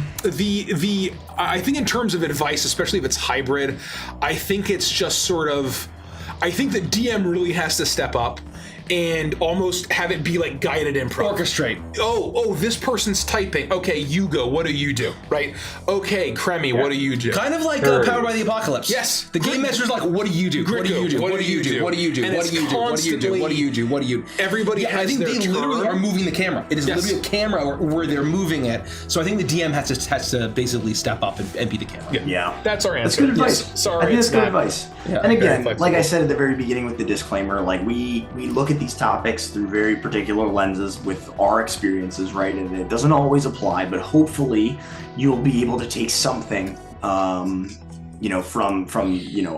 think in terms of advice, especially if it's hybrid, I think it's just sort of. I think the DM really has to step up and almost have it be like guided improv. Orchestrate. Oh, this person's typing. Okay, you go. What do you do? Right? Okay, Cremmy, what do you do? Kind of like Powered by the Apocalypse. Yes. The game master's like, what do you do? What do you do? What do you do? What do you do? What do you do? What do you do? What do you do? What do you do? Everybody has I think their they literally are moving the camera. It is literally a camera where they're moving it. So I think the DM has to basically step up and be the camera. Yeah. That's our answer. That's good advice. Yes. Sorry, I think that's good advice. Yeah, and again, like I said at the very beginning with the disclaimer, like we look at these topics through very particular lenses with our experiences, right? And it doesn't always apply, but hopefully you'll be able to take something, from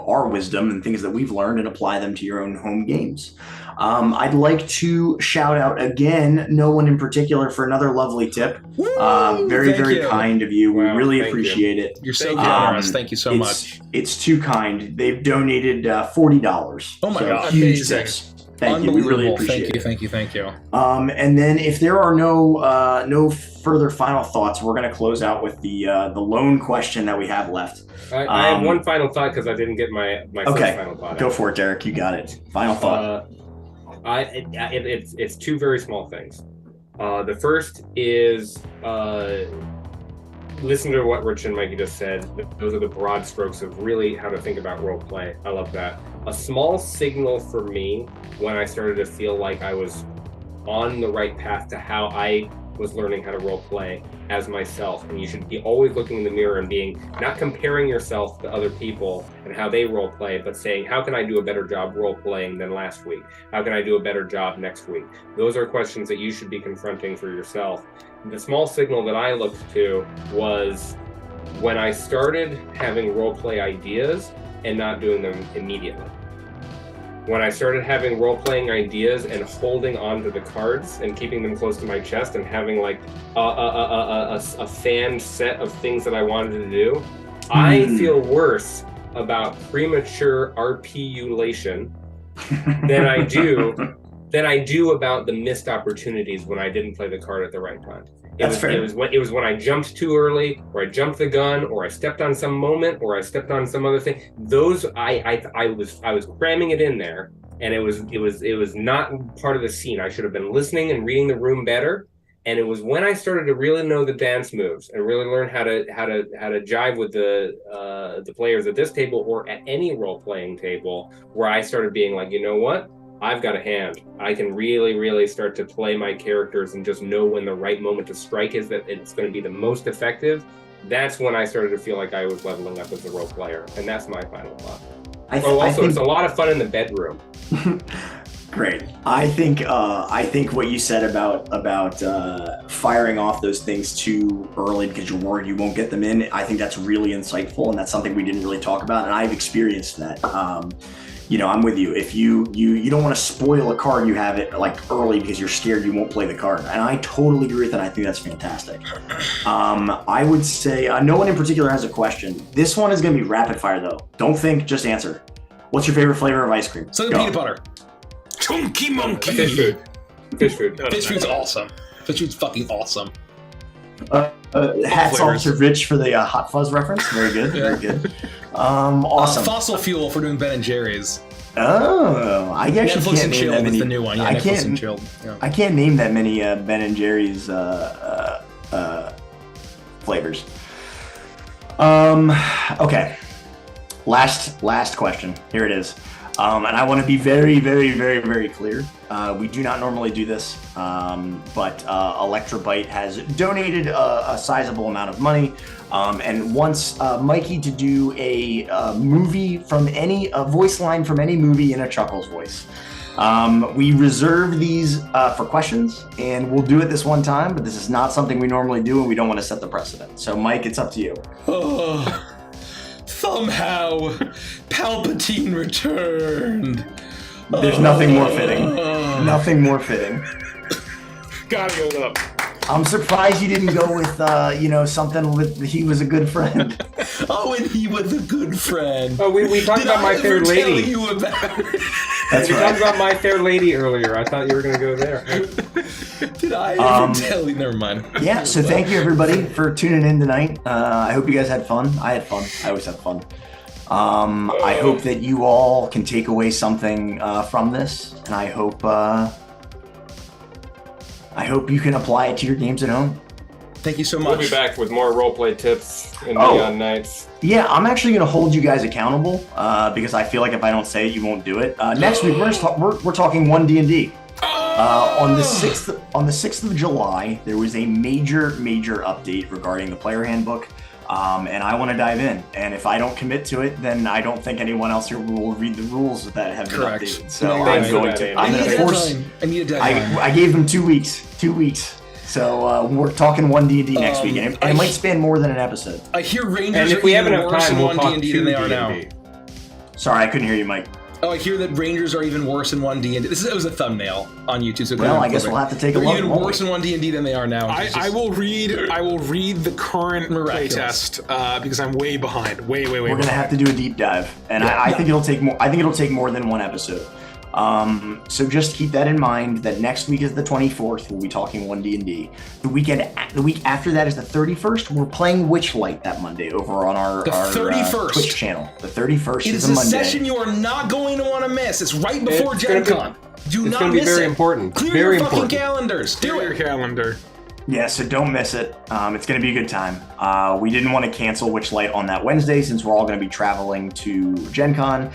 our wisdom and things that we've learned and apply them to your own home games. I'd like to shout out again, no one in particular, for another lovely tip. Very kind of you. Wow, we really appreciate it. You're so generous. Thank you so much. It's too kind. They've donated $40. Oh my God. Huge Amazing. tips. Thank you. We really appreciate it. Thank you. And then if there are no further final thoughts, we're going to close out with the lone question that we have left. I have one final thought because I didn't get my first final thought. Go for it, Derek. You got it. Final thought. It's two very small things. The first is listen to what Rich and Mikey just said. Those are the broad strokes of really how to think about role play. I love that. A small signal for me when I started to feel like I was on the right path to how I was learning how to role play as myself. And you should be always looking in the mirror and not comparing yourself to other people and how they role play, but saying, how can I do a better job role playing than last week? How can I do a better job next week? Those are questions that you should be confronting for yourself. The small signal that I looked to was when I started having role play ideas and not doing them immediately. When I started having role-playing ideas and holding onto the cards and keeping them close to my chest and having like a fanned set of things that I wanted to do, I feel worse about premature RPulation than I do about the missed opportunities when I didn't play the card at the right time. It was when I jumped too early, or I jumped the gun, or I stepped on some moment, or I stepped on some other thing. Those I was cramming it in there, and it was not part of the scene. I should have been listening and reading the room better. And it was when I started to really know the dance moves and really learn how to jive with the players at this table or at any role playing table, where I started being like, you know what? I've got a hand. I can really, really start to play my characters and just know when the right moment to strike is, that it's going to be the most effective. That's when I started to feel like I was leveling up as a role player. And that's my final thought. It's a lot of fun in the bedroom. Great. I think what you said about firing off those things too early because you're worried you won't get them in, I think that's really insightful, and that's something we didn't really talk about, and I've experienced that. I'm with you. If you don't want to spoil a card, you have it like early because you're scared you won't play the card. And I totally agree with that. I think that's fantastic. I would say no one in particular has a question. This one is going to be rapid fire though. Don't think, just answer. What's your favorite flavor of ice cream? Southern peanut butter. Chunky monkey. Fish food. Fish food's awesome. Fish food's fucking awesome. Hats off to Rich for the Hot Fuzz reference. Very good. Very good. Awesome. Fossil fuel for doing Ben and Jerry's. Oh, I actually Netflix can't and name Chill that many. is the new one. Yeah, Netflix and Chill. Yeah. I can't name that many Ben and Jerry's flavors. Okay. Last question. Here it is. And I want to be very, very, very, very clear. We do not normally do this, but Electrobyte has donated a sizable amount of money and wants Mikey to do a voice line from any movie in a Chuckles voice. We reserve these for questions, and we'll do it this one time, but this is not something we normally do, and we don't want to set the precedent. So, Mike, it's up to you. Somehow, Palpatine returned. There's nothing more fitting. Nothing more fitting. Gotta go up. I'm surprised you didn't go with, something with he was a good friend. Oh, and he was a good friend. Oh, we talked about My Fair Lady. You about it? That's we right. talked about My Fair Lady earlier. I thought you were going to go there. Did I ever tell you? Never mind. Yeah, so thank you, everybody, for tuning in tonight. I hope you guys had fun. I had fun. I always have fun. I hope that you all can take away something from this, and I hope you can apply it to your games at home. Thank you so much. We'll be back with more roleplay tips in Neon Nights. Yeah, I'm actually going to hold you guys accountable because I feel like if I don't say it, you won't do it. Next week, we're talking 1D&D. On the 6th of July, there was a major update regarding the player handbook, and I want to dive in. And if I don't commit to it, then I don't think anyone else here will read the rules that have been updated. So I'm going to. I'm going to force. I need a deadline. I gave them 2 weeks. 2 weeks. So we're talking 1D&D next week, and it might span more than an episode. I hear Rangers and if we have enough worse time, in we'll 1D&D than they are now. Sorry, I couldn't hear you, Mike. Oh, I hear that Rangers are even worse in 1D&D. It was a thumbnail on YouTube. So well, I guess we'll have to take a look. They're even worse in 1D&D than they are now. I will read the current playtest because I'm way behind. Way. We're gonna have to do a deep dive, and I think it'll take more. I think it'll take more than one episode. So just keep that in mind, that next week is the 24th. We'll be talking 1D&D. The week after that is the 31st. We're playing Witchlight that Monday over on our 31st. Twitch channel. The 31st It is is a a Monday. session you are not going to want to miss. It's right before Gen Con. Do not miss it. It's going to be very important. Clear very your fucking important. calendars. Do Clear it. your calendar. Yeah, so don't miss it. It's going to be a good time. We didn't want to cancel Witchlight on that Wednesday since we're all going to be traveling to Gen Con.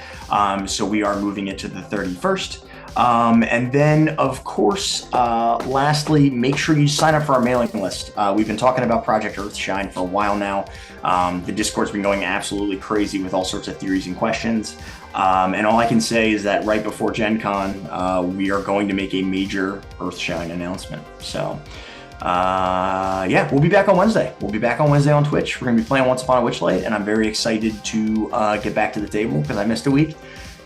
So we are moving it to the 31st. And then, of course, lastly, make sure you sign up for our mailing list. We've been talking about Project Earthshine for a while now. The Discord's been going absolutely crazy with all sorts of theories and questions. And all I can say is that right before Gen Con, we are going to make a major Earthshine announcement. So... yeah, we'll be back on Wednesday. We'll be back on Wednesday on Twitch. We're going to be playing Once Upon a Witchlight, and I'm very excited to get back to the table because I missed a week.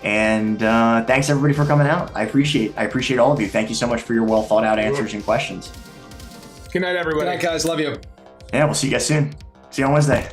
And thanks everybody for coming out. I appreciate all of you. Thank you so much for your well thought out answers and questions. Good night, everybody. Good night, guys. Love you. Yeah, we'll see you guys soon. See you on Wednesday.